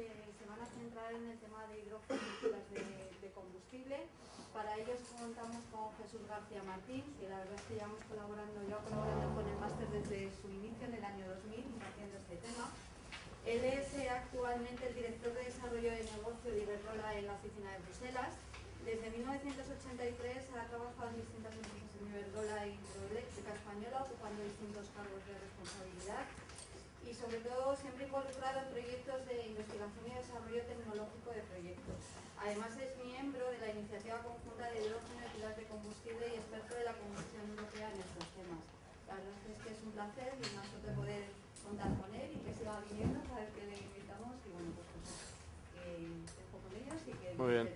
se van a centrar en el tema de hidrógeno y pilas de combustible. Para ellos contamos con Jesús García Martín, que la verdad es que llevamos colaborando con el máster desde su inicio en el año 2000, haciendo este tema. Él es actualmente el director de desarrollo de negocio de Iberdrola en la oficina de Bruselas. Desde 1983 ha trabajado en distintas empresas en Iberdrola e Hidroeléctrica Española, ocupando distintos cargos de responsabilidad y sobre todo siempre involucrado en proyectos de investigación y desarrollo tecnológico de proyectos. Además es miembro de la iniciativa conjunta de hidrógeno y pilas de combustible y experto de la Comisión Europea en estos temas. La verdad es que es un placer y una suerte poder contar con él y que siga viniendo cada vez que le invitamos y bueno, pues que dejo con ellos y que... Muy bien.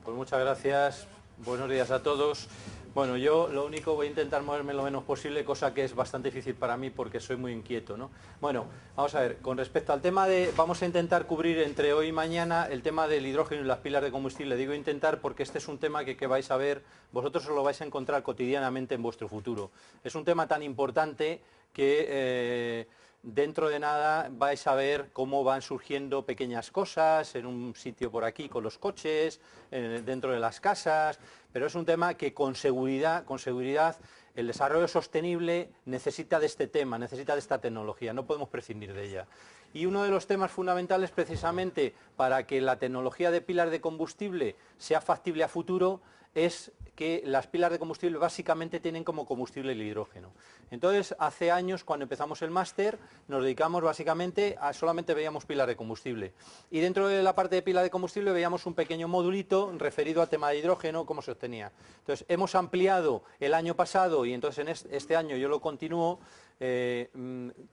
Pues muchas gracias. Buenos días a todos. Bueno, yo lo único voy a intentar moverme lo menos posible, cosa que es bastante difícil para mí porque soy muy inquieto, ¿no? Bueno, vamos a ver, con respecto al tema vamos a intentar cubrir entre hoy y mañana el tema del hidrógeno y las pilas de combustible. Digo intentar porque este es un tema que vais a ver, vosotros os lo vais a encontrar cotidianamente en vuestro futuro. Es un tema tan importante que... dentro de nada vais a ver cómo van surgiendo pequeñas cosas en un sitio por aquí con los coches, dentro de las casas, pero es un tema que con seguridad el desarrollo sostenible necesita de este tema, necesita de esta tecnología, no podemos prescindir de ella. Y uno de los temas fundamentales precisamente para que la tecnología de pilas de combustible sea factible a futuro es que las pilas de combustible básicamente tienen como combustible el hidrógeno. Entonces, hace años, cuando empezamos el máster, nos dedicamos básicamente a solamente veíamos pilas de combustible. Y dentro de la parte de pila de combustible veíamos un pequeño modulito referido al tema de hidrógeno, cómo se obtenía. Entonces, hemos ampliado el año pasado y entonces en este año yo lo continúo,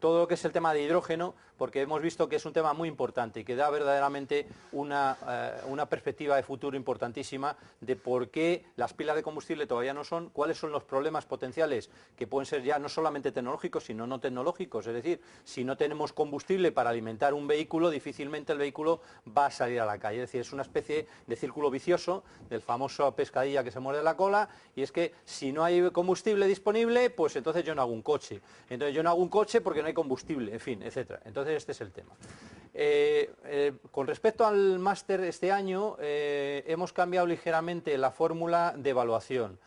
todo lo que es el tema de hidrógeno, porque hemos visto que es un tema muy importante y que da verdaderamente una perspectiva de futuro importantísima de por qué las pilas de combustible todavía no son, cuáles son los problemas potenciales que pueden ser ya no solamente tecnológicos, sino no tecnológicos. Es decir, si no tenemos combustible para alimentar un vehículo, difícilmente el vehículo va a salir a la calle. Es decir, es una especie de círculo vicioso del famoso pescadilla que se muerde la cola, y es que si no hay combustible disponible, pues entonces yo no hago un coche. Entonces yo no hago un coche porque no hay combustible, en fin, etcétera. Entonces este es el tema. Con respecto al máster este año, hemos cambiado ligeramente la fórmula de evaluación,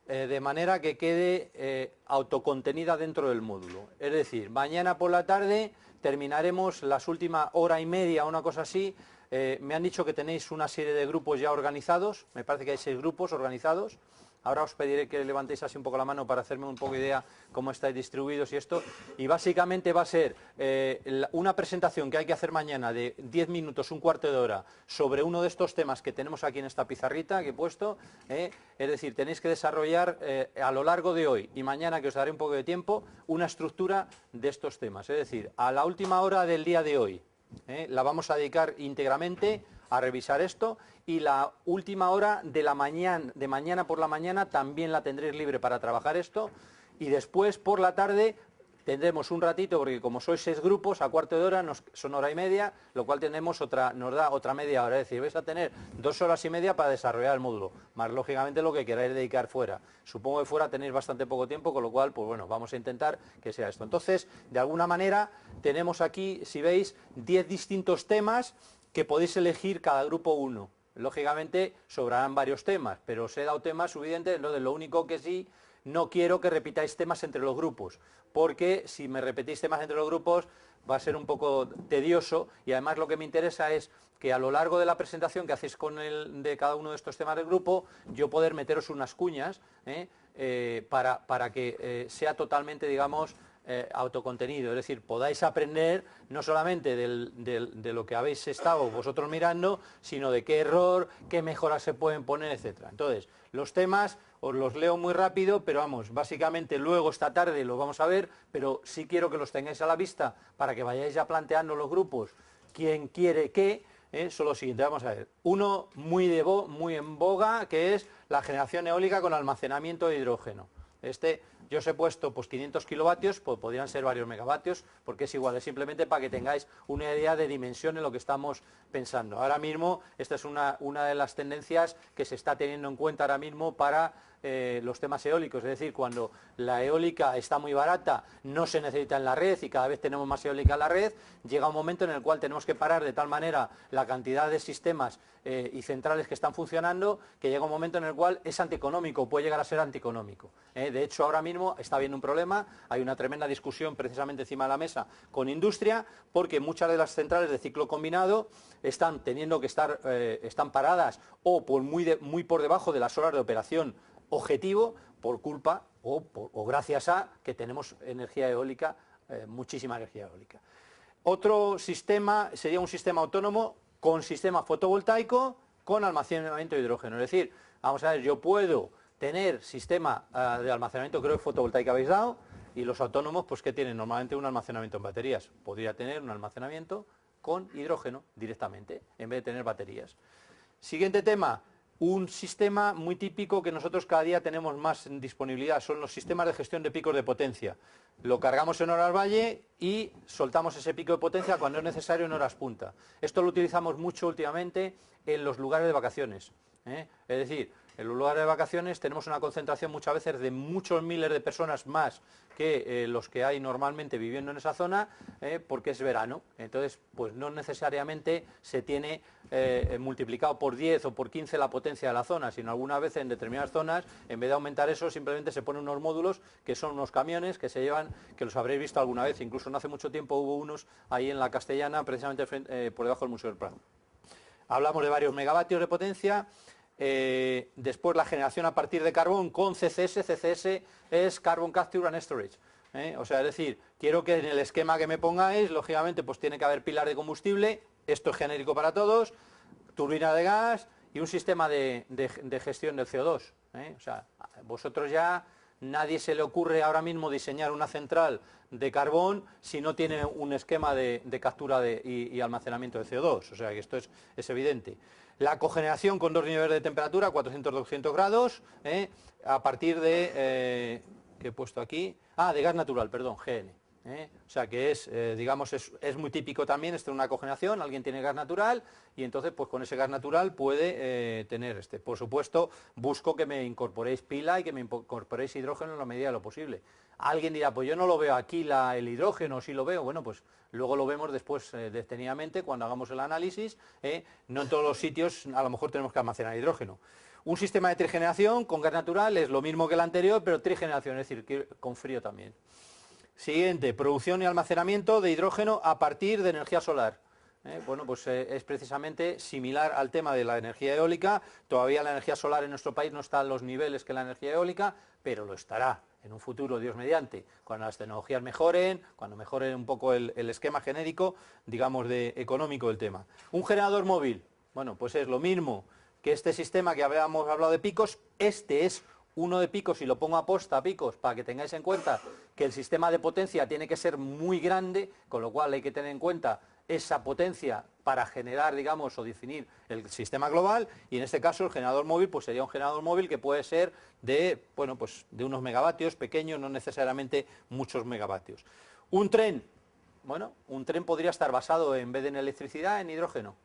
de manera que quede autocontenida dentro del módulo. Es decir, mañana por la tarde terminaremos las últimas hora y media, una cosa así. Me han dicho que tenéis una serie de grupos ya organizados, me parece que hay 6 grupos organizados. Ahora os pediré que levantéis así un poco la mano para hacerme un poco de idea cómo estáis distribuidos y esto. Y básicamente va a ser una presentación que hay que hacer mañana de 10 minutos, un cuarto de hora, sobre uno de estos temas que tenemos aquí en esta pizarrita que he puesto. Es decir, tenéis que desarrollar a lo largo de hoy y mañana, que os daré un poco de tiempo, una estructura de estos temas. Es decir, a la última hora del día de hoy la vamos a dedicar íntegramente a revisar esto, y la última hora de mañana por la mañana también la tendréis libre para trabajar esto, y después por la tarde tendremos un ratito, porque como sois 6 grupos, a cuarto de hora son hora y media, lo cual nos da otra media hora. Es decir, vais a tener 2 horas y media para desarrollar el módulo, más lógicamente lo que queráis dedicar fuera. Supongo que fuera tenéis bastante poco tiempo, con lo cual, pues bueno, vamos a intentar que sea esto. Entonces, de alguna manera, tenemos aquí, si veis, 10 distintos temas que podéis elegir cada grupo uno. Lógicamente sobrarán varios temas, pero os he dado temas suficientes. Lo único que sí, no quiero que repitáis temas entre los grupos, porque si me repetís temas entre los grupos va a ser un poco tedioso, y además lo que me interesa es que a lo largo de la presentación que hacéis de cada uno de estos temas del grupo, yo poder meteros unas cuñas para que sea totalmente, digamos, autocontenido, es decir, podáis aprender no solamente de lo que habéis estado vosotros mirando, sino de qué error, qué mejoras se pueden poner, etcétera. Entonces, los temas os los leo muy rápido, pero vamos, básicamente luego esta tarde los vamos a ver, pero sí quiero que los tengáis a la vista para que vayáis ya planteando los grupos, quién quiere qué. Son lo siguiente, vamos a ver. Uno muy en boga, que es la generación eólica con almacenamiento de hidrógeno. Yo os he puesto pues 500 kilovatios, pues podrían ser varios megavatios, porque es igual, es simplemente para que tengáis una idea de dimensión en lo que estamos pensando. Ahora mismo, esta es una de las tendencias que se está teniendo en cuenta ahora mismo para los temas eólicos, es decir, cuando la eólica está muy barata, no se necesita en la red y cada vez tenemos más eólica en la red, llega un momento en el cual tenemos que parar de tal manera la cantidad de sistemas y centrales que están funcionando, que llega un momento en el cual es antieconómico, puede llegar a ser antieconómico. De hecho, ahora mismo está habiendo un problema, hay una tremenda discusión precisamente encima de la mesa con industria, porque muchas de las centrales de ciclo combinado están teniendo que estar, están paradas o por muy por debajo de las horas de operación objetivo por culpa o gracias a que tenemos energía eólica, muchísima energía eólica. Otro sistema sería un sistema autónomo con sistema fotovoltaico con almacenamiento de hidrógeno. Es decir, vamos a ver, yo puedo tener sistema de almacenamiento, creo que fotovoltaica habéis dado, y los autónomos, pues que tienen normalmente un almacenamiento en baterías. Podría tener un almacenamiento con hidrógeno directamente, en vez de tener baterías. Siguiente tema. Un sistema muy típico que nosotros cada día tenemos más en disponibilidad son los sistemas de gestión de picos de potencia. Lo cargamos en horas valle y soltamos ese pico de potencia cuando es necesario en horas punta. Esto lo utilizamos mucho últimamente en los lugares de vacaciones. Es decir, en los lugares de vacaciones tenemos una concentración muchas veces de muchos miles de personas más que los que hay normalmente viviendo en esa zona, porque es verano. Entonces, pues no necesariamente se tiene multiplicado por 10 o por 15 la potencia de la zona, sino algunas veces en determinadas zonas, en vez de aumentar eso, simplemente se ponen unos módulos que son unos camiones que se llevan, que los habréis visto alguna vez, incluso no hace mucho tiempo hubo unos ahí en la Castellana, precisamente por debajo del Museo del Prado. Hablamos de varios megavatios de potencia. Después la generación a partir de carbón con CCS. CCS es Carbon Capture and Storage. O sea, es decir, quiero que en el esquema que me pongáis, lógicamente, pues tiene que haber pilar de combustible, esto es genérico para todos, turbina de gas y un sistema de gestión del CO2. O sea, vosotros ya, nadie se le ocurre ahora mismo diseñar una central de carbón si no tiene un esquema de captura y almacenamiento de CO2, o sea que esto es evidente. La cogeneración con 2 niveles de temperatura, 400-200 grados, a partir de, ¿qué he puesto aquí? De gas natural, perdón, GN. O sea que digamos, es muy típico también una cogeneración, alguien tiene gas natural y entonces pues con ese gas natural puede tener Por supuesto, busco que me incorporéis pila y que me incorporéis hidrógeno en la medida de lo posible. Alguien dirá, pues yo no lo veo aquí el hidrógeno, sí lo veo. Bueno, pues luego lo vemos después detenidamente cuando hagamos el análisis. No en todos los sitios a lo mejor tenemos que almacenar hidrógeno. Un sistema de trigeneración con gas natural es lo mismo que el anterior, pero trigeneración, es decir, con frío también. Siguiente, producción y almacenamiento de hidrógeno a partir de energía solar. Bueno, pues es precisamente similar al tema de la energía eólica. Todavía la energía solar en nuestro país no está a los niveles que la energía eólica, pero lo estará en un futuro, Dios mediante, cuando las tecnologías mejoren, cuando mejore un poco el esquema genérico, digamos, económico del tema. Un generador móvil, bueno, pues es lo mismo que este sistema que habíamos hablado de picos. Este es uno de picos y lo pongo a posta, picos, para que tengáis en cuenta que el sistema de potencia tiene que ser muy grande, con lo cual hay que tener en cuenta esa potencia para generar, digamos, o definir el sistema global, y en este caso el generador móvil pues sería un generador móvil que puede ser de, bueno, pues de unos megavatios pequeños, no necesariamente muchos megavatios. Un tren, bueno, un tren podría estar basado en vez de en electricidad, en hidrógeno,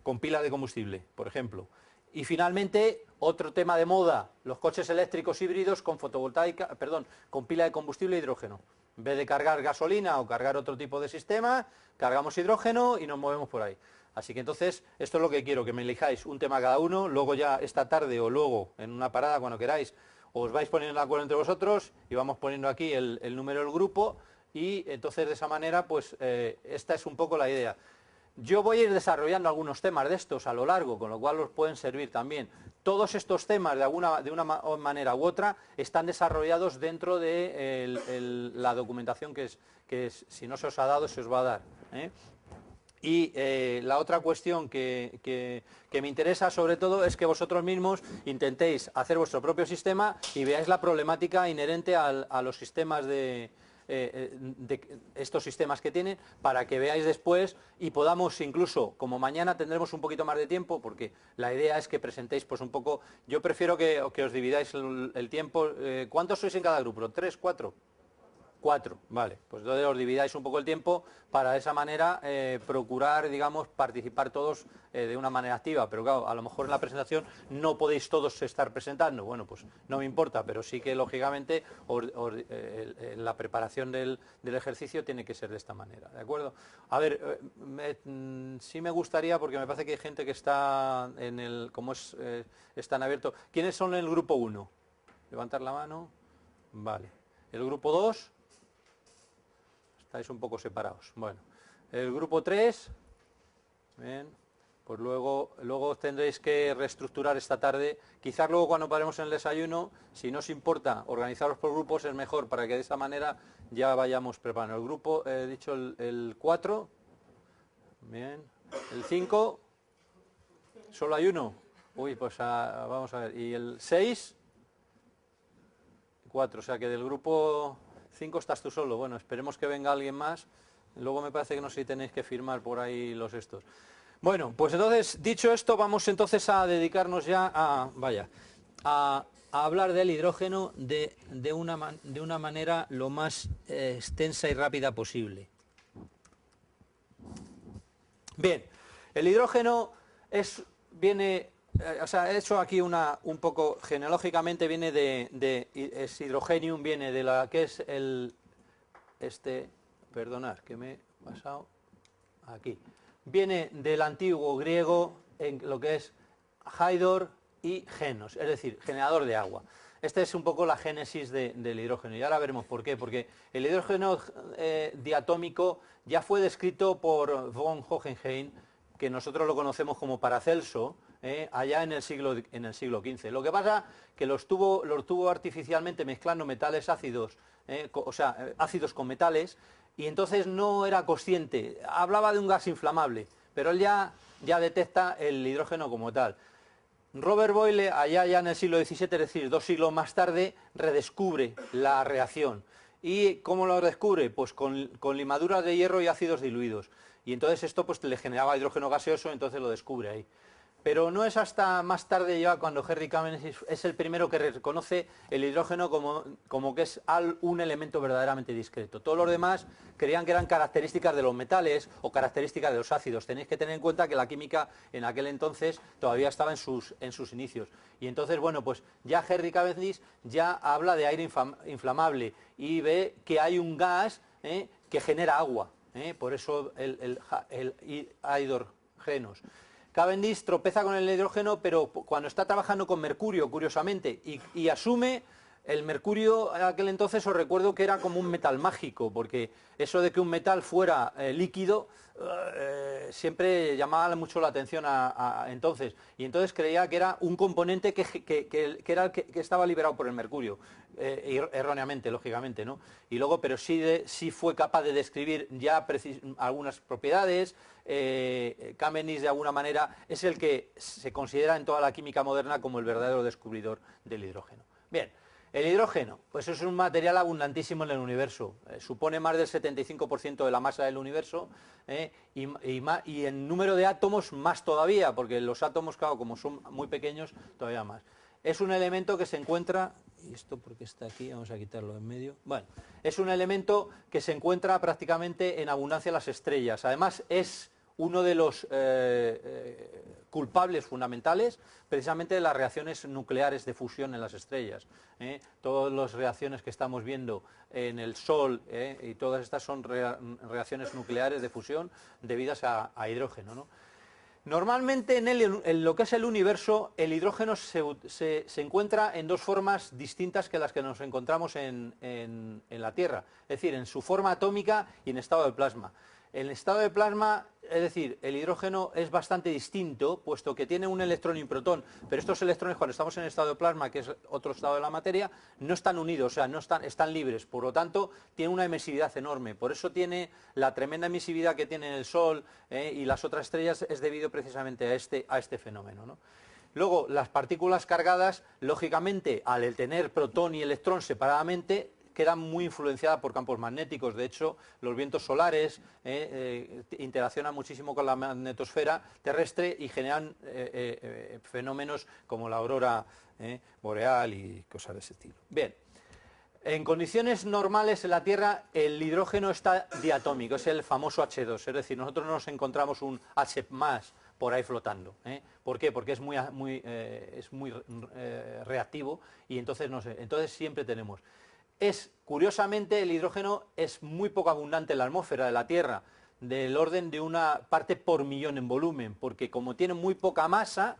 con pila de combustible, por ejemplo. Y finalmente, otro tema de moda, los coches eléctricos híbridos con fotovoltaica, perdón, con pila de combustible e hidrógeno. En vez de cargar gasolina o cargar otro tipo de sistema, cargamos hidrógeno y nos movemos por ahí. Así que entonces, esto es lo que quiero, que me elijáis un tema cada uno, luego ya esta tarde o luego en una parada cuando queráis, os vais poniendo de acuerdo entre vosotros y vamos poniendo aquí el número del grupo y entonces de esa manera, pues esta es un poco la idea. Yo voy a ir desarrollando algunos temas de estos a lo largo, con lo cual os pueden servir también. Todos estos temas, de una manera u otra, están desarrollados dentro de la documentación que si no se os ha dado, se os va a dar. Y la otra cuestión que me interesa sobre todo es que vosotros mismos intentéis hacer vuestro propio sistema y veáis la problemática inherente a los sistemas de estos sistemas que tienen, para que veáis después y podamos incluso, como mañana tendremos un poquito más de tiempo, porque la idea es que presentéis pues un poco, yo prefiero que os dividáis el tiempo. ¿Cuántos sois en cada grupo? ¿3, 4? 4, vale, pues entonces os dividáis un poco el tiempo para de esa manera procurar, digamos, participar todos de una manera activa, pero claro, a lo mejor en la presentación no podéis todos estar presentando, bueno, pues no me importa, pero sí que lógicamente la preparación del ejercicio tiene que ser de esta manera, ¿de acuerdo? A ver, sí me gustaría, porque me parece que hay gente que está en el, como es, están abiertos, ¿quiénes son en el grupo 1? Levantar la mano, vale, el grupo 2, estáis un poco separados. Bueno, el grupo 3, bien, pues luego tendréis que reestructurar esta tarde. Quizás luego cuando paremos en el desayuno, si no os importa organizaros por grupos, es mejor para que de esa manera ya vayamos preparando. El grupo, he dicho el 4, bien, el 5, solo hay uno. Uy, pues vamos a ver. Y el 6, 4, o sea que del grupo 5 estás tú solo. Bueno, esperemos que venga alguien más. Luego me parece que no sé si tenéis que firmar por ahí los estos. Bueno, pues entonces, dicho esto, vamos entonces a dedicarnos ya a hablar del hidrógeno de una manera lo más extensa y rápida posible. Bien, el hidrógeno viene, o sea, he hecho aquí un poco genealógicamente, viene es hidrogenium, viene de la que es perdonad, que me he pasado aquí, viene del antiguo griego en lo que es hydor y genos, es decir, generador de agua. Esta es un poco la génesis del hidrógeno y ahora veremos por qué, porque el hidrógeno diatómico ya fue descrito por von Hohenheim, que nosotros lo conocemos como Paracelso, allá en el siglo XV. Lo que pasa que lo tuvo artificialmente mezclando metales ácidos, o sea, ácidos con metales, y entonces no era consciente. Hablaba de un gas inflamable, pero él ya detecta el hidrógeno como tal. Robert Boyle, allá ya en el siglo XVII, es decir, 2 siglos más tarde, redescubre la reacción. ¿Y cómo lo descubre? Pues con limaduras de hierro y ácidos diluidos. Y entonces esto pues le generaba hidrógeno gaseoso, entonces lo descubre ahí. Pero no es hasta más tarde ya cuando Henry Cavendish es el primero que reconoce el hidrógeno como que es un elemento verdaderamente discreto. Todos los demás creían que eran características de los metales o características de los ácidos. Tenéis que tener en cuenta que la química en aquel entonces todavía estaba en sus inicios. Y entonces, bueno, pues ya Henry Cavendish ya habla de aire inflamable y ve que hay un gas que genera agua. Por eso el hidrogenos. Cavendish tropeza con el hidrógeno, pero cuando está trabajando con mercurio, curiosamente, y asume el mercurio en aquel entonces, os recuerdo que era como un metal mágico, porque eso de que un metal fuera líquido siempre llamaba mucho la atención entonces, y entonces creía que era un componente que era el que estaba liberado por el mercurio, erróneamente, lógicamente, ¿no? Y luego, pero sí fue capaz de describir ya algunas propiedades. Cavendish de alguna manera es el que se considera en toda la química moderna como el verdadero descubridor del hidrógeno. Bien, el hidrógeno, pues es un material abundantísimo en el universo, supone más del 75% de la masa del universo, y en número de átomos más todavía, porque los átomos, claro, como son muy pequeños, todavía más. Es un elemento que se encuentra, y esto porque está aquí, vamos a quitarlo en medio, bueno, es un elemento que se encuentra prácticamente en abundancia en las estrellas, además es uno de los culpables fundamentales precisamente de las reacciones nucleares de fusión en las estrellas. Todas las reacciones que estamos viendo en el Sol y todas estas son reacciones nucleares de fusión debidas a hidrógeno, ¿no? Normalmente en lo que es el universo, el hidrógeno se encuentra en dos formas distintas que las que nos encontramos en la Tierra, es decir, en su forma atómica y en estado de plasma. En el estado de plasma, es decir, el hidrógeno es bastante distinto, puesto que tiene un electrón y un protón, pero estos electrones cuando estamos en el estado de plasma, que es otro estado de la materia, no están unidos, o sea, están libres, por lo tanto, tiene una emisividad enorme. Por eso tiene la tremenda emisividad que tiene el Sol y las otras estrellas, es debido precisamente a este fenómeno, ¿no? Luego, las partículas cargadas, lógicamente, al tener protón y electrón separadamente, quedan muy influenciadas por campos magnéticos. De hecho, los vientos solares interaccionan muchísimo con la magnetosfera terrestre y generan fenómenos como la aurora boreal y cosas de ese estilo. Bien, En condiciones normales en la Tierra el hidrógeno está diatómico, es el famoso H2, es decir, nosotros no nos encontramos un H más por ahí flotando. ¿Por qué? Porque es muy reactivo y entonces, no sé, entonces siempre tenemos. Curiosamente, el hidrógeno es muy poco abundante en la atmósfera de la Tierra, del orden de una parte por millón en volumen, porque como tiene muy poca masa,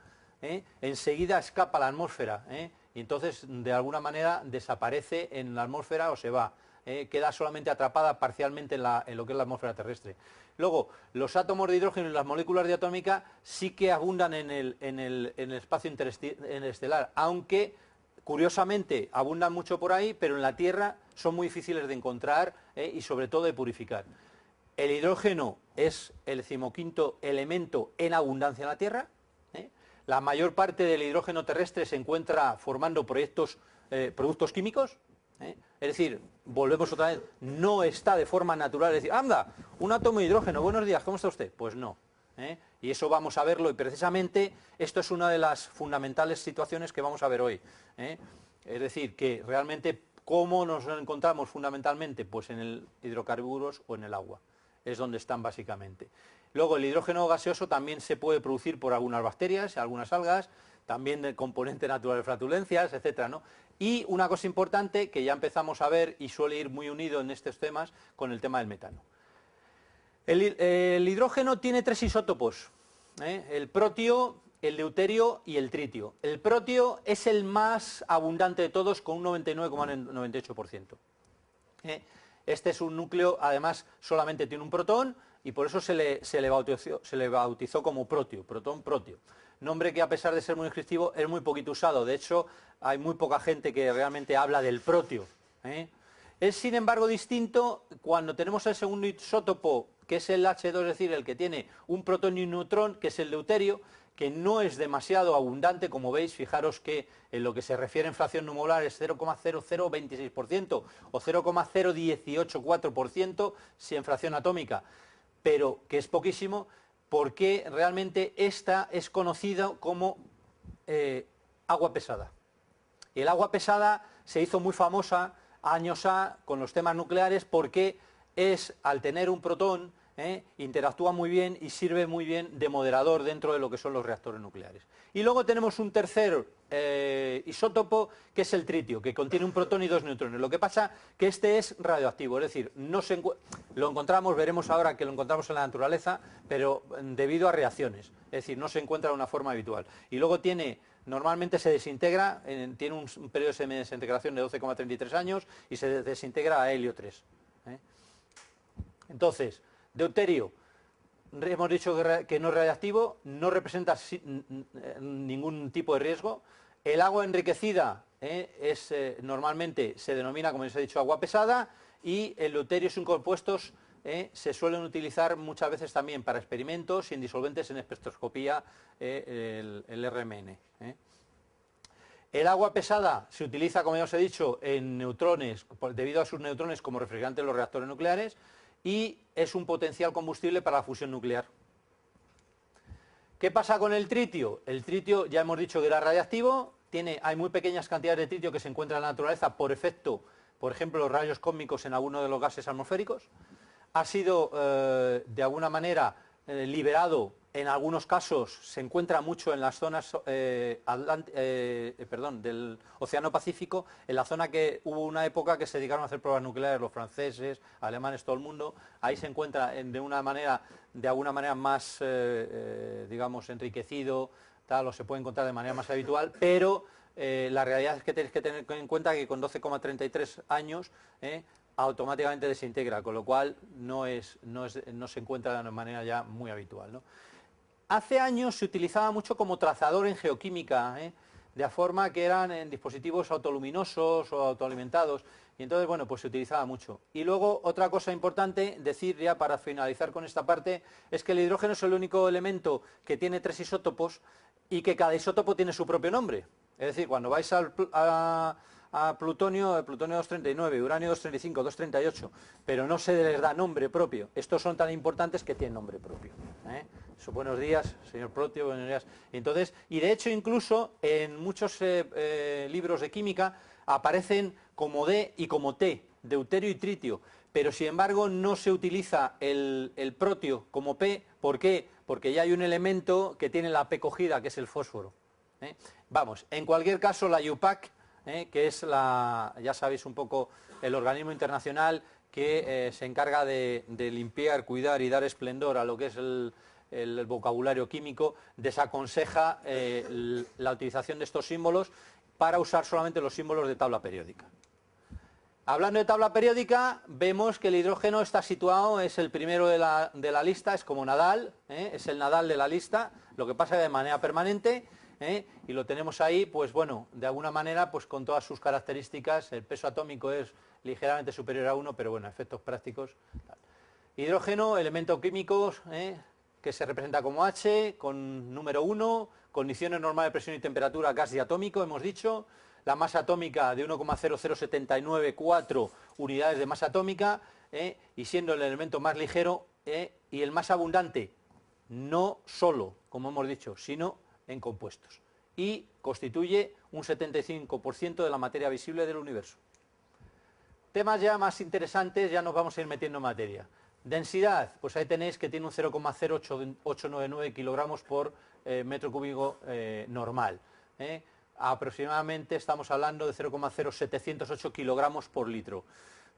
enseguida escapa a la atmósfera, y entonces de alguna manera desaparece en la atmósfera o se va, queda solamente atrapada parcialmente en lo que es la atmósfera terrestre. Luego, los átomos de hidrógeno y las moléculas diatómicas sí que abundan en el espacio interestelar, aunque curiosamente abundan mucho por ahí, pero en la Tierra son muy difíciles de encontrar y sobre todo de purificar. El hidrógeno es el 15º elemento en abundancia en la Tierra. La mayor parte del hidrógeno terrestre se encuentra formando productos químicos. Es decir, volvemos otra vez, no está de forma natural. Es decir, anda, un átomo de hidrógeno, buenos días, ¿cómo está usted? Pues no. Y eso vamos a verlo y precisamente esto es una de las fundamentales situaciones que vamos a ver hoy. Es decir, que realmente, ¿cómo nos encontramos fundamentalmente? Pues en el hidrocarburos o en el agua. Es donde están básicamente. Luego el hidrógeno gaseoso también se puede producir por algunas bacterias, algunas algas, también del componente natural de flatulencias, etcétera, ¿no? Y una cosa importante que ya empezamos a ver y suele ir muy unido en estos temas con el tema del metano. El hidrógeno tiene 3 isótopos, el protio, el deuterio y el tritio. El protio es el más abundante de todos con un 99,98%. Este es un núcleo, además solamente tiene un protón y por eso se le bautizó como protio, protón-protio. Nombre que a pesar de ser muy descriptivo es muy poquito usado, de hecho hay muy poca gente que realmente habla del protio. Es sin embargo distinto cuando tenemos el segundo isótopo, que es el H2, es decir, el que tiene un protón y un neutrón, que es el deuterio, que no es demasiado abundante, como veis, fijaros que en lo que se refiere a fracción no molar es 0,0026% o 0,0184% si en fracción atómica, pero que es poquísimo porque realmente esta es conocida como agua pesada. Y el agua pesada se hizo muy famosa años con los temas nucleares porque al tener un protón, interactúa muy bien y sirve muy bien de moderador dentro de lo que son los reactores nucleares. Y luego tenemos un tercer isótopo que es el tritio, que contiene un protón y 2 neutrones. Lo que pasa que este es radioactivo, es decir, lo encontramos, veremos ahora que lo encontramos en la naturaleza, pero debido a reacciones, es decir, no se encuentra de una forma habitual. Y luego normalmente se desintegra, tiene un periodo de desintegración de 12,33 años y se desintegra a helio 3. Entonces, deuterio, hemos dicho que no es radiactivo, no representa ningún tipo de riesgo. El agua enriquecida normalmente se denomina, como les he dicho, agua pesada, y el deuterio y sus compuestos se suelen utilizar muchas veces también para experimentos y en disolventes en espectroscopía, el RMN. El agua pesada se utiliza, como ya os he dicho, en neutrones, debido a sus neutrones como refrigerante en los reactores nucleares, y es un potencial combustible para la fusión nuclear. ¿Qué pasa con el tritio? El tritio ya hemos dicho que era radiactivo, hay muy pequeñas cantidades de tritio que se encuentran en la naturaleza por efecto, por ejemplo, los rayos cósmicos en alguno de los gases atmosféricos. Ha sido, de alguna manera, liberado, en algunos casos se encuentra mucho en las zonas del Océano Pacífico, en la zona que hubo una época que se dedicaron a hacer pruebas nucleares, los franceses, alemanes, todo el mundo. Ahí se encuentra de alguna manera más, digamos, enriquecido, tal, o se puede encontrar de manera más habitual, pero la realidad es que tenéis que tener en cuenta que con 12,33 años automáticamente desintegra, con lo cual no se encuentra de manera ya muy habitual, ¿no? Hace años se utilizaba mucho como trazador en geoquímica, de forma que eran en dispositivos autoluminosos o autoalimentados, y entonces, bueno, pues se utilizaba mucho. Y luego, otra cosa importante, decir ya para finalizar con esta parte, es que el hidrógeno es el único elemento que tiene 3 isótopos y que cada isótopo tiene su propio nombre. Es decir, cuando vais a plutonio, el plutonio 239, uranio 235, 238, pero no se les da nombre propio. Estos son tan importantes que tienen nombre propio. Buenos días, señor Protio, buenos días. Entonces, y de hecho incluso en muchos libros de química aparecen como D y como T, deuterio y tritio, pero sin embargo no se utiliza el protio como P. ¿Por qué? Porque ya hay un elemento que tiene la P cogida, que es el fósforo. Vamos, en cualquier caso la IUPAC, que es ya sabéis un poco, el organismo internacional que se encarga de limpiar, cuidar y dar esplendor a lo que es el vocabulario químico, desaconseja la utilización de estos símbolos para usar solamente los símbolos de tabla periódica. Hablando de tabla periódica, vemos que el hidrógeno está situado, es el primero de la lista, es como Nadal, es el Nadal de la lista, lo que pasa de manera permanente, y lo tenemos ahí, pues bueno, de alguna manera, pues con todas sus características. El peso atómico es ligeramente superior a 1, pero bueno, efectos prácticos. Hidrógeno, elemento químico, que se representa como H, con número 1, condiciones normales de presión y temperatura, gas diatómico, hemos dicho. La masa atómica de 1,00794 unidades de masa atómica, y siendo el elemento más ligero y el más abundante, no solo, como hemos dicho, sino en compuestos. Y constituye un 75% de la materia visible del universo. Temas ya más interesantes, ya nos vamos a ir metiendo en materia. Densidad, pues ahí tenéis que tiene un 0,0899 kilogramos por metro cúbico normal. Aproximadamente estamos hablando de 0,0708 kilogramos por litro.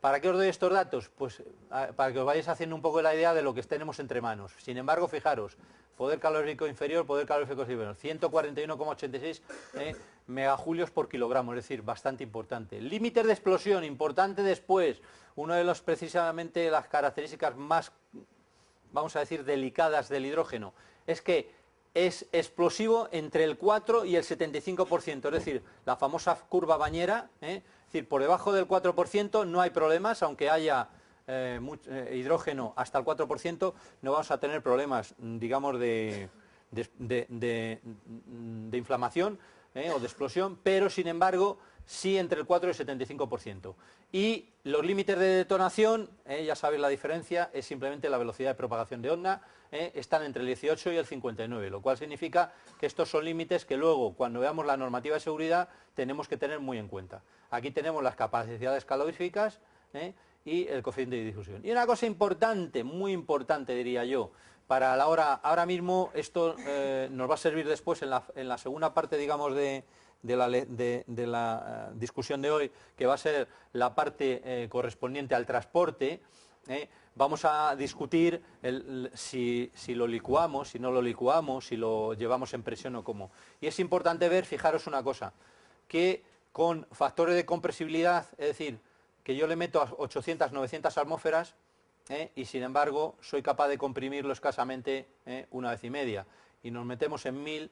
¿Para qué os doy estos datos? Pues para que os vayáis haciendo un poco la idea de lo que tenemos entre manos. Sin embargo, fijaros, poder calórico inferior, poder calórico superior, 141,86 megajulios por kilogramo, es decir, bastante importante. Límites de explosión, importante después, uno de los precisamente las características más, vamos a decir, delicadas del hidrógeno, es que es explosivo entre el 4 y el 75%, es decir, la famosa curva bañera, es decir, por debajo del 4% no hay problemas, aunque haya hidrógeno hasta el 4%, no vamos a tener problemas, digamos, de inflamación o de explosión, pero sin embargo, sí entre el 4 y el 75%. Y los límites de detonación, ya sabéis la diferencia, es simplemente la velocidad de propagación de onda, están entre el 18 y el 59, lo cual significa que estos son límites que luego, cuando veamos la normativa de seguridad, tenemos que tener muy en cuenta. Aquí tenemos las capacidades caloríficas y el coeficiente de difusión. Y una cosa importante, muy importante diría yo, para la hora, ahora mismo esto nos va a servir después en la segunda parte, digamos, de la discusión de hoy, que va a ser la parte correspondiente al transporte. Vamos a discutir si lo licuamos, si no lo licuamos, si lo llevamos en presión o cómo. Y es importante ver, fijaros una cosa, que con factores de compresibilidad, es decir, que yo le meto a 800, 900 atmósferas, y sin embargo soy capaz de comprimirlo escasamente 1,5 veces, y nos metemos en 1000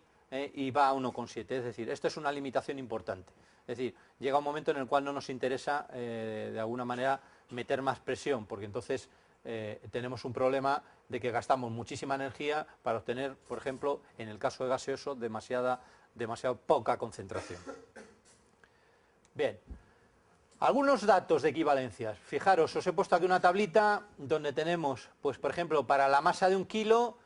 y va a 1,7, es decir, esto es una limitación importante. Es decir, llega un momento en el cual no nos interesa de alguna manera meter más presión, porque entonces tenemos un problema de que gastamos muchísima energía para obtener, por ejemplo, en el caso de gaseoso, demasiado poca concentración. Bien, algunos datos de equivalencias. Fijaros, os he puesto aquí una tablita donde tenemos, pues por ejemplo, para la masa de 1 kilo,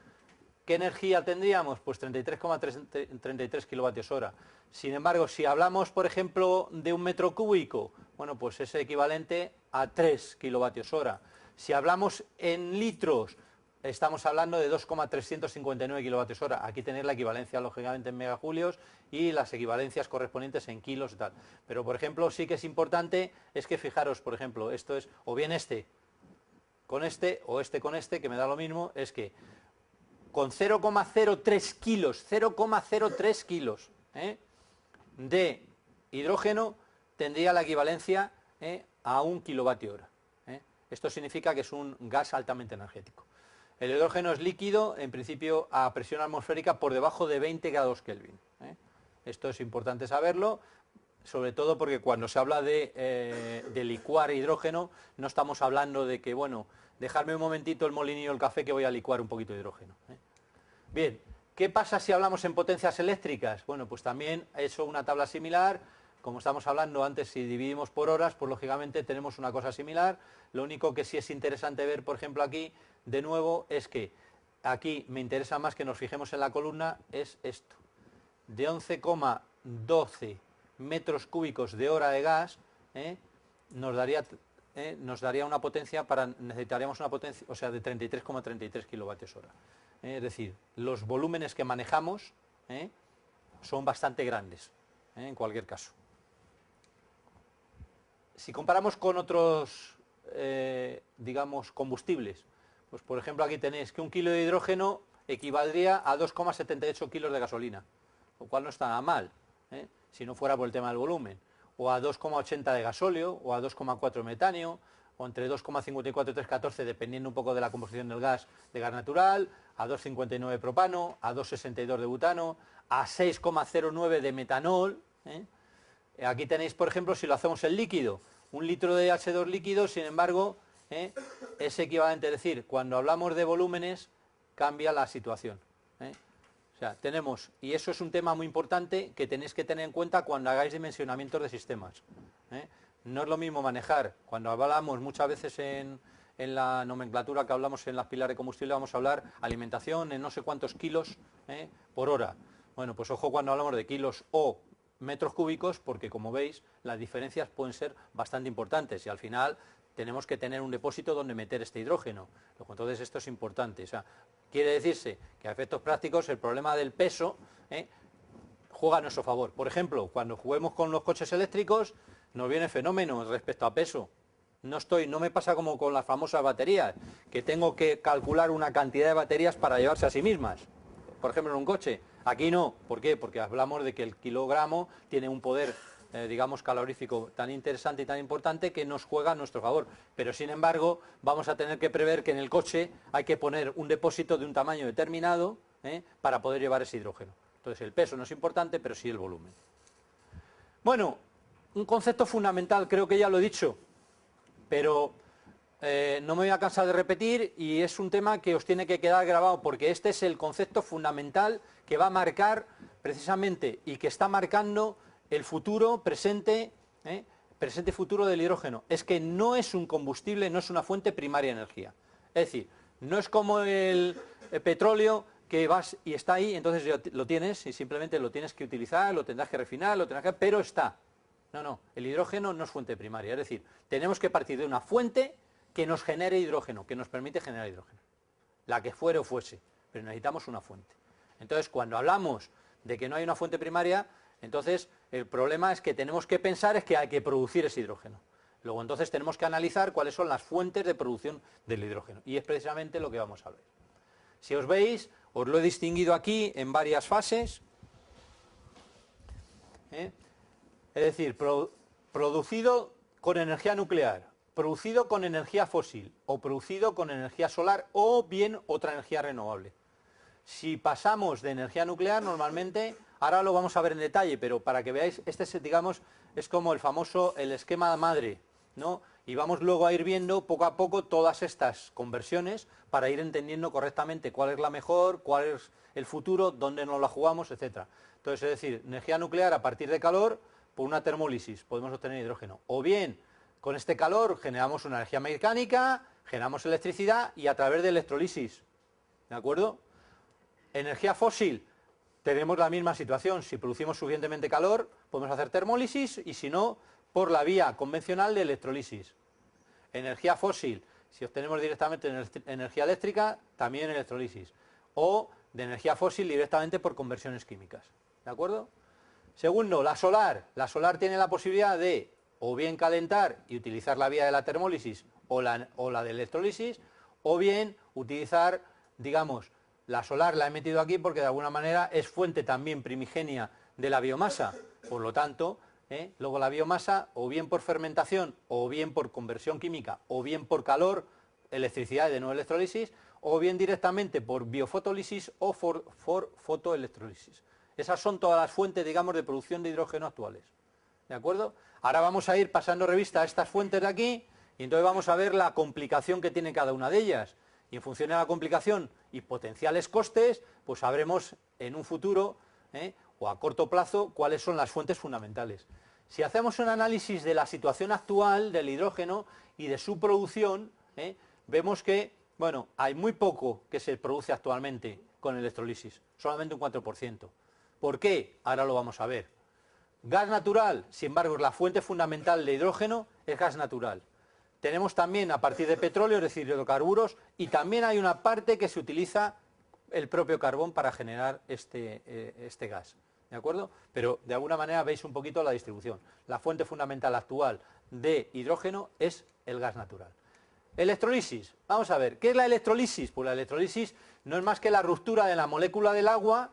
¿qué energía tendríamos? Pues 33,33 kilovatios hora. Sin embargo, si hablamos, por ejemplo, de 1 metro cúbico, bueno, pues es equivalente a 3 kilovatios hora. Si hablamos en litros, estamos hablando de 2,359 kilovatios hora. Aquí tenéis la equivalencia, lógicamente, en megajulios y las equivalencias correspondientes en kilos y tal. Pero, por ejemplo, sí que es importante, es que fijaros, por ejemplo, esto es, o bien este con este, o este con este, que me da lo mismo, es que con 0,03 kilos, 0,03 kilos de hidrógeno tendría la equivalencia a 1 kilovatio hora. Esto significa que es un gas altamente energético. El hidrógeno es líquido, en principio, a presión atmosférica por debajo de 20 grados Kelvin. Esto es importante saberlo, sobre todo porque cuando se habla de licuar hidrógeno, no estamos hablando de que, bueno, dejarme un momentito el molinillo del café que voy a licuar un poquito de hidrógeno. Bien, ¿qué pasa si hablamos en potencias eléctricas? Bueno, pues también he hecho una tabla similar. Como estamos hablando antes, si dividimos por horas, pues lógicamente tenemos una cosa similar. Lo único que sí es interesante ver, por ejemplo, aquí, de nuevo, es que aquí me interesa más que nos fijemos en la columna, es esto. De 11,12 metros cúbicos de hora de gas, nos daría una potencia necesitaríamos una potencia, o sea, de 33,33 kilovatios hora. Es decir, los volúmenes que manejamos son bastante grandes, en cualquier caso. Si comparamos con otros, digamos, combustibles, pues por ejemplo aquí tenéis que 1 kilo de hidrógeno equivaldría a 2,78 kilos de gasolina, lo cual no está nada mal, si no fuera por el tema del volumen, o a 2,80 de gasóleo, o a 2,4 de metanio, o entre 2,54 y 3,14 dependiendo un poco de la composición del gas, de gas natural, a 2,59 de propano, a 2,62 de butano, a 6,09 de metanol. Aquí tenéis, por ejemplo, si lo hacemos en líquido, 1 litro de H2 líquido, sin embargo, es equivalente, es decir, cuando hablamos de volúmenes, cambia la situación. O sea, tenemos, y eso es un tema muy importante que tenéis que tener en cuenta cuando hagáis dimensionamientos de sistemas. No es lo mismo manejar, cuando hablamos muchas veces en la nomenclatura que hablamos en las pilas de combustible, vamos a hablar alimentación en no sé cuántos kilos por hora. Bueno, pues ojo cuando hablamos de kilos o metros cúbicos, porque como veis, las diferencias pueden ser bastante importantes y al final tenemos que tener un depósito donde meter este hidrógeno. Entonces esto es importante. O sea, quiere decirse que a efectos prácticos el problema del peso juega a nuestro favor. Por ejemplo, cuando juguemos con los coches eléctricos, nos viene fenómeno respecto a peso. No me pasa como con las famosas baterías, que tengo que calcular una cantidad de baterías para llevarse a sí mismas. Por ejemplo, en un coche. Aquí no. ¿Por qué? Porque hablamos de que el kilogramo tiene un poder, digamos, calorífico tan interesante y tan importante que nos juega a nuestro favor. Pero, sin embargo, vamos a tener que prever que en el coche hay que poner un depósito de un tamaño determinado para poder llevar ese hidrógeno. Entonces, el peso no es importante, pero sí el volumen. Bueno, un concepto fundamental, creo que ya lo he dicho, pero no me voy a cansar de repetir y es un tema que os tiene que quedar grabado porque este es el concepto fundamental que va a marcar precisamente y que está marcando el futuro, presente y futuro del hidrógeno. Es que no es un combustible, no es una fuente primaria de energía. Es decir, no es como el petróleo que vas y está ahí, entonces lo tienes y simplemente lo tienes que utilizar, lo tendrás que refinar, pero está. No, el hidrógeno no es fuente primaria, es decir, tenemos que partir de una fuente que nos genere hidrógeno, que nos permite generar hidrógeno, la que fuere o fuese, pero necesitamos una fuente. Entonces, cuando hablamos de que no hay una fuente primaria, entonces el problema es que tenemos que pensar es que hay que producir ese hidrógeno. Luego entonces tenemos que analizar cuáles son las fuentes de producción del hidrógeno, y es precisamente lo que vamos a ver. Si os veis, os lo he distinguido aquí en varias fases. Es decir, producido con energía nuclear, producido con energía fósil, o producido con energía solar, o bien otra energía renovable. Si pasamos de energía nuclear, normalmente, ahora lo vamos a ver en detalle, pero para que veáis, este es, digamos, es como el esquema madre, ¿no? Y vamos luego a ir viendo poco a poco todas estas conversiones para ir entendiendo correctamente cuál es la mejor, cuál es el futuro, dónde nos la jugamos, etcétera. Entonces, es decir, energía nuclear a partir de calor, por una termólisis podemos obtener hidrógeno. O bien, con este calor generamos una energía mecánica, generamos electricidad y a través de electrolisis. ¿De acuerdo? Energía fósil, tenemos la misma situación. Si producimos suficientemente calor, podemos hacer termólisis y si no, por la vía convencional de electrolisis. Energía fósil, si obtenemos directamente energía eléctrica, también electrolisis. O de energía fósil directamente por conversiones químicas. ¿De acuerdo? Segundo, la solar. La solar tiene la posibilidad de o bien calentar y utilizar la vía de la termólisis o la de electrolisis, o bien utilizar, digamos, la solar la he metido aquí porque de alguna manera es fuente también primigenia de la biomasa. Por lo tanto, luego la biomasa, o bien por fermentación, o bien por conversión química, o bien por calor, electricidad y de nuevo electrolisis, o bien directamente por biofotólisis o por fotoelectrolisis. Esas son todas las fuentes, digamos, de producción de hidrógeno actuales. ¿De acuerdo? Ahora vamos a ir pasando revista a estas fuentes de aquí y entonces vamos a ver la complicación que tiene cada una de ellas. Y en función de la complicación y potenciales costes, pues sabremos en un futuro o a corto plazo cuáles son las fuentes fundamentales. Si hacemos un análisis de la situación actual del hidrógeno y de su producción, vemos que, bueno, hay muy poco que se produce actualmente con electrolisis, solamente un 4%. ¿Por qué? Ahora lo vamos a ver. Gas natural, sin embargo, la fuente fundamental de hidrógeno es gas natural. Tenemos también a partir de petróleo, es decir, hidrocarburos, y también hay una parte que se utiliza el propio carbón para generar este gas, ¿de acuerdo? Pero de alguna manera veis un poquito la distribución. La fuente fundamental actual de hidrógeno es el gas natural. Electrolisis, vamos a ver, ¿qué es la electrolisis? Pues la electrolisis no es más que la ruptura de la molécula del agua,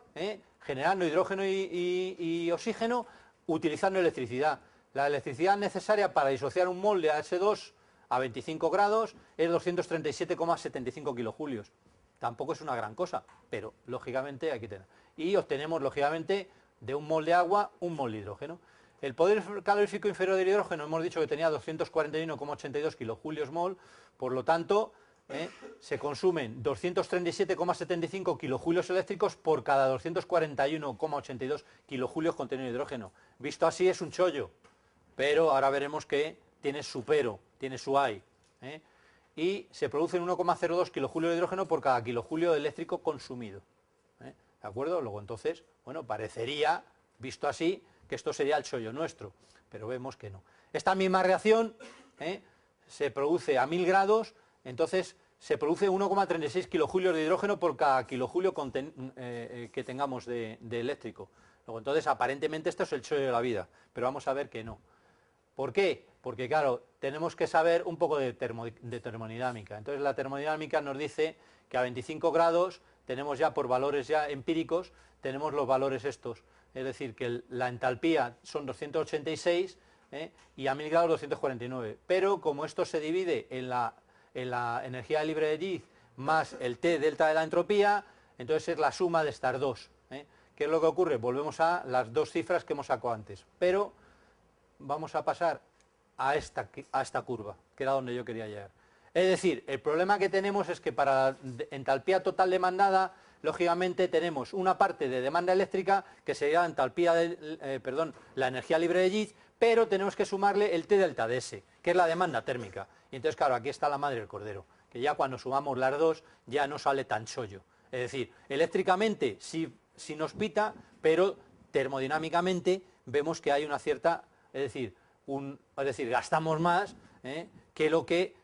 generando hidrógeno y oxígeno, utilizando electricidad. La electricidad necesaria para disociar un mol de H2 a 25 grados es 237,75 kilojulios. Tampoco es una gran cosa, pero lógicamente hay que tener. Y obtenemos, lógicamente, de un mol de agua, un mol de hidrógeno. El poder calorífico inferior del hidrógeno hemos dicho que tenía 241,82 kilojulios mol, por lo tanto, se consumen 237,75 kilojulios eléctricos por cada 241,82 kilojulios contenido de hidrógeno. Visto así es un chollo, pero ahora veremos que tiene su pero, tiene su ay. Y se producen 1,02 kilojulios de hidrógeno por cada kilojulio eléctrico consumido. ¿De acuerdo? Luego entonces, bueno, parecería, visto así, que esto sería el chollo nuestro, pero vemos que no. Esta misma reacción se produce a 1000 grados, entonces se produce 1,36 kilojulios de hidrógeno por cada kilojulio que tengamos de eléctrico. Luego entonces aparentemente esto es el chollo de la vida, pero vamos a ver que no. ¿Por qué? Porque claro, tenemos que saber un poco de termodinámica. Entonces la termodinámica nos dice que a 25 grados tenemos ya por valores ya empíricos, tenemos los valores estos. Es decir, que la entalpía son 286 y a 1000 grados 249. Pero como esto se divide en la energía libre de Gibbs más el T delta de la entropía, entonces es la suma de estas dos. ¿Qué es lo que ocurre? Volvemos a las dos cifras que hemos sacado antes. Pero vamos a pasar a esta curva, que era donde yo quería llegar. Es decir, el problema que tenemos es que para la entalpía total demandada, lógicamente tenemos una parte de demanda eléctrica que sería entalpía la energía libre de Gibbs, pero tenemos que sumarle el T delta de S, que es la demanda térmica. Y entonces, claro, aquí está la madre del cordero, que ya cuando sumamos las dos ya no sale tan chollo. Es decir, eléctricamente sí nos pita, pero termodinámicamente vemos que hay una cierta, es decir, gastamos más que lo que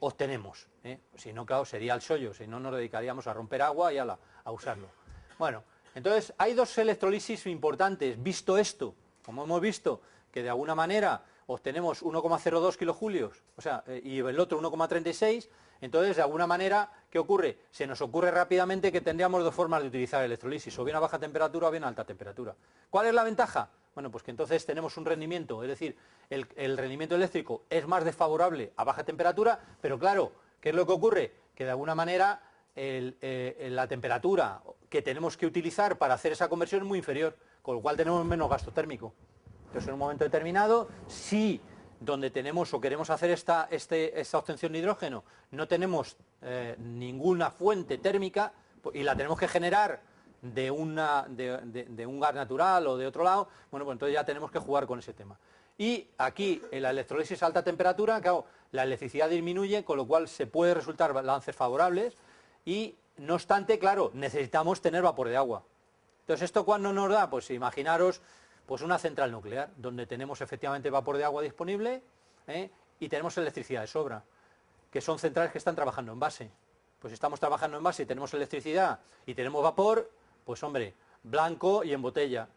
obtenemos. Si no, claro, sería el chollo, si no nos dedicaríamos a romper agua y a usarlo. Bueno, entonces hay dos electrolisis importantes. Visto esto, como hemos visto, que de alguna manera obtenemos 1,02 kilojulios, o sea, y el otro 1,36, entonces de alguna manera, ¿qué ocurre? Se nos ocurre rápidamente que tendríamos dos formas de utilizar electrolisis, o bien a baja temperatura o bien a alta temperatura. ¿Cuál es la ventaja? Bueno, pues que entonces tenemos un rendimiento, es decir, el rendimiento eléctrico es más desfavorable a baja temperatura, pero claro, ¿qué es lo que ocurre? Que de alguna manera la temperatura que tenemos que utilizar para hacer esa conversión es muy inferior, con lo cual tenemos menos gasto térmico. Entonces, en un momento determinado, si donde tenemos o queremos hacer esta obtención de hidrógeno no tenemos ninguna fuente térmica y la tenemos que generar de un gas natural o de otro lado, bueno, pues entonces ya tenemos que jugar con ese tema. Y aquí, en la electrolisis a alta temperatura, claro, la electricidad disminuye, con lo cual se puede resultar balances favorables y, no obstante, claro, necesitamos tener vapor de agua. Entonces, ¿esto cuándo nos da? Pues imaginaros pues una central nuclear, donde tenemos efectivamente vapor de agua disponible y tenemos electricidad de sobra, que son centrales que están trabajando en base. Pues si estamos trabajando en base y tenemos electricidad y tenemos vapor, pues hombre, blanco y en botella.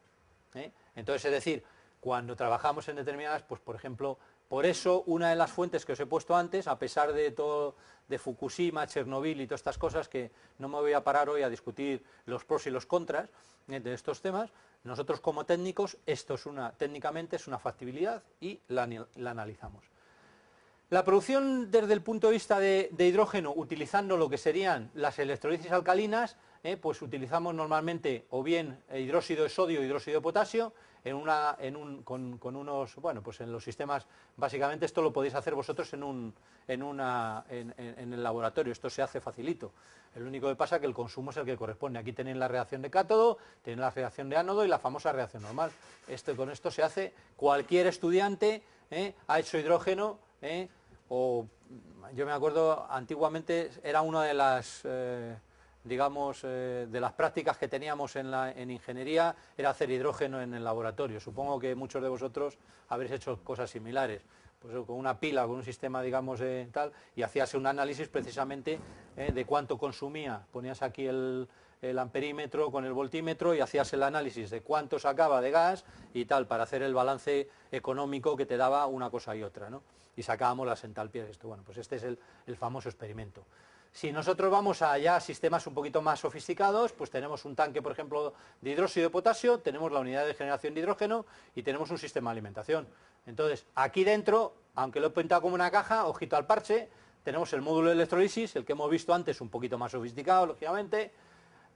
Entonces, es decir, cuando trabajamos en determinadas, pues por ejemplo, por eso una de las fuentes que os he puesto antes, a pesar de todo, de Fukushima, Chernobyl y todas estas cosas, que no me voy a parar hoy a discutir los pros y los contras de estos temas, nosotros como técnicos, esto es técnicamente es una factibilidad y la analizamos. La producción desde el punto de vista de hidrógeno, utilizando lo que serían las electrolisis alcalinas, pues utilizamos normalmente o bien hidróxido de sodio o hidróxido de potasio, con unos, bueno, pues en los sistemas, básicamente esto lo podéis hacer vosotros en el laboratorio, esto se hace facilito. Lo único que pasa es que el consumo es el que corresponde. Aquí tenéis la reacción de cátodo, tenéis la reacción de ánodo y la famosa reacción normal. Con esto se hace, cualquier estudiante ha hecho hidrógeno, o yo me acuerdo antiguamente era una de las digamos, de las prácticas que teníamos en ingeniería era hacer hidrógeno en el laboratorio. Supongo que muchos de vosotros habréis hecho cosas similares, pues con una pila, con un sistema, digamos, tal, y hacías un análisis precisamente de cuánto consumía. Ponías aquí el amperímetro con el voltímetro y hacías el análisis de cuánto sacaba de gas y tal, para hacer el balance económico que te daba una cosa y otra, ¿no? Y sacábamos las entalpías. Bueno, pues este es el famoso experimento. Si nosotros vamos a ya sistemas un poquito más sofisticados, pues tenemos un tanque, por ejemplo, de hidróxido de potasio, tenemos la unidad de generación de hidrógeno y tenemos un sistema de alimentación. Entonces, aquí dentro, aunque lo he pintado como una caja, ojito al parche, tenemos el módulo de electrólisis, el que hemos visto antes, un poquito más sofisticado, lógicamente,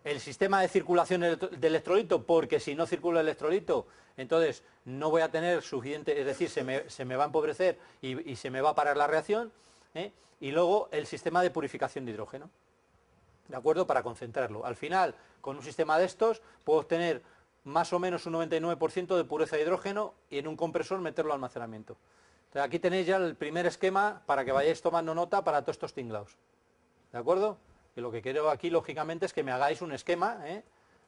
el sistema de circulación de electrolito, porque si no circula el electrolito, entonces no voy a tener suficiente, es decir, se me va a empobrecer y se me va a parar la reacción, y luego el sistema de purificación de hidrógeno, ¿de acuerdo? Para concentrarlo. Al final, con un sistema de estos, puedo obtener más o menos un 99% de pureza de hidrógeno y en un compresor meterlo al almacenamiento. Entonces, aquí tenéis ya el primer esquema para que vayáis tomando nota para todos estos tinglados, ¿de acuerdo? Y lo que quiero aquí, lógicamente, es que me hagáis un esquema,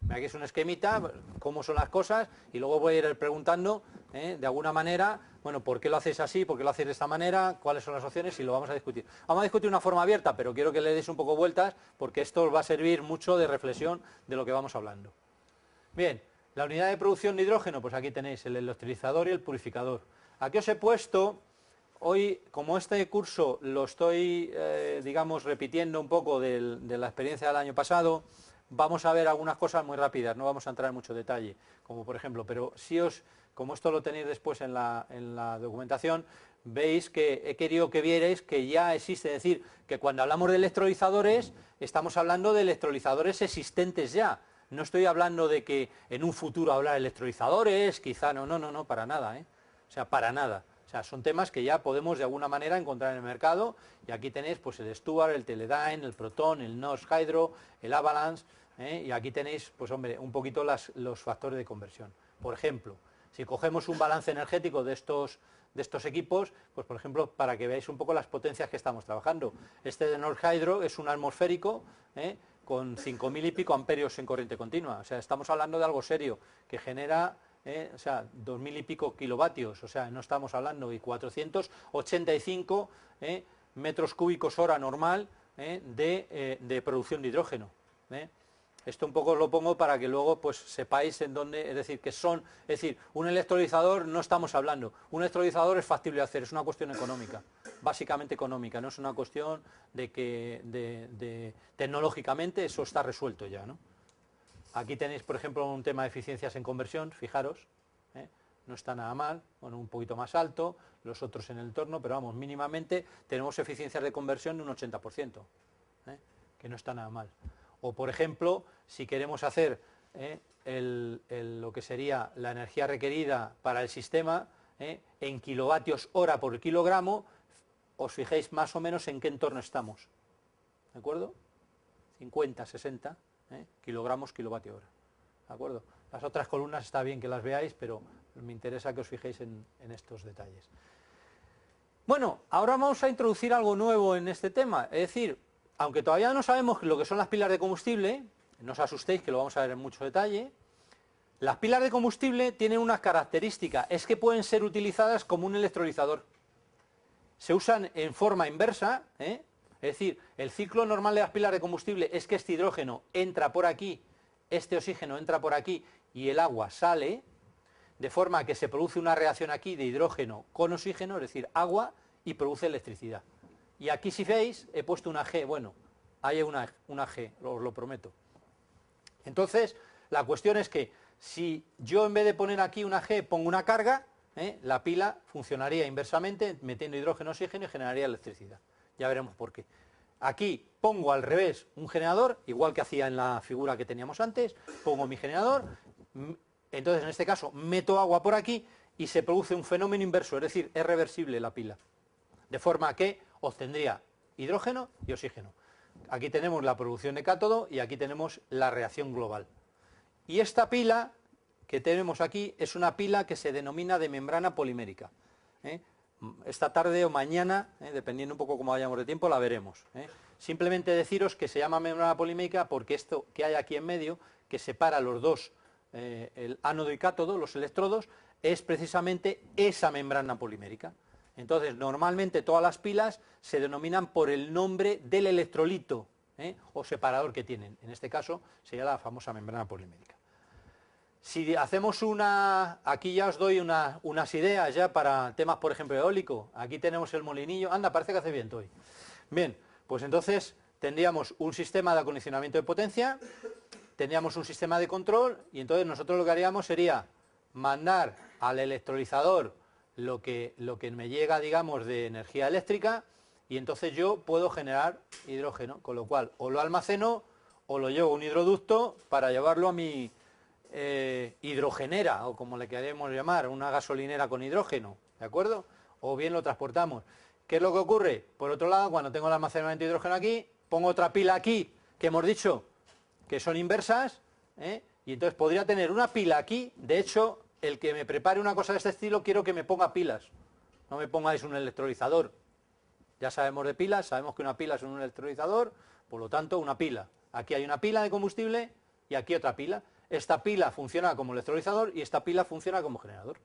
me hagáis un esquemita, cómo son las cosas, y luego voy a ir preguntando, de alguna manera, bueno, ¿por qué lo hacéis así? ¿Por qué lo hacéis de esta manera? ¿Cuáles son las opciones? Y lo vamos a discutir. Vamos a discutir de una forma abierta, pero quiero que le deis un poco vueltas, porque esto os va a servir mucho de reflexión de lo que vamos hablando. Bien, la unidad de producción de hidrógeno, pues aquí tenéis el electrolizador y el purificador. Aquí os he puesto... Hoy, como este curso lo estoy, digamos, repitiendo un poco de la experiencia del año pasado, vamos a ver algunas cosas muy rápidas, no vamos a entrar en mucho detalle, como por ejemplo, pero si como esto lo tenéis después en la documentación, veis que he querido que vierais que ya existe, es decir, que cuando hablamos de electrolizadores, estamos hablando de electrolizadores existentes ya. No estoy hablando de que en un futuro habrá electrolizadores, quizá no, para nada, o sea, para nada. O sea, son temas que ya podemos de alguna manera encontrar en el mercado, y aquí tenéis pues el Stuart, el Teledyne, el Proton, el Norsk Hydro, el Avalanche, y aquí tenéis pues hombre, un poquito los factores de conversión. Por ejemplo, si cogemos un balance energético de estos equipos, pues por ejemplo, para que veáis un poco las potencias que estamos trabajando. Este de Norsk Hydro es un atmosférico, con 5.000 y pico amperios en corriente continua. O sea, estamos hablando de algo serio, que genera... o sea, 2.000 y pico kilovatios, o sea, no estamos hablando, y 485 metros cúbicos hora normal de producción de hidrógeno. Esto un poco lo pongo para que luego pues sepáis en dónde, es decir, un electrolizador no estamos hablando, un electrolizador es factible de hacer, es una cuestión económica, básicamente económica, no es una cuestión de que tecnológicamente eso está resuelto ya, ¿no? Aquí tenéis, por ejemplo, un tema de eficiencias en conversión, fijaros, no está nada mal, bueno, un poquito más alto, los otros en el entorno, pero vamos, mínimamente tenemos eficiencias de conversión de un 80%, que no está nada mal. O, por ejemplo, si queremos hacer lo que sería la energía requerida para el sistema en kilovatios hora por kilogramo, os fijéis más o menos en qué entorno estamos, ¿de acuerdo? 50, 60... kilogramos kilovatio hora, ¿de acuerdo? Las otras columnas está bien que las veáis, pero me interesa que os fijéis en estos detalles. Bueno, ahora vamos a introducir algo nuevo en este tema, es decir, aunque todavía no sabemos lo que son las pilas de combustible, no os asustéis que lo vamos a ver en mucho detalle, las pilas de combustible tienen una característica, es que pueden ser utilizadas como un electrolizador. Se usan en forma inversa, es decir, el ciclo normal de las pilas de combustible es que este hidrógeno entra por aquí, este oxígeno entra por aquí y el agua sale, de forma que se produce una reacción aquí de hidrógeno con oxígeno, es decir, agua, y produce electricidad. Y aquí, si veis, he puesto una G, bueno, hay una G, os lo prometo. Entonces, la cuestión es que si yo en vez de poner aquí una G pongo una carga, la pila funcionaría inversamente metiendo hidrógeno, oxígeno y generaría electricidad. Ya veremos por qué. Aquí pongo al revés un generador, igual que hacía en la figura que teníamos antes, pongo mi generador, entonces en este caso meto agua por aquí y se produce un fenómeno inverso, es decir, es reversible la pila. De forma que obtendría hidrógeno y oxígeno. Aquí tenemos la producción de cátodo y aquí tenemos la reacción global. Y esta pila que tenemos aquí es una pila que se denomina de membrana polimérica. esta tarde o mañana, dependiendo un poco cómo vayamos de tiempo, la veremos. Simplemente deciros que se llama membrana polimérica porque esto que hay aquí en medio, que separa los dos, el ánodo y cátodo, los electrodos, es precisamente esa membrana polimérica. Entonces, normalmente todas las pilas se denominan por el nombre del electrolito o separador que tienen. En este caso sería la famosa membrana polimérica. Si hacemos aquí ya os doy unas ideas ya para temas, por ejemplo, eólico. Aquí tenemos el molinillo. Anda, parece que hace viento hoy. Bien, pues entonces tendríamos un sistema de acondicionamiento de potencia, tendríamos un sistema de control y entonces nosotros lo que haríamos sería mandar al electrolizador lo que me llega, digamos, de energía eléctrica y entonces yo puedo generar hidrógeno, con lo cual o lo almaceno o lo llevo a un hidroducto para llevarlo a mi hidrogenera, o como le queremos llamar, una gasolinera con hidrógeno, ¿de acuerdo? O bien lo transportamos. ¿Qué es lo que ocurre? Por otro lado, cuando tengo el almacenamiento de hidrógeno aquí, pongo otra pila aquí, que hemos dicho que son inversas, y entonces podría tener una pila aquí. De hecho, el que me prepare una cosa de este estilo, quiero que me ponga pilas, no me pongáis un electrolizador. Ya sabemos de pilas, sabemos que una pila es un electrolizador, por lo tanto, una pila. Aquí hay una pila de combustible y aquí otra pila. Esta pila funciona como electrolizador y esta pila funciona como generador.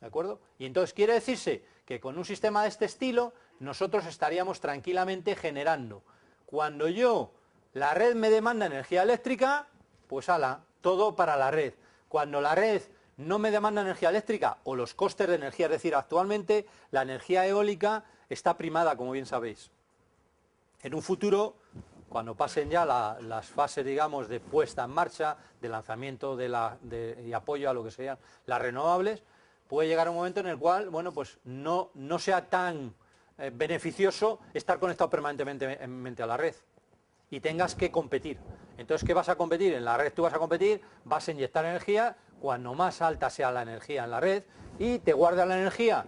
¿De acuerdo? Y entonces quiere decirse que con un sistema de este estilo nosotros estaríamos tranquilamente generando. Cuando la red me demanda energía eléctrica, pues ala, todo para la red. Cuando la red no me demanda energía eléctrica o los costes de energía, es decir, actualmente la energía eólica está primada, como bien sabéis. En un futuro, cuando pasen ya las fases, digamos, de puesta en marcha, de lanzamiento y apoyo a lo que sean las renovables, puede llegar un momento en el cual, bueno, pues no sea tan beneficioso estar conectado permanentemente a la red y tengas que competir. Entonces, ¿qué vas a competir? En la red tú vas a competir, vas a inyectar energía, cuando más alta sea la energía en la red, y te guardas la energía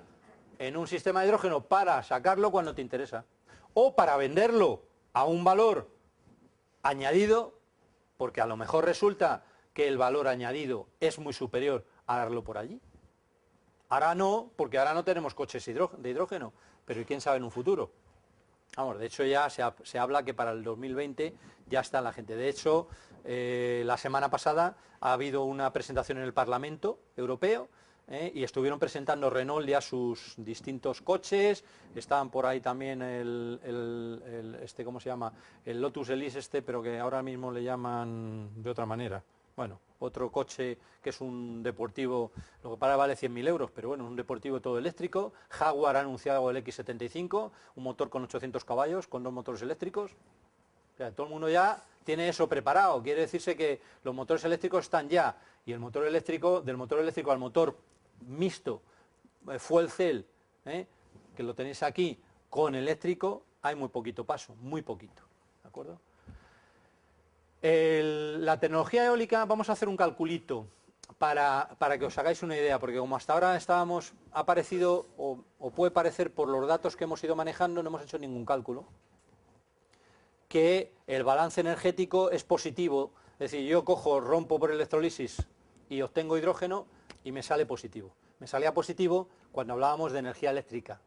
en un sistema de hidrógeno para sacarlo cuando te interesa, o para venderlo a un valor añadido, porque a lo mejor resulta que el valor añadido es muy superior a darlo por allí. Ahora no, porque ahora no tenemos coches de hidrógeno, pero quién sabe en un futuro. Vamos, de hecho ya se habla que para el 2020 ya está la gente. De hecho, la semana pasada ha habido una presentación en el Parlamento Europeo y estuvieron presentando Renault ya sus distintos coches. Estaban por ahí también ¿cómo se llama? El Lotus Elise pero que ahora mismo le llaman de otra manera. Bueno, otro coche que es un deportivo, lo que para vale 100.000 euros, pero bueno, un deportivo todo eléctrico. Jaguar ha anunciado el X75, un motor con 800 caballos, con 2 motores eléctricos. O sea, todo el mundo ya tiene eso preparado. Quiere decirse que los motores eléctricos están ya, y el motor eléctrico, del motor eléctrico al motor mixto, fuel cell, que lo tenéis aquí, con eléctrico, hay muy poquito paso, muy poquito, ¿de acuerdo? La tecnología eólica, vamos a hacer un calculito para que os hagáis una idea, porque como hasta ahora ha parecido, o puede parecer por los datos que hemos ido manejando, no hemos hecho ningún cálculo, que el balance energético es positivo, es decir, yo rompo por electrolisis y obtengo hidrógeno y me sale positivo. Me salía positivo cuando hablábamos de energía eléctrica,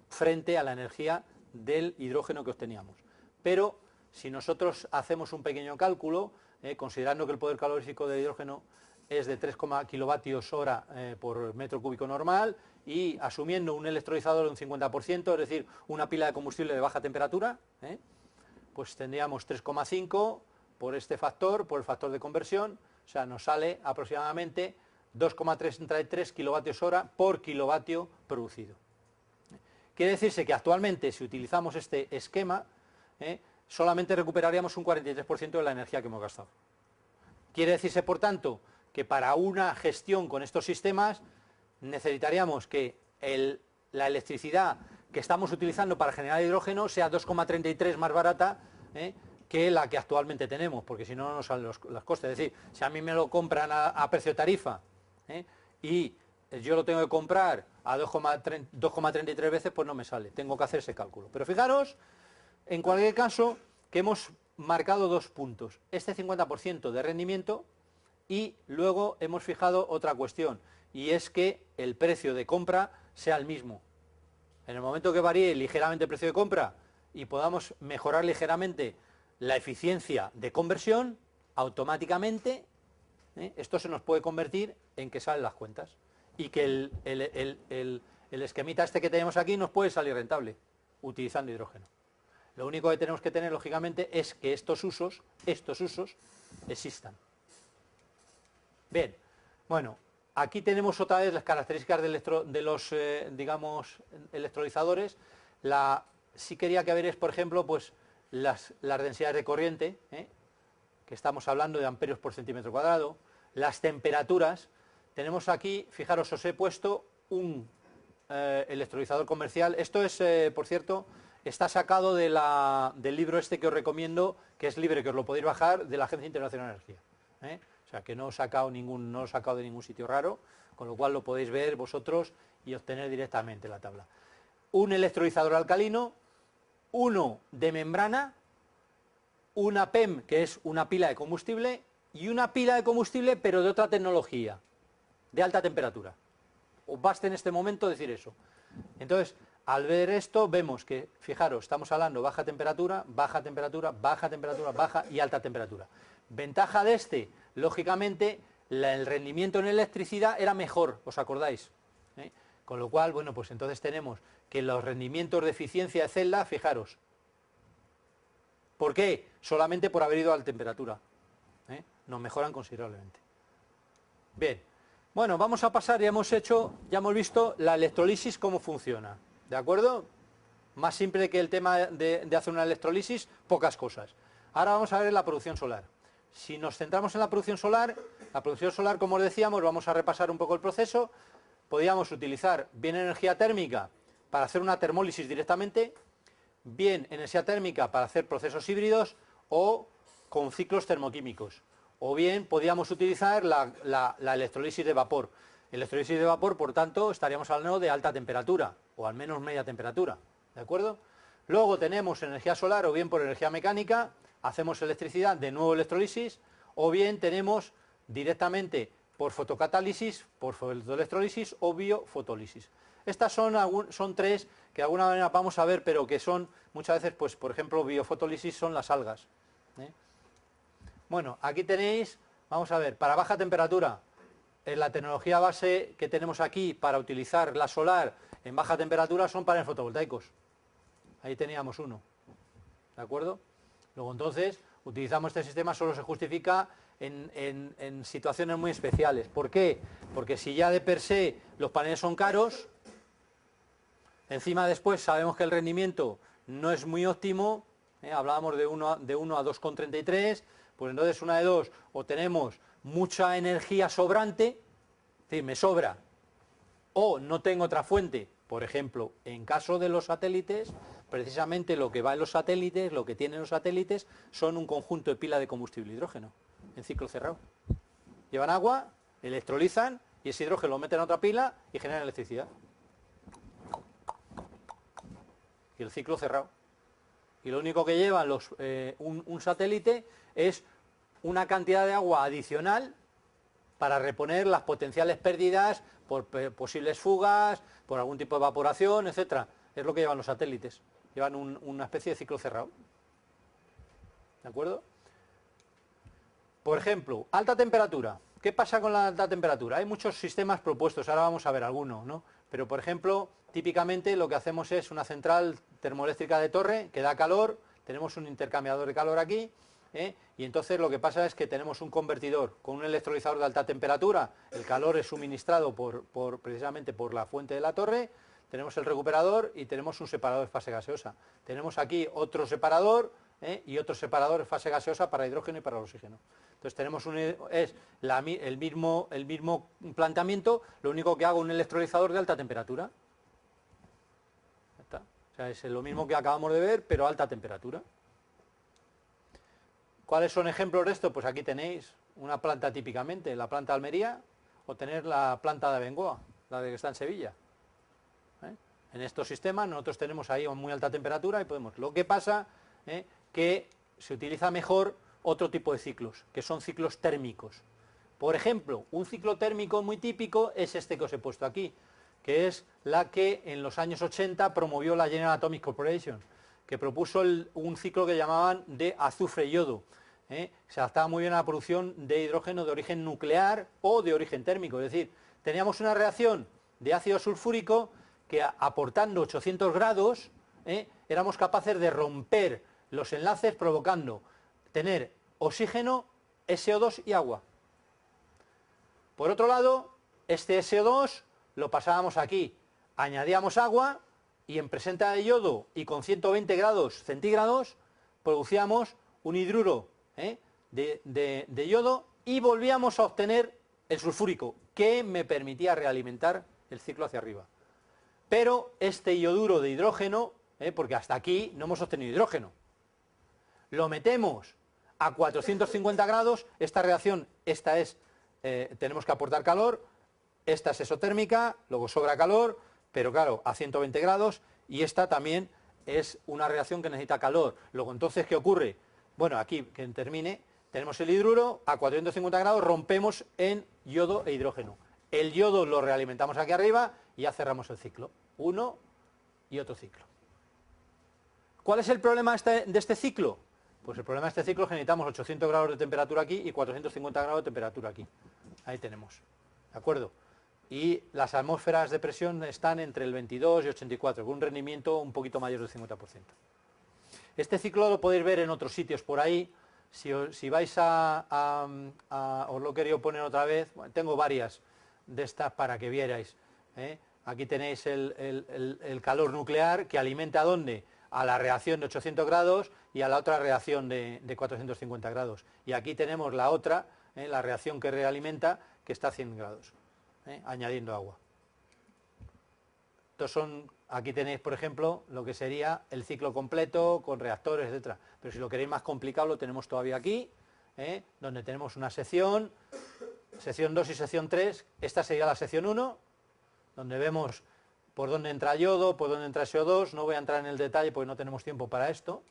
frente a la energía del hidrógeno que obteníamos. Pero si nosotros hacemos un pequeño cálculo, considerando que el poder calorífico del hidrógeno es de 3, kilovatios hora por metro cúbico normal y asumiendo un electrolizador de un 50%, es decir, una pila de combustible de baja temperatura, pues tendríamos 3,5 por este factor, por el factor de conversión, o sea, nos sale aproximadamente 2,33 kilovatios hora por kilovatio producido. Quiere decirse que actualmente, si utilizamos este esquema, solamente recuperaríamos un 43% de la energía que hemos gastado. Quiere decirse, por tanto, que para una gestión con estos sistemas necesitaríamos que la electricidad que estamos utilizando para generar hidrógeno sea 2,33 más barata que la que actualmente tenemos, porque si no, no nos salen los costes. Es decir, si a mí me lo compran a precio tarifa y yo lo tengo que comprar a 2,33 veces, pues no me sale, tengo que hacer ese cálculo. Pero fijaros, en cualquier caso, que hemos marcado 2 puntos, este 50% de rendimiento, y luego hemos fijado otra cuestión, y es que el precio de compra sea el mismo. En el momento que varíe ligeramente el precio de compra y podamos mejorar ligeramente la eficiencia de conversión, automáticamente esto se nos puede convertir en que salen las cuentas y que el esquemita este que tenemos aquí nos puede salir rentable utilizando hidrógeno. Lo único que tenemos que tener, lógicamente, es que estos usos existan. Bien, bueno, aquí tenemos otra vez las características de los, digamos, electrolizadores. Sí quería que veréis, por ejemplo, pues las densidades de corriente, que estamos hablando de amperios por centímetro cuadrado, las temperaturas. Tenemos aquí, fijaros, os he puesto un electrolizador comercial. Esto es, por cierto, está sacado del libro este que os recomiendo, que es libre, que os lo podéis bajar, de la Agencia Internacional de Energía. O sea, que no lo he sacado de ningún sitio raro, con lo cual lo podéis ver vosotros y obtener directamente la tabla. Un electrolizador alcalino, uno de membrana, una PEM, que es una pila de combustible, y una pila de combustible, pero de otra tecnología, de alta temperatura. Os basta en este momento decir eso. Entonces, al ver esto, vemos que, fijaros, estamos hablando baja temperatura, baja temperatura, baja temperatura, baja y alta temperatura. Ventaja de este, lógicamente, el rendimiento en electricidad era mejor, ¿os acordáis? Con lo cual, bueno, pues entonces tenemos que los rendimientos de eficiencia de celda, fijaros. ¿Por qué? Solamente por haber ido a la temperatura. Nos mejoran considerablemente. Bien, bueno, vamos a pasar, ya hemos visto la electrolisis, cómo funciona. ¿De acuerdo? Más simple que el tema de hacer una electrolisis, pocas cosas. Ahora vamos a ver la producción solar. Si nos centramos en la producción solar, como os decíamos, vamos a repasar un poco el proceso. Podríamos utilizar bien energía térmica para hacer una termólisis directamente, bien energía térmica para hacer procesos híbridos o con ciclos termoquímicos. O bien podríamos utilizar la electrolisis de vapor. Electrolisis de vapor, por tanto, estaríamos hablando de alta temperatura, o al menos media temperatura, ¿de acuerdo? Luego tenemos energía solar, o bien por energía mecánica, hacemos electricidad, de nuevo electrolisis, o bien tenemos directamente por fotocatálisis, por fotoelectrolisis o biofotólisis. Estas son tres que de alguna manera vamos a ver, pero que son muchas veces, pues por ejemplo, biofotólisis son las algas. Bueno, aquí tenéis, vamos a ver, para baja temperatura, la tecnología base que tenemos aquí para utilizar la solar en baja temperatura son paneles fotovoltaicos. Ahí teníamos uno, ¿de acuerdo? Luego entonces utilizamos este sistema, solo se justifica en situaciones muy especiales. ¿Por qué? Porque si ya de per se los paneles son caros, encima después sabemos que el rendimiento no es muy óptimo, hablábamos de 1 a 2,33, pues entonces una de dos, o tenemos mucha energía sobrante, es decir, me sobra, o no tengo otra fuente. Por ejemplo, en caso de los satélites, precisamente lo que va en los satélites, lo que tienen los satélites, son un conjunto de pila de combustible hidrógeno, en ciclo cerrado. Llevan agua, electrolizan, y ese hidrógeno lo meten a otra pila y generan electricidad. Y el ciclo cerrado. Y lo único que llevan un satélite es una cantidad de agua adicional para reponer las potenciales pérdidas por posibles fugas, por algún tipo de evaporación, etcétera. Es lo que llevan los satélites. Llevan una especie de ciclo cerrado. ¿De acuerdo? Por ejemplo, alta temperatura. ¿Qué pasa con la alta temperatura? Hay muchos sistemas propuestos, ahora vamos a ver algunos, ¿no? Pero, por ejemplo, típicamente lo que hacemos es una central termoeléctrica de torre que da calor, tenemos un intercambiador de calor aquí, y entonces lo que pasa es que tenemos un convertidor con un electrolizador de alta temperatura, el calor es suministrado precisamente por la fuente de la torre, tenemos el recuperador y tenemos un separador de fase gaseosa. Tenemos aquí otro separador y otro separador de fase gaseosa para hidrógeno y para el oxígeno. Entonces tenemos el mismo planteamiento, lo único que hago un electrolizador de alta temperatura. Ya está. O sea, es lo mismo que acabamos de ver, pero a alta temperatura. ¿Cuáles son ejemplos de esto? Pues aquí tenéis una planta típicamente, la planta de Almería, o tener la planta de Abengoa, la que está en Sevilla. En estos sistemas nosotros tenemos ahí a muy alta temperatura y podemos. Lo que pasa que se utiliza mejor otro tipo de ciclos, que son ciclos térmicos. Por ejemplo, un ciclo térmico muy típico es este que os he puesto aquí, que es la que en los años 80 promovió la General Atomic Corporation, que propuso un ciclo que llamaban de azufre y yodo. Se adaptaba muy bien a la producción de hidrógeno de origen nuclear o de origen térmico, es decir, teníamos una reacción de ácido sulfúrico que aportando 800 grados éramos capaces de romper los enlaces provocando tener oxígeno, SO2 y agua. Por otro lado, este SO2 lo pasábamos aquí, añadíamos agua y en presencia de yodo y con 120 grados centígrados producíamos un hidruro de yodo y volvíamos a obtener el sulfúrico, que me permitía realimentar el ciclo hacia arriba. Pero este ioduro de hidrógeno, porque hasta aquí no hemos obtenido hidrógeno, lo metemos a 450 grados, esta reacción, tenemos que aportar calor, esta es exotérmica, luego sobra calor, pero claro, a 120 grados, y esta también es una reacción que necesita calor. Luego, entonces, ¿qué ocurre? Bueno, aquí, que termine, tenemos el hidruro, a 450 grados rompemos en yodo e hidrógeno. El yodo lo realimentamos aquí arriba y ya cerramos el ciclo. Uno y otro ciclo. ¿Cuál es el problema de este ciclo? Pues el problema de este ciclo es que necesitamos 800 grados de temperatura aquí y 450 grados de temperatura aquí. Ahí tenemos. ¿De acuerdo? Y las atmósferas de presión están entre el 22 y 84, con un rendimiento un poquito mayor del 50%. Este ciclo lo podéis ver en otros sitios por ahí. Si vais os lo he querido poner otra vez, bueno, tengo varias de estas para que vierais. Aquí tenéis el calor nuclear que alimenta ¿a dónde? A la reacción de 800 grados y a la otra reacción de 450 grados. Y aquí tenemos la otra, la reacción que realimenta, que está a 100 grados, añadiendo agua. Aquí tenéis, por ejemplo, lo que sería el ciclo completo con reactores, etcétera. Pero si lo queréis más complicado, lo tenemos todavía aquí, donde tenemos una sección 2 y sección 3. Esta sería la sección 1, donde vemos por dónde entra yodo, por dónde entra SO2. No voy a entrar en el detalle porque no tenemos tiempo para esto,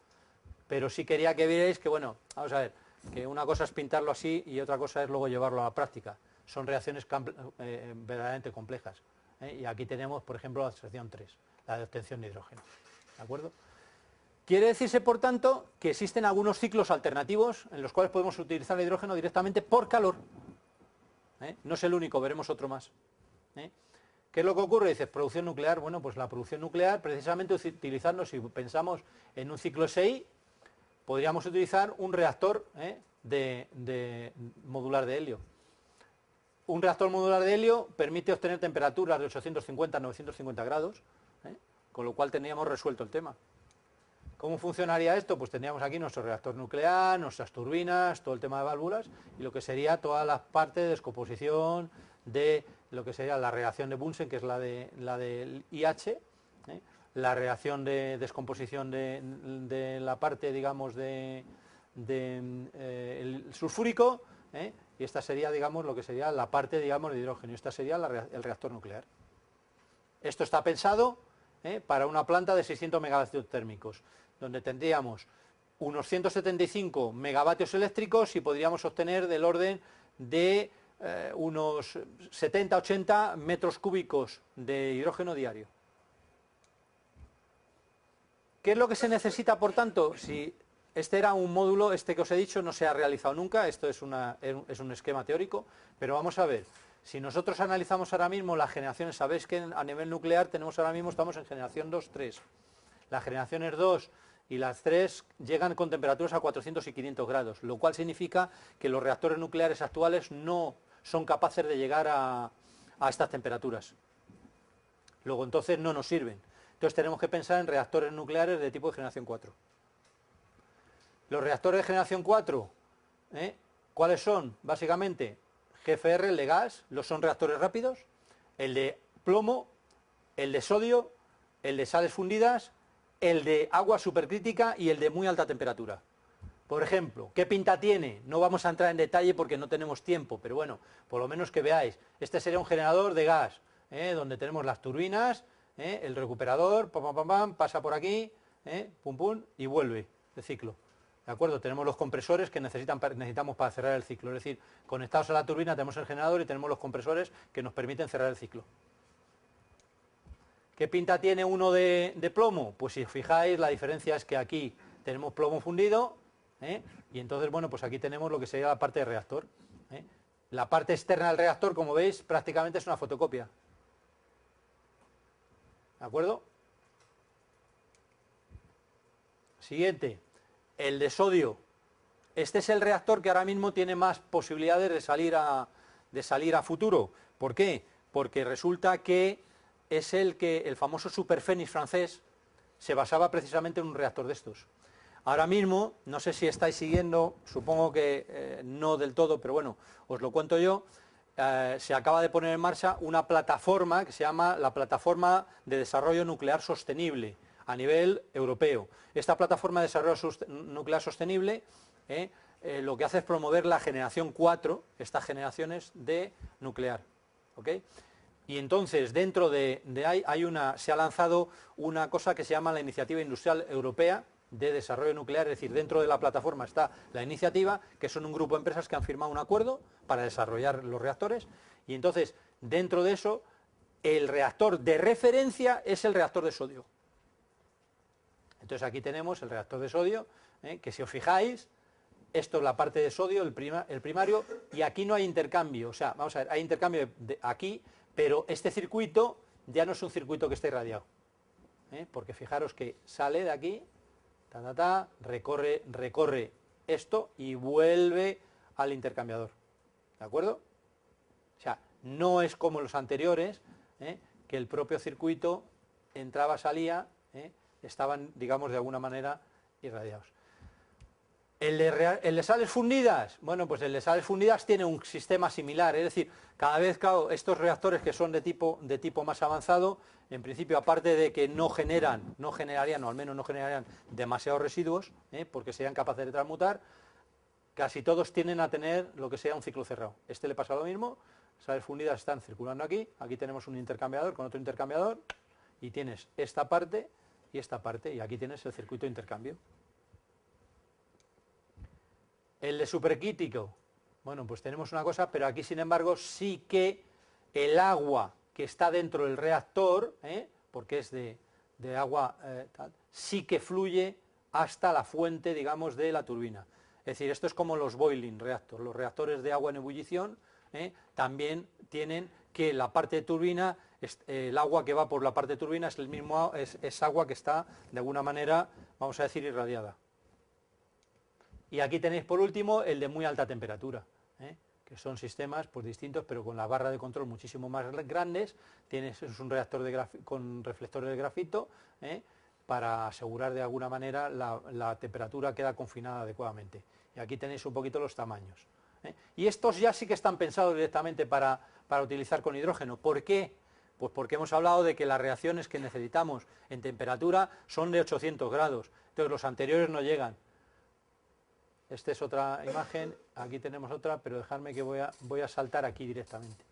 pero sí quería que vierais que, bueno, vamos a ver, que una cosa es pintarlo así y otra cosa es luego llevarlo a la práctica. Son reacciones verdaderamente complejas. Y aquí tenemos, por ejemplo, la sección 3, la de obtención de hidrógeno. ¿De acuerdo? Quiere decirse, por tanto, que existen algunos ciclos alternativos en los cuales podemos utilizar el hidrógeno directamente por calor. No es el único, veremos otro más. ¿Qué es lo que ocurre? Dices, producción nuclear. Bueno, pues la producción nuclear, precisamente utilizando, si pensamos en un ciclo SI, podríamos utilizar un reactor modular de helio. Un reactor modular de helio permite obtener temperaturas de 850 a 950 grados, con lo cual tendríamos resuelto el tema. ¿Cómo funcionaría esto? Pues tendríamos aquí nuestro reactor nuclear, nuestras turbinas, todo el tema de válvulas y lo que sería toda la parte de descomposición de lo que sería la reacción de Bunsen, que es la del IH, la reacción de descomposición de la parte, digamos, el sulfúrico, y esta sería, digamos, lo que sería la parte, digamos, de hidrógeno. Esta sería el reactor nuclear. Esto está pensado para una planta de 600 megavatios térmicos, donde tendríamos unos 175 megavatios eléctricos y podríamos obtener del orden de unos 70-80 metros cúbicos de hidrógeno diario. ¿Qué es lo que se necesita, por tanto? Si este era un módulo, que os he dicho, no se ha realizado nunca, esto es un esquema teórico, pero vamos a ver, si nosotros analizamos ahora mismo las generaciones, sabéis que a nivel nuclear estamos en generación 2, 3. Las generaciones 2 y las 3 llegan con temperaturas a 400 y 500 grados, lo cual significa que los reactores nucleares actuales no son capaces de llegar a estas temperaturas. Luego entonces no nos sirven. Entonces tenemos que pensar en reactores nucleares de tipo de generación 4. Los reactores de generación 4, ¿cuáles son? Básicamente, GFR, el de gas, son reactores rápidos, el de plomo, el de sodio, el de sales fundidas, el de agua supercrítica y el de muy alta temperatura. Por ejemplo, ¿qué pinta tiene? No vamos a entrar en detalle porque no tenemos tiempo, pero bueno, por lo menos que veáis. Este sería un generador de gas, donde tenemos las turbinas, el recuperador, pam, pam, pam, pam, pasa por aquí, pum, pum, y vuelve el ciclo. ¿De acuerdo? Tenemos los compresores que necesitamos para cerrar el ciclo. Es decir, conectados a la turbina tenemos el generador y tenemos los compresores que nos permiten cerrar el ciclo. ¿Qué pinta tiene uno de plomo? Pues si os fijáis, la diferencia es que aquí tenemos plomo fundido, y entonces, bueno, pues aquí tenemos lo que sería la parte de reactor. La parte externa del reactor, como veis, prácticamente es una fotocopia. ¿De acuerdo? Siguiente, el de sodio. Este es el reactor que ahora mismo tiene más posibilidades de salir a futuro. ¿Por qué? Porque resulta que es el famoso Superphénix francés se basaba precisamente en un reactor de estos. Ahora mismo, no sé si estáis siguiendo, supongo que no del todo, pero bueno, os lo cuento yo, se acaba de poner en marcha una plataforma que se llama la Plataforma de Desarrollo Nuclear Sostenible a nivel europeo. Esta plataforma de desarrollo nuclear sostenible lo que hace es promover la generación 4, estas generaciones de nuclear. ¿Ok? Y entonces dentro de ahí se ha lanzado una cosa que se llama la Iniciativa Industrial Europea de Desarrollo Nuclear, es decir, dentro de la plataforma está la iniciativa, que son un grupo de empresas que han firmado un acuerdo para desarrollar los reactores, y entonces dentro de eso el reactor de referencia es el reactor de sodio. Entonces aquí tenemos el reactor de sodio, que si os fijáis, esto es la parte de sodio, el primario, y aquí no hay intercambio, o sea, vamos a ver, hay intercambio aquí, pero este circuito ya no es un circuito que esté irradiado, porque fijaros que sale de aquí, recorre esto y vuelve al intercambiador, ¿de acuerdo? O sea, no es como los anteriores, que el propio circuito entraba, salía, estaban, digamos, de alguna manera irradiados. El de sales fundidas, bueno, pues el de sales fundidas tiene un sistema similar, es decir, cada vez, claro, estos reactores que son de tipo más avanzado, en principio, aparte de que no generarían, o al menos no generarían demasiados residuos, porque serían capaces de transmutar, casi todos tienden a tener lo que sea un ciclo cerrado. Este le pasa lo mismo, sales fundidas están circulando aquí tienes un intercambiador con otro intercambiador, y tienes esta parte y esta parte, y aquí tienes el circuito de intercambio. El de supercrítico, bueno, pues tenemos una cosa, pero aquí sin embargo sí que el agua que está dentro del reactor, porque es de agua, sí que fluye hasta la fuente, digamos, de la turbina. Es decir, esto es como los boiling reactors, los reactores de agua en ebullición, también tienen que la parte de turbina, el agua que va por la parte de turbina es el mismo, es agua que está de alguna manera, vamos a decir, irradiada. Y aquí tenéis por último el de muy alta temperatura, que son sistemas pues distintos, pero con la barra de control muchísimo más grandes. Es un reactor con reflectores de grafito, para asegurar de alguna manera la temperatura queda confinada adecuadamente. Y aquí tenéis un poquito los tamaños. Y estos ya sí que están pensados directamente para utilizar con hidrógeno. ¿Por qué? Pues porque hemos hablado de que las reacciones que necesitamos en temperatura son de 800 grados, entonces los anteriores no llegan. Esta es otra imagen, aquí tenemos otra, pero dejadme que voy a saltar aquí directamente.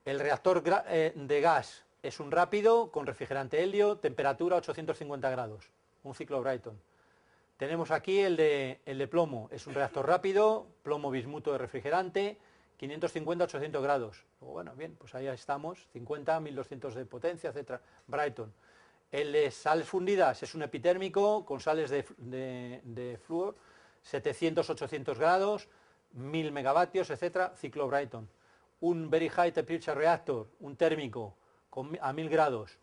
El reactor de gas es un rápido con refrigerante helio, temperatura 850 grados, un ciclo Brayton. Tenemos aquí el de plomo, es un reactor rápido, plomo bismuto de refrigerante, 550-800 grados. Bueno, bien, pues ahí estamos, 50, 1200 de potencia, etc. Brayton. El de sales fundidas es un epitérmico con sales de flúor, 700-800 grados, 1000 megavatios, etc. Ciclo Brayton. Un Very High Temperature Reactor, un térmico a 1000 grados.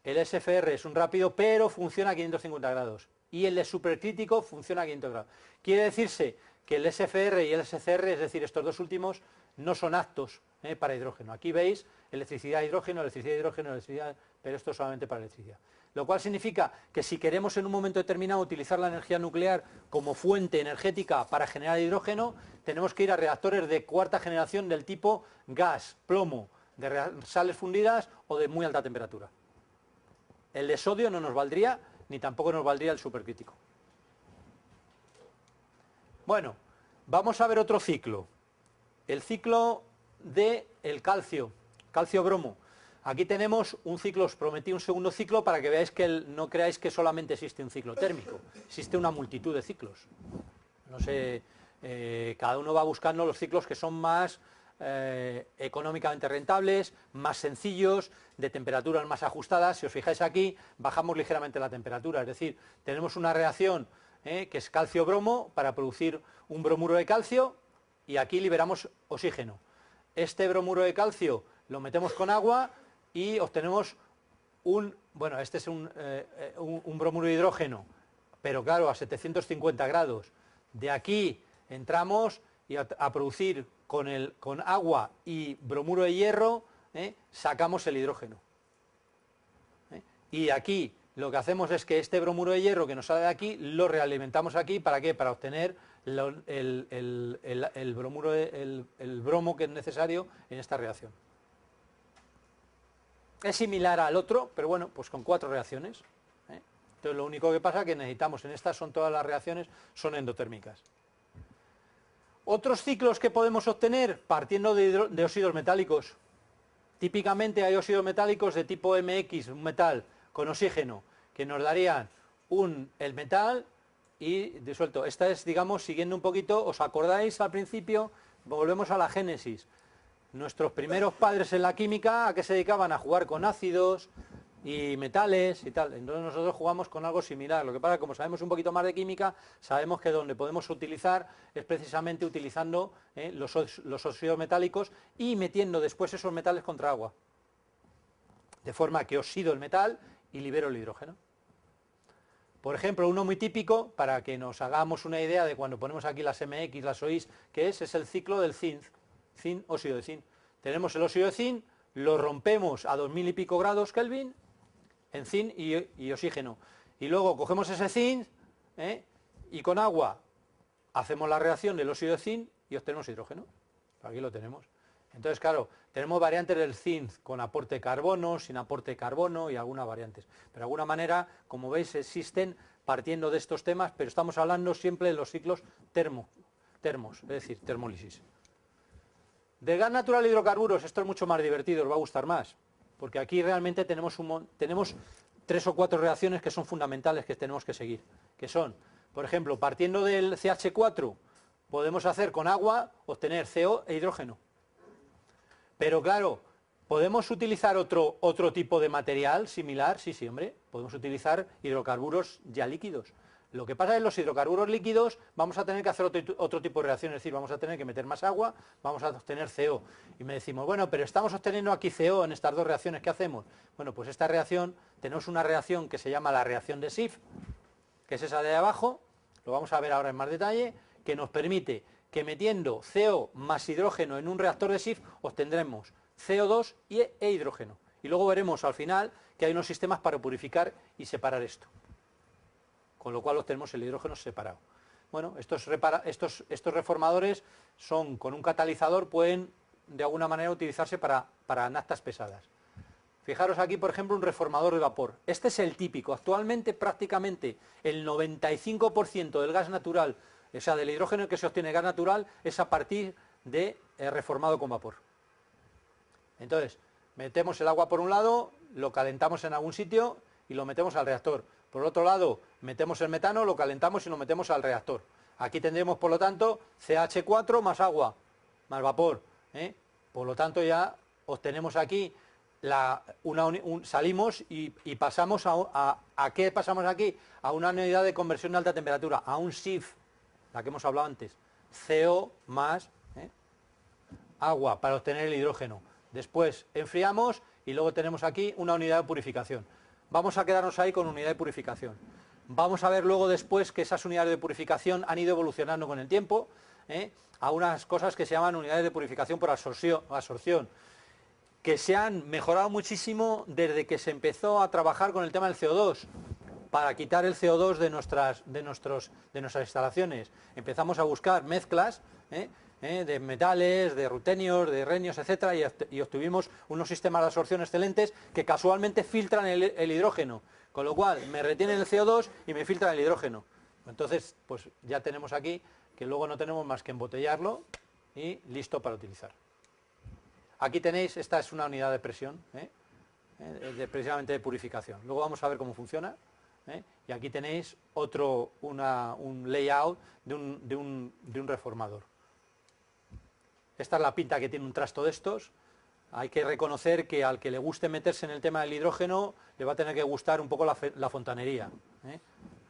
El SFR es un rápido, pero funciona a 550 grados. Y el de supercrítico funciona a 500 grados. Quiere decirse que el SFR y el SCR, es decir, estos dos últimos, no son aptos para hidrógeno. Aquí veis electricidad, hidrógeno, electricidad, hidrógeno, electricidad, pero esto es solamente para electricidad. Lo cual significa que si queremos en un momento determinado utilizar la energía nuclear como fuente energética para generar hidrógeno, tenemos que ir a reactores de cuarta generación del tipo gas, plomo, de sales fundidas o de muy alta temperatura. El de sodio no nos valdría, ni tampoco nos valdría el supercrítico. Bueno, vamos a ver otro ciclo. El ciclo del calcio, calcio-bromo. Aquí tenemos un ciclo, os prometí un segundo ciclo para que veáis que no creáis que solamente existe un ciclo térmico, existe una multitud de ciclos. No sé, cada uno va buscando los ciclos que son más económicamente rentables, más sencillos, de temperaturas más ajustadas. Si os fijáis aquí, bajamos ligeramente la temperatura, es decir, tenemos una reacción que es calcio-bromo para producir un bromuro de calcio y aquí liberamos oxígeno. Este bromuro de calcio lo metemos con agua y obtenemos este es un bromuro de hidrógeno, pero claro, a 750 grados. De aquí entramos y a producir con agua y bromuro de hierro, sacamos el hidrógeno. Y aquí lo que hacemos es que este bromuro de hierro que nos sale de aquí, lo realimentamos aquí, ¿para qué? Para obtener el bromo que es necesario en esta reacción. Es similar al otro, pero bueno, pues con 4 reacciones. Entonces lo único que pasa es que necesitamos, en estas todas las reacciones son endotérmicas. Otros ciclos que podemos obtener partiendo de óxidos metálicos. Típicamente hay óxidos metálicos de tipo MX, un metal con oxígeno, que nos darían el metal y disuelto. Esta es, digamos, siguiendo un poquito, ¿os acordáis al principio? Volvemos a la génesis. Nuestros primeros padres en la química, ¿a qué se dedicaban? A jugar con ácidos y metales y tal. Entonces nosotros jugamos con algo similar. Lo que pasa es que como sabemos un poquito más de química, sabemos que donde podemos utilizar es precisamente utilizando los óxidos metálicos y metiendo después esos metales contra agua. De forma que oxido el metal y libero el hidrógeno. Por ejemplo, uno muy típico, para que nos hagamos una idea de cuando ponemos aquí las MX, las OIs, que es el ciclo del zinc, óxido de zinc. Tenemos el óxido de zinc, lo rompemos a 2000 y pico grados Kelvin, en zinc y oxígeno. Y luego cogemos ese zinc y con agua hacemos la reacción del óxido de zinc y obtenemos hidrógeno. Aquí lo tenemos. Entonces, claro, tenemos variantes del zinc con aporte de carbono, sin aporte de carbono y algunas variantes. Pero de alguna manera, como veis, existen partiendo de estos temas, pero estamos hablando siempre de los ciclos termos, es decir, termólisis. De gas natural e hidrocarburos, esto es mucho más divertido, os va a gustar más, porque aquí realmente tenemos 3 o 4 reacciones que son fundamentales que tenemos que seguir, que son, por ejemplo, partiendo del CH4, podemos hacer con agua, obtener CO e hidrógeno. Pero claro, ¿podemos utilizar otro tipo de material similar? Sí, hombre, podemos utilizar hidrocarburos ya líquidos. Lo que pasa es que los hidrocarburos líquidos vamos a tener que hacer otro tipo de reacción, es decir, vamos a tener que meter más agua, vamos a obtener CO. Y me decimos, bueno, pero estamos obteniendo aquí CO en estas dos reacciones, ¿qué hacemos? Bueno, pues esta reacción, tenemos una reacción que se llama la reacción de Schiff, que es esa de abajo, lo vamos a ver ahora en más detalle, que nos permite que metiendo CO más hidrógeno en un reactor de Schiff obtendremos CO2 e hidrógeno. Y luego veremos al final que hay unos sistemas para purificar y separar esto. Con lo cual obtenemos el hidrógeno separado. Bueno, estos reformadores son con un catalizador, pueden de alguna manera utilizarse para naftas pesadas. Fijaros aquí, por ejemplo, un reformador de vapor. Este es el típico. Actualmente prácticamente el 95% del gas natural, o sea, del hidrógeno que se obtiene de gas natural, es a partir de reformado con vapor. Entonces, metemos el agua por un lado, lo calentamos en algún sitio y lo metemos al reactor. Por otro lado, metemos el metano, lo calentamos y lo metemos al reactor. Aquí tendremos, por lo tanto, CH4 más agua, más vapor. Por lo tanto, ya obtenemos aquí, salimos y pasamos ¿a qué pasamos aquí? A una unidad de conversión de alta temperatura, a un Schiff, la que hemos hablado antes. CO más agua para obtener el hidrógeno. Después enfriamos y luego tenemos aquí una unidad de purificación. Vamos a quedarnos ahí con unidad de purificación. Vamos a ver luego después que esas unidades de purificación han ido evolucionando con el tiempo a unas cosas que se llaman unidades de purificación por absorción, que se han mejorado muchísimo desde que se empezó a trabajar con el tema del CO2, para quitar el CO2 de nuestras instalaciones. Empezamos a buscar mezclas de metales, de rutenios, de renios, etcétera, y obtuvimos unos sistemas de absorción excelentes que casualmente filtran el hidrógeno, con lo cual me retienen el CO2 y me filtran el hidrógeno. Entonces, pues ya tenemos aquí que luego no tenemos más que embotellarlo y listo para utilizar. Aquí tenéis, esta es una unidad de presión, precisamente de purificación. Luego vamos a ver cómo funciona. Y aquí tenéis un layout de un reformador. Esta es la pinta que tiene un trasto de estos. Hay que reconocer que al que le guste meterse en el tema del hidrógeno, le va a tener que gustar un poco la fontanería, ¿eh?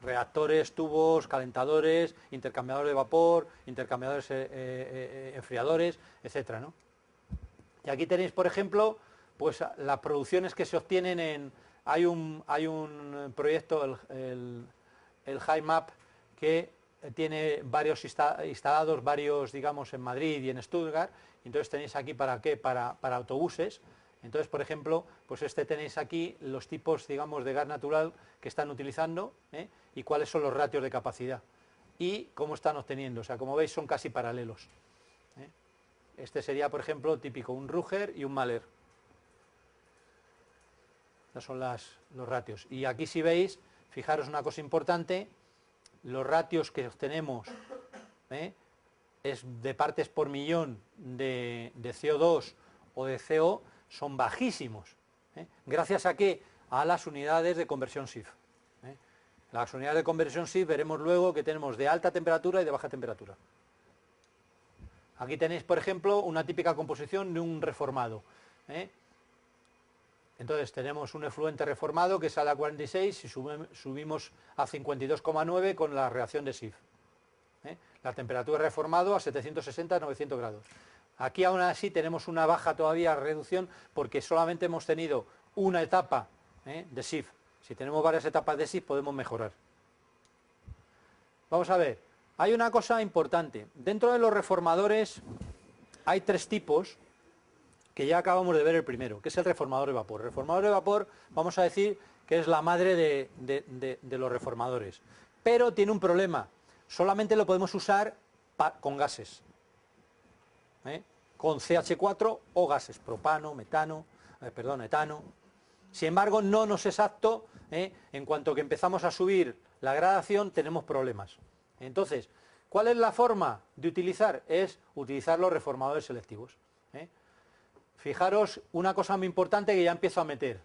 Reactores, tubos, calentadores, intercambiadores de vapor, intercambiadores enfriadores, etcétera, ¿no? Y aquí tenéis, por ejemplo, pues las producciones que se obtienen hay un proyecto, el HiMap, que tiene varios instalados, varios, digamos, en Madrid y en Stuttgart. Entonces tenéis aquí, ¿para qué? Para autobuses. Entonces, por ejemplo, pues tenéis aquí los tipos, digamos, de gas natural que están utilizando, ¿eh? Y cuáles son los ratios de capacidad y cómo están obteniendo. O sea, como veis, son casi paralelos, ¿eh? Este sería, por ejemplo, típico, un Rüger y un Mahler. Estos son los ratios. Y aquí, si veis, fijaros una cosa importante, los ratios que obtenemos, ¿eh? Es de partes por millón de CO2 o de CO, son bajísimos, ¿eh? ¿Gracias a qué? A las unidades de conversión SIF, ¿eh? Las unidades de conversión SIF veremos luego que tenemos de alta temperatura y de baja temperatura. Aquí tenéis, por ejemplo, una típica composición de un reformado, ¿eh? Entonces tenemos un efluente reformado que sale a 46 y subimos a 52,9 con la reacción de SIF, ¿eh? La temperatura de reformado a 760-900 grados. Aquí aún así tenemos una baja todavía reducción porque solamente hemos tenido una etapa, ¿eh? De SIF. Si tenemos varias etapas de SIF podemos mejorar. Vamos a ver, hay una cosa importante. Dentro de los reformadores hay tres tipos, que ya acabamos de ver el primero, que es el reformador de vapor. El reformador de vapor, vamos a decir que es la madre de los reformadores, pero tiene un problema, solamente lo podemos usar con gases, ¿eh? Con CH4 o gases, propano, metano, etano. Sin embargo, no nos es apto, ¿eh? En cuanto que empezamos a subir la gradación, tenemos problemas. Entonces, ¿cuál es la forma de utilizar? Es utilizar los reformadores selectivos, ¿eh? Fijaros una cosa muy importante que ya empiezo a meter.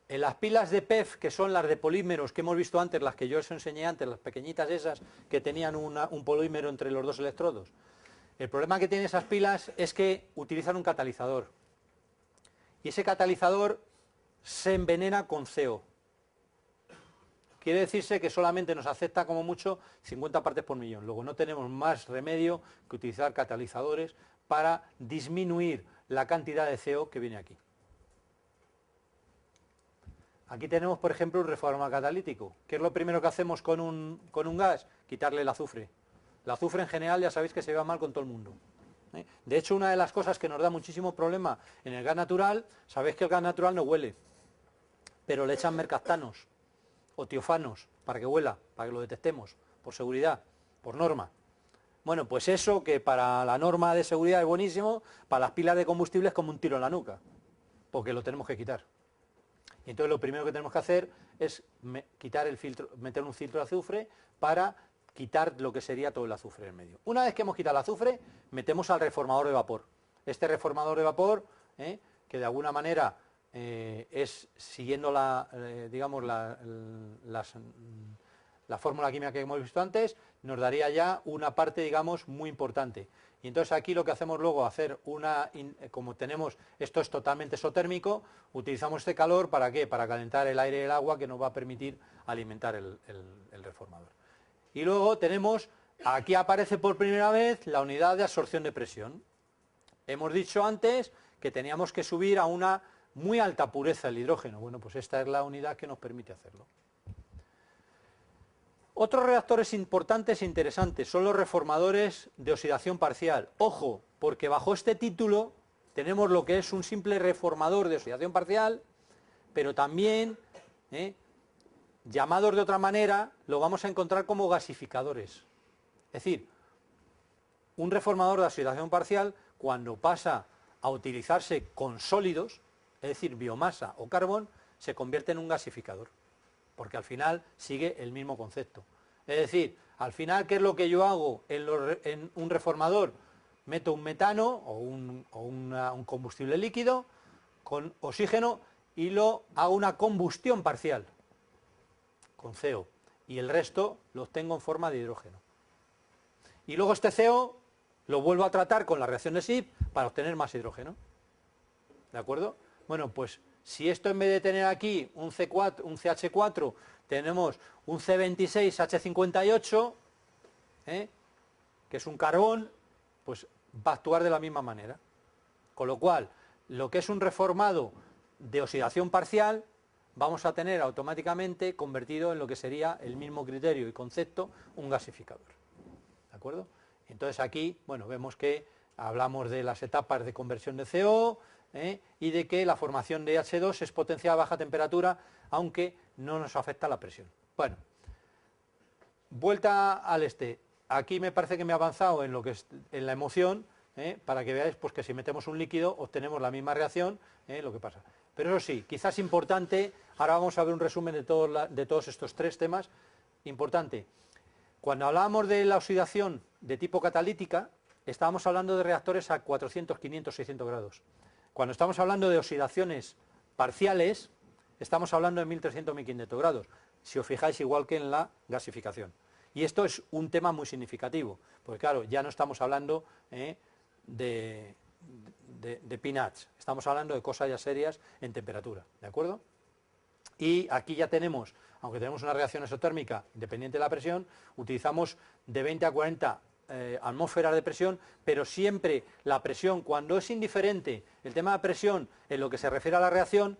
En las pilas de PEF, que son las de polímeros que hemos visto antes, las que yo os enseñé antes, las pequeñitas esas, que tenían un polímero entre los dos electrodos. El problema que tienen esas pilas es que utilizan un catalizador. Y ese catalizador se envenena con CO. Quiere decirse que solamente nos acepta como mucho 50 partes por millón. Luego no tenemos más remedio que utilizar catalizadores para disminuir la cantidad de CO que viene aquí. Aquí tenemos, por ejemplo, un reforma catalítico. ¿Qué es lo primero que hacemos con un gas? Quitarle el azufre. El azufre en general ya sabéis que se lleva mal con todo el mundo, ¿eh? De hecho, una de las cosas que nos da muchísimo problema en el gas natural, sabéis que el gas natural no huele, pero le echan mercaptanos o tiofanos para que huela, para que lo detectemos, por seguridad, por norma. Bueno, pues eso que para la norma de seguridad es buenísimo, para las pilas de combustible es como un tiro en la nuca, porque lo tenemos que quitar. Y entonces lo primero que tenemos que hacer es quitar el filtro, meter un filtro de azufre para quitar lo que sería todo el azufre en medio. Una vez que hemos quitado el azufre, metemos al reformador de vapor. Este reformador de vapor, que de alguna manera es siguiendo digamos la fórmula química que hemos visto antes, nos daría ya una parte, digamos, muy importante. Y entonces aquí lo que hacemos luego, como tenemos, esto es totalmente exotérmico, utilizamos este calor, ¿para qué? Para calentar el aire y el agua que nos va a permitir alimentar el reformador. Y luego tenemos, aquí aparece por primera vez la unidad de absorción de presión. Hemos dicho antes que teníamos que subir a una muy alta pureza el hidrógeno. Bueno, pues esta es la unidad que nos permite hacerlo. Otros reactores importantes e interesantes son los reformadores de oxidación parcial. Ojo, porque bajo este título tenemos lo que es un simple reformador de oxidación parcial, pero también, llamados de otra manera, lo vamos a encontrar como gasificadores. Es decir, un reformador de oxidación parcial, cuando pasa a utilizarse con sólidos, es decir, biomasa o carbón, se convierte en un gasificador, porque al final sigue el mismo concepto. Es decir, al final, ¿qué es lo que yo hago en un reformador? Meto un metano o un combustible líquido con oxígeno y hago una combustión parcial con CO, y el resto lo obtengo en forma de hidrógeno. Y luego este CO lo vuelvo a tratar con la reacción de Schiff para obtener más hidrógeno. ¿De acuerdo? Bueno, pues si esto en vez de tener aquí un CH4, tenemos un C26H58, que es un carbón, pues va a actuar de la misma manera. Con lo cual, lo que es un reformado de oxidación parcial, vamos a tener automáticamente convertido en lo que sería el mismo criterio y concepto, un gasificador. ¿De acuerdo? Entonces aquí, bueno, vemos que hablamos de las etapas de conversión de CO, y de que la formación de H2 es potenciada a baja temperatura, aunque no nos afecta la presión. Bueno, vuelta al Aquí me parece que me he avanzado en lo que es en la emoción, para que veáis pues, que si metemos un líquido obtenemos la misma reacción, lo que pasa. Pero eso sí, quizás importante, ahora vamos a ver un resumen de todos estos tres temas. Importante, cuando hablábamos de la oxidación de tipo catalítica, estábamos hablando de reactores a 400, 500, 600 grados. Cuando estamos hablando de oxidaciones parciales, estamos hablando de 1300, 1500 grados, si os fijáis, igual que en la gasificación. Y esto es un tema muy significativo, porque claro, ya no estamos hablando de peanuts, estamos hablando de cosas ya serias en temperatura, ¿de acuerdo? Y aquí ya tenemos, aunque tenemos una reacción exotérmica dependiente de la presión, utilizamos de 20 a 40 atmósferas de presión, pero siempre la presión, cuando es indiferente el tema de presión en lo que se refiere a la reacción,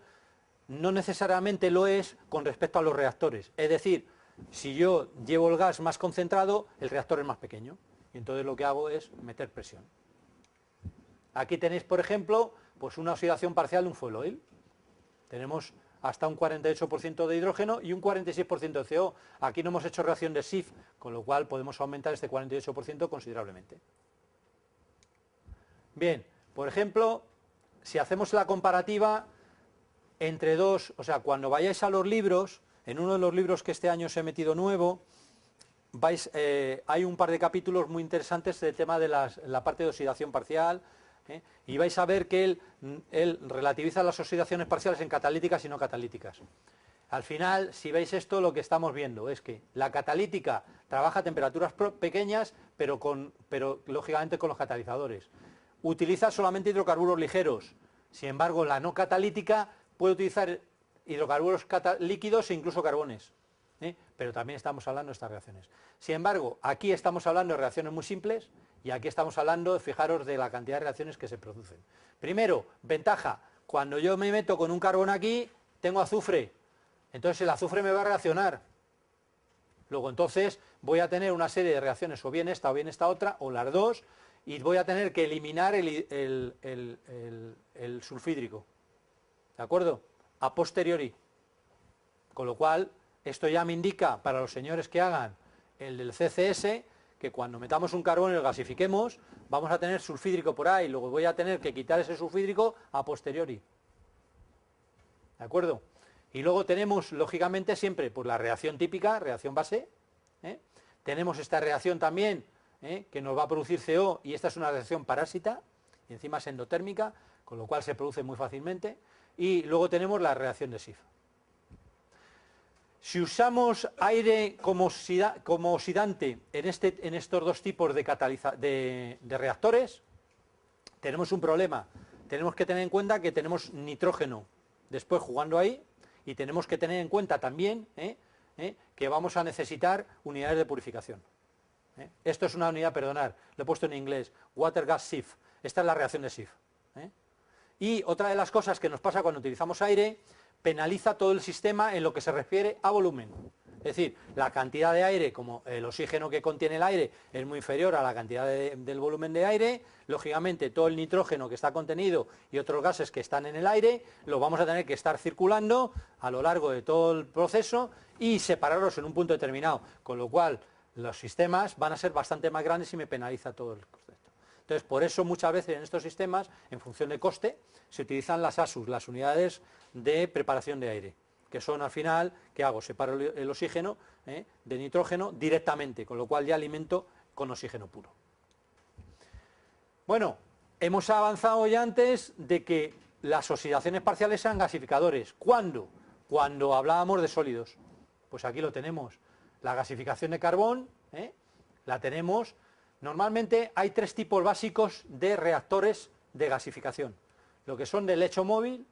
no necesariamente lo es con respecto a los reactores. Es decir, si yo llevo el gas más concentrado, el reactor es más pequeño, y entonces lo que hago es meter presión. Aquí tenéis, por ejemplo, pues una oxidación parcial de un fuel oil. Tenemos hasta un 48% de hidrógeno y un 46% de CO. Aquí no hemos hecho reacción de Schiff, con lo cual podemos aumentar este 48% considerablemente. Bien, por ejemplo, si hacemos la comparativa entre dos, o sea, cuando vayáis a los libros, en uno de los libros que este año os he metido nuevo, hay un par de capítulos muy interesantes del tema de la parte de oxidación parcial, y vais a ver que él relativiza las oxidaciones parciales en catalíticas y no catalíticas. Al final, si veis esto, lo que estamos viendo es que la catalítica trabaja a temperaturas pequeñas, pero lógicamente con los catalizadores. Utiliza solamente hidrocarburos ligeros. Sin embargo, la no catalítica puede utilizar hidrocarburos líquidos e incluso carbones. Pero también estamos hablando de estas reacciones. Sin embargo, aquí estamos hablando de reacciones muy simples y aquí estamos hablando, fijaros, de la cantidad de reacciones que se producen. Primero, ventaja, cuando yo me meto con un carbón aquí, tengo azufre, entonces el azufre me va a reaccionar. Luego entonces voy a tener una serie de reacciones, o bien esta otra, o las dos, y voy a tener que eliminar el sulfídrico, ¿de acuerdo? A posteriori. Con lo cual, esto ya me indica para los señores que hagan el del CCS, que cuando metamos un carbón y lo gasifiquemos, vamos a tener sulfídrico por ahí, luego voy a tener que quitar ese sulfídrico a posteriori. ¿De acuerdo? Y luego tenemos, lógicamente, siempre pues, la reacción típica, reacción base. Tenemos esta reacción también, que nos va a producir CO, y esta es una reacción parásita, y encima es endotérmica, con lo cual se produce muy fácilmente. Y luego tenemos la reacción de Schiff. Si usamos aire como oxidante en estos dos tipos de reactores, tenemos un problema. Tenemos que tener en cuenta que tenemos nitrógeno después jugando ahí, y tenemos que tener en cuenta también que vamos a necesitar unidades de purificación. Esto es una unidad, perdonad, lo he puesto en inglés, Water Gas Schiff. Esta es la reacción de Schiff. Y otra de las cosas que nos pasa cuando utilizamos aire, penaliza todo el sistema en lo que se refiere a volumen. Es decir, la cantidad de aire, como el oxígeno que contiene el aire es muy inferior a la cantidad del volumen de aire, lógicamente todo el nitrógeno que está contenido y otros gases que están en el aire, lo vamos a tener que estar circulando a lo largo de todo el proceso y separarlos en un punto determinado, con lo cual los sistemas van a ser bastante más grandes y me penaliza todo el concepto. Entonces, por eso muchas veces en estos sistemas, en función de coste, se utilizan las ASUs, las unidades de preparación de aire, que son al final, ¿qué hago? Separo el oxígeno de nitrógeno directamente, con lo cual ya alimento con oxígeno puro. Bueno, hemos avanzado ya antes de que las oxidaciones parciales sean gasificadores. ¿Cuándo? Cuando hablábamos de sólidos. Pues aquí lo tenemos. La gasificación de carbón, la tenemos Normalmente hay tres tipos básicos de reactores de gasificación, lo que son de lecho móvil,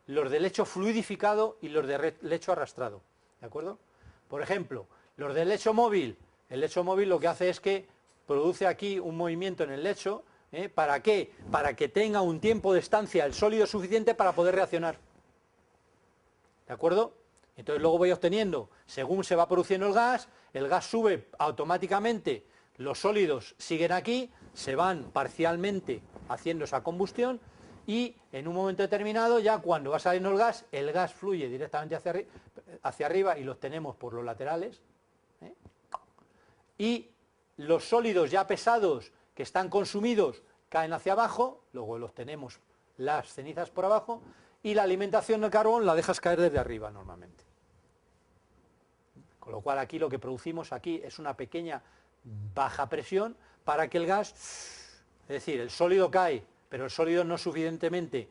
los de lecho fluidificado y los de lecho arrastrado, ¿de acuerdo? Por ejemplo, los de lecho móvil, el lecho móvil lo que hace es que produce aquí un movimiento en el lecho, ¿para qué? Para que tenga un tiempo de estancia el sólido suficiente para poder reaccionar, ¿de acuerdo? Entonces luego voy obteniendo, según se va produciendo el gas sube automáticamente, los sólidos siguen aquí, se van parcialmente haciendo esa combustión y en un momento determinado, ya cuando va saliendo el gas fluye directamente hacia arriba y los tenemos por los laterales, y los sólidos ya pesados que están consumidos caen hacia abajo, luego los tenemos las cenizas por abajo, y la alimentación del carbón la dejas caer desde arriba normalmente. Con lo cual aquí lo que producimos aquí es una pequeña baja presión para que el gas, es decir, el sólido cae, pero el sólido no suficientemente,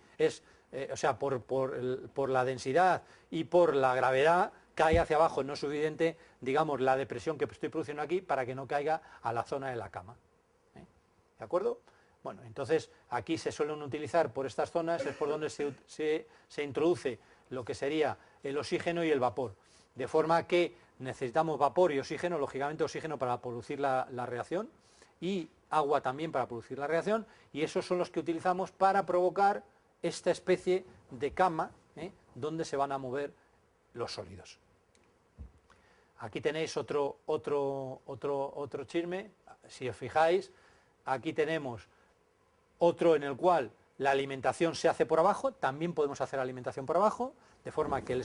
por la densidad y por la gravedad, cae hacia abajo, no es suficiente, digamos, la depresión que estoy produciendo aquí para que no caiga a la zona de la cama. ¿De acuerdo? Bueno, entonces aquí se suelen utilizar por estas zonas, es por donde se introduce lo que sería el oxígeno y el vapor, de forma que necesitamos vapor y oxígeno, lógicamente oxígeno para producir la reacción y agua también para producir la reacción, y esos son los que utilizamos para provocar esta especie de cama, donde se van a mover los sólidos. Aquí tenéis otro chisme, si os fijáis, aquí tenemos otro en el cual la alimentación se hace por abajo, también podemos hacer alimentación por abajo, de forma que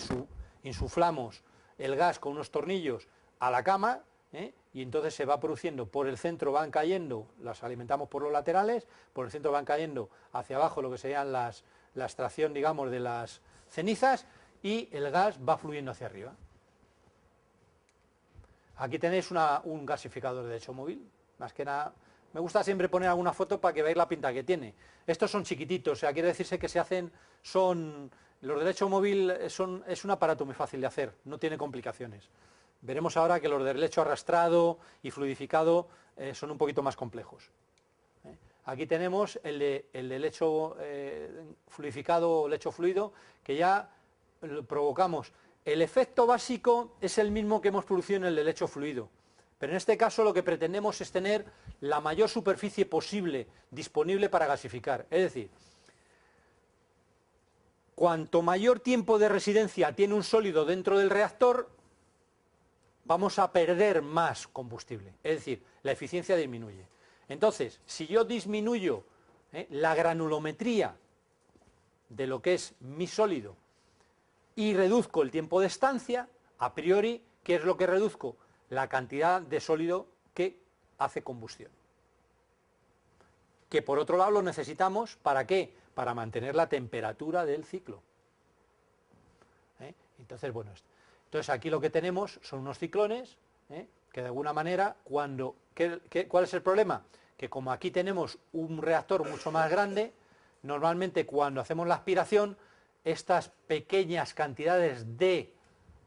insuflamos el gas con unos tornillos a la cama, y entonces se va produciendo, por el centro van cayendo, las alimentamos por los laterales, por el centro van cayendo hacia abajo lo que serían la extracción, digamos, de las cenizas, y el gas va fluyendo hacia arriba. Aquí tenéis un gasificador de lecho móvil, más que nada, me gusta siempre poner alguna foto para que veáis la pinta que tiene. Estos son chiquititos, o sea, quiere decirse que los de lecho móvil es un aparato muy fácil de hacer, no tiene complicaciones. Veremos ahora que los de lecho arrastrado y fluidificado son un poquito más complejos. Aquí tenemos el de lecho fluidificado o lecho fluido, que ya provocamos. El efecto básico es el mismo que hemos producido en el de lecho fluido, pero en este caso lo que pretendemos es tener la mayor superficie posible disponible para gasificar. Es decir, cuanto mayor tiempo de residencia tiene un sólido dentro del reactor, vamos a perder más combustible, es decir, la eficiencia disminuye. Entonces, si yo disminuyo la granulometría de lo que es mi sólido y reduzco el tiempo de estancia, a priori, ¿qué es lo que reduzco? La cantidad de sólido que hace combustión. Que por otro lado lo necesitamos, ¿para qué? Para mantener la temperatura del ciclo. Entonces, bueno, entonces aquí lo que tenemos son unos ciclones, que de alguna manera, ¿cuál es el problema? Que como aquí tenemos un reactor mucho más grande, normalmente cuando hacemos la aspiración, estas pequeñas cantidades de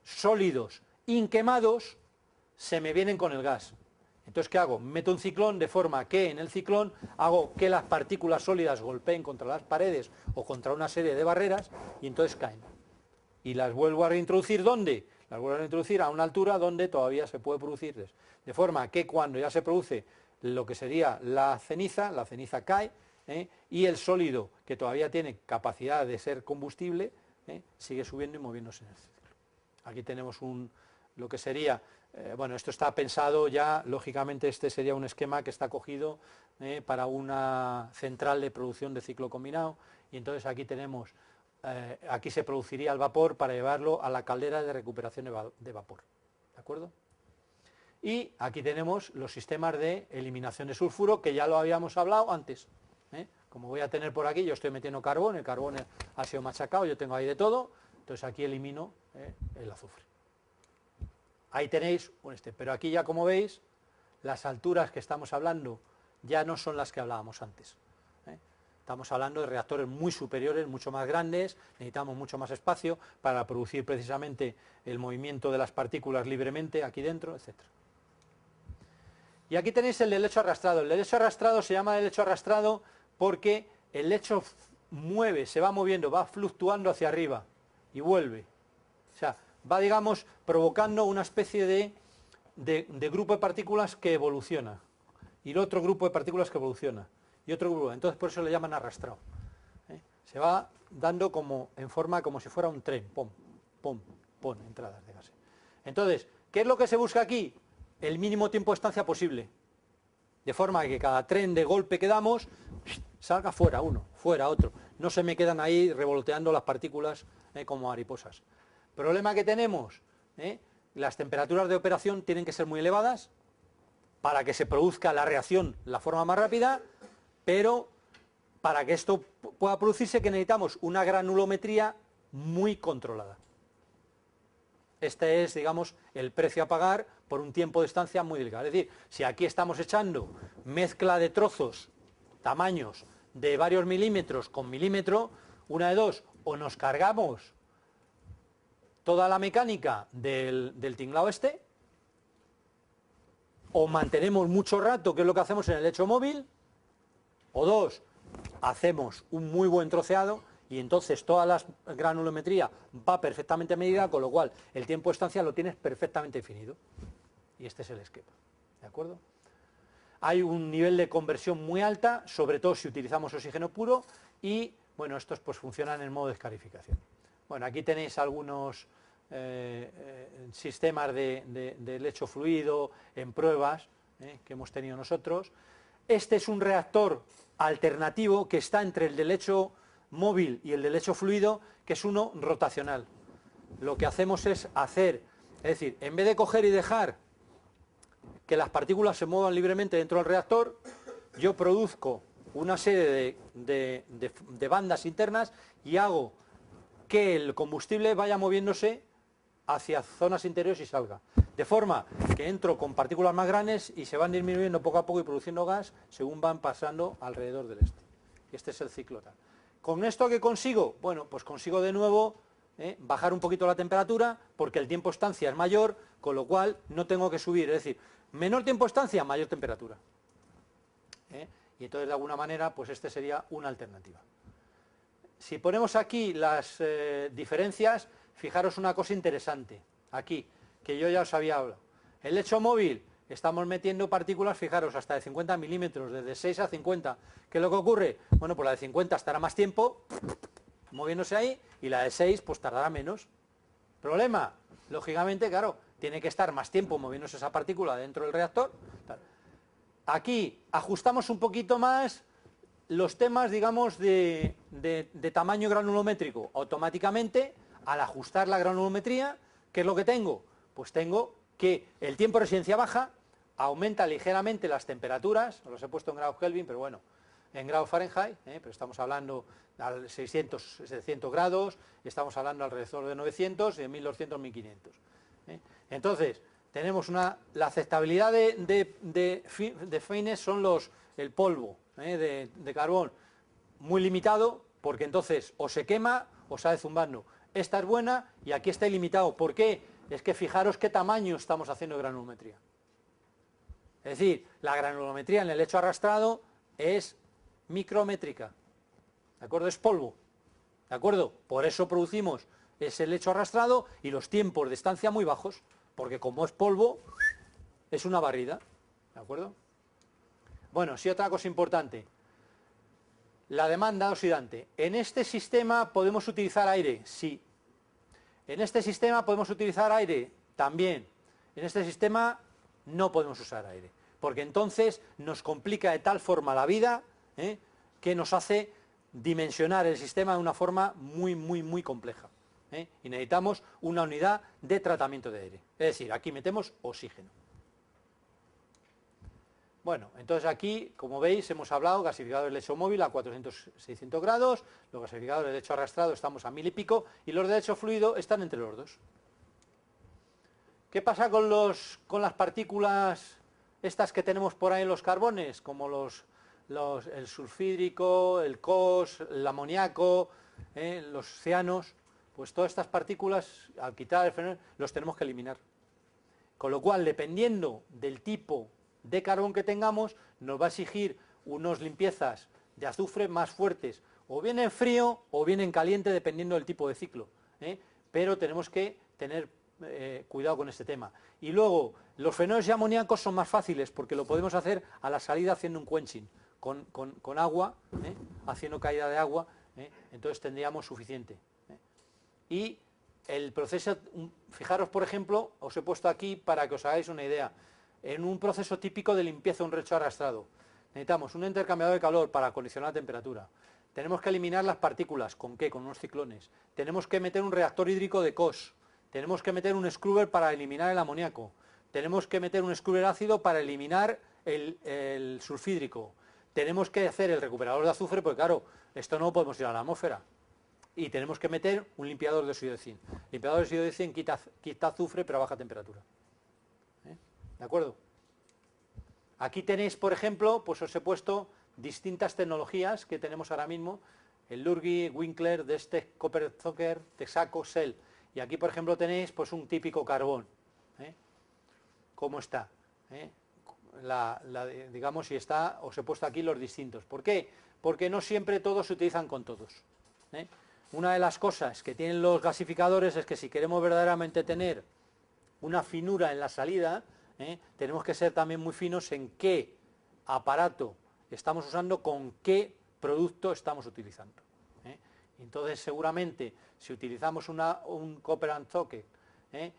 sólidos inquemados se me vienen con el gas. Entonces, ¿qué hago? Meto un ciclón de forma que en el ciclón hago que las partículas sólidas golpeen contra las paredes o contra una serie de barreras y entonces caen. Y las vuelvo a reintroducir, ¿dónde? Las vuelvo a reintroducir a una altura donde todavía se puede producirles. De forma que cuando ya se produce lo que sería la ceniza cae, y el sólido, que todavía tiene capacidad de ser combustible, sigue subiendo y moviéndose en el ciclo. Aquí tenemos lo que sería, bueno, esto está pensado ya, lógicamente este sería un esquema que está cogido para una central de producción de ciclo combinado, y entonces aquí tenemos, aquí se produciría el vapor para llevarlo a la caldera de recuperación de vapor, ¿de acuerdo? Y aquí tenemos los sistemas de eliminación de sulfuro, que ya lo habíamos hablado antes. Como voy a tener por aquí, yo estoy metiendo carbón, el carbón ha sido machacado, yo tengo ahí de todo, entonces aquí elimino el azufre. Ahí tenéis pero aquí ya, como veis, las alturas que estamos hablando ya no son las que hablábamos antes. Estamos hablando de reactores muy superiores, mucho más grandes, necesitamos mucho más espacio para producir precisamente el movimiento de las partículas libremente aquí dentro, etc. Y aquí tenéis el del lecho arrastrado. El del lecho arrastrado se llama el lecho arrastrado porque el lecho mueve, se va moviendo, va fluctuando hacia arriba y vuelve. O sea, va, digamos, provocando una especie de grupo de partículas que evoluciona. Y el otro grupo de partículas que evoluciona. Y otro grupo. Entonces por eso le llaman arrastrado. Se va dando como en forma como si fuera un tren. Pom, pom, pom, entradas de gases. Entonces, ¿qué es lo que se busca aquí? El mínimo tiempo de estancia posible. De forma que cada tren de golpe que damos salga fuera uno, fuera otro. No se me quedan ahí revoloteando las partículas como mariposas. Problema que tenemos, las temperaturas de operación tienen que ser muy elevadas para que se produzca la reacción de la forma más rápida, pero para que esto pueda producirse que necesitamos una granulometría muy controlada. Este es, digamos, el precio a pagar por un tiempo de estancia muy delicado. Es decir, si aquí estamos echando mezcla de trozos, tamaños de varios milímetros con milímetro, una de dos, o nos cargamos toda la mecánica del tinglado este, o mantenemos mucho rato, que es lo que hacemos en el lecho móvil, o dos, hacemos un muy buen troceado y entonces toda la granulometría va perfectamente medida, con lo cual el tiempo de estancia lo tienes perfectamente definido. Y este es el esquema, ¿de acuerdo? Hay un nivel de conversión muy alta, sobre todo si utilizamos oxígeno puro, y bueno, estos pues funcionan en modo de escarificación. Bueno, aquí tenéis algunos sistemas de lecho fluido en pruebas que hemos tenido nosotros. Este es un reactor alternativo que está entre el de lecho móvil y el de lecho fluido, que es uno rotacional. Lo que hacemos es decir, en vez de coger y dejar que las partículas se muevan libremente dentro del reactor, yo produzco una serie de bandas internas y hago que el combustible vaya moviéndose hacia zonas interiores y salga. De forma que entro con partículas más grandes y se van disminuyendo poco a poco y produciendo gas según van pasando alrededor del este. Y este es el ciclo tal. ¿Con esto qué consigo? Bueno, pues consigo de nuevo bajar un poquito la temperatura porque el tiempo de estancia es mayor, con lo cual no tengo que subir. Es decir, menor tiempo de estancia, mayor temperatura. Y entonces de alguna manera, pues este sería una alternativa. Si ponemos aquí las diferencias, fijaros una cosa interesante, aquí, que yo ya os había hablado. El lecho móvil, estamos metiendo partículas, fijaros, hasta de 50 milímetros, desde 6 a 50. ¿Qué es lo que ocurre? Bueno, pues la de 50 estará más tiempo moviéndose ahí, y la de 6 pues tardará menos. Problema, lógicamente, claro, tiene que estar más tiempo moviéndose esa partícula dentro del reactor. Aquí ajustamos un poquito más los temas, digamos, de tamaño granulométrico. Automáticamente, al ajustar la granulometría, ¿qué es lo que tengo? Pues tengo que el tiempo de residencia baja, aumenta ligeramente las temperaturas, los he puesto en grados Kelvin, pero bueno, en grados Fahrenheit, pero estamos hablando de 600, 700 grados, estamos hablando alrededor de 900, de 1200, 1500. Entonces, tenemos la aceptabilidad de fines son el polvo de carbón muy limitado, porque entonces o se quema o sale zumbando. Esta es buena y aquí está ilimitado. ¿Por qué? Es que fijaros qué tamaño estamos haciendo de granulometría. Es decir, la granulometría en el lecho arrastrado es micrométrica, ¿de acuerdo? Es polvo, ¿de acuerdo? Por eso producimos ese lecho arrastrado y los tiempos de estancia muy bajos, porque como es polvo, es una barrida, ¿de acuerdo? Bueno, sí, otra cosa importante, la demanda oxidante. En este sistema podemos utilizar aire, sí. En este sistema podemos utilizar aire, también. En este sistema no podemos usar aire, porque entonces nos complica de tal forma la vida que nos hace dimensionar el sistema de una forma muy, muy, muy compleja. Y necesitamos una unidad de tratamiento de aire. Es decir, aquí metemos oxígeno. Bueno, entonces aquí, como veis, hemos hablado gasificadores de lecho móvil a 400-600 grados, los gasificadores de lecho arrastrado estamos a 1000 y pico, y los de lecho fluido están entre los dos. ¿Qué pasa con las partículas estas que tenemos por ahí en los carbones, como el sulfídrico, el COS, el amoníaco, los cianos? Pues todas estas partículas, al quitar el fenol, los tenemos que eliminar. Con lo cual, dependiendo del tipo de carbón que tengamos nos va a exigir unas limpiezas de azufre más fuertes, o bien en frío o bien en caliente, dependiendo del tipo de ciclo, ¿eh? Pero tenemos que tener cuidado con este tema. Y luego, los fenoles y amoníacos son más fáciles, porque lo podemos hacer a la salida haciendo un quenching, con agua, haciendo caída de agua, entonces tendríamos suficiente. Y el proceso, fijaros por ejemplo, os he puesto aquí para que os hagáis una idea, en un proceso típico de limpieza de un recho arrastrado, necesitamos un intercambiador de calor para acondicionar la temperatura, tenemos que eliminar las partículas, ¿con qué? Con unos ciclones, tenemos que meter un reactor hídrico de COS, tenemos que meter un scrubber para eliminar el amoníaco, tenemos que meter un scrubber ácido para eliminar el sulfídrico, tenemos que hacer el recuperador de azufre, porque claro, esto no lo podemos ir a la atmósfera. Y tenemos que meter un limpiador de óxido de zinc. El limpiador de óxido de zinc quita azufre, pero a baja temperatura. ¿De acuerdo? Aquí tenéis, por ejemplo, pues os he puesto distintas tecnologías que tenemos ahora mismo. El Lurgi, Winkler, Destec, Copper-Zucker, Texaco, Shell. Y aquí, por ejemplo, tenéis pues un típico carbón. ¿Cómo está? Digamos, si está, os he puesto aquí los distintos. ¿Por qué? Porque no siempre todos se utilizan con todos. Una de las cosas que tienen los gasificadores es que si queremos verdaderamente tener una finura en la salida, tenemos que ser también muy finos en qué aparato estamos usando, con qué producto estamos utilizando. Entonces, seguramente, si utilizamos un Copper and Socket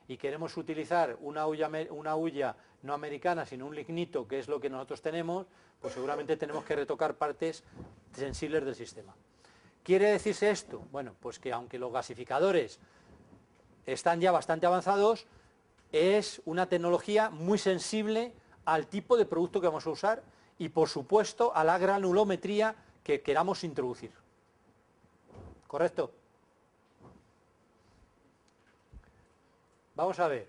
y queremos utilizar una hulla no americana, sino un lignito, que es lo que nosotros tenemos, pues seguramente tenemos que retocar partes sensibles del sistema. ¿Quiere decirse esto? Bueno, pues que aunque los gasificadores están ya bastante avanzados, es una tecnología muy sensible al tipo de producto que vamos a usar y, por supuesto, a la granulometría que queramos introducir. ¿Correcto? Vamos a ver.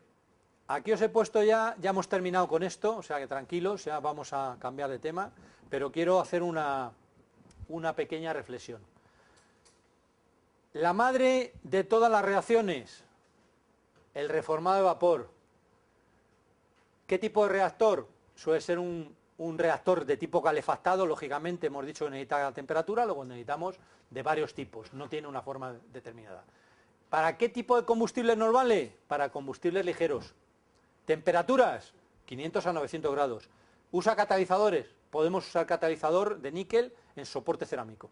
Aquí os he puesto ya hemos terminado con esto, o sea que tranquilos, ya vamos a cambiar de tema, pero quiero hacer una pequeña reflexión. La madre de todas las reacciones, el reformado de vapor. ¿Qué tipo de reactor? Suele ser un reactor de tipo calefactado, lógicamente hemos dicho que necesita la temperatura, luego necesitamos de varios tipos, no tiene una forma determinada. ¿Para qué tipo de combustible nos vale? Para combustibles ligeros. Temperaturas, 500 a 900 grados. ¿Usa catalizadores? Podemos usar catalizador de níquel en soporte cerámico.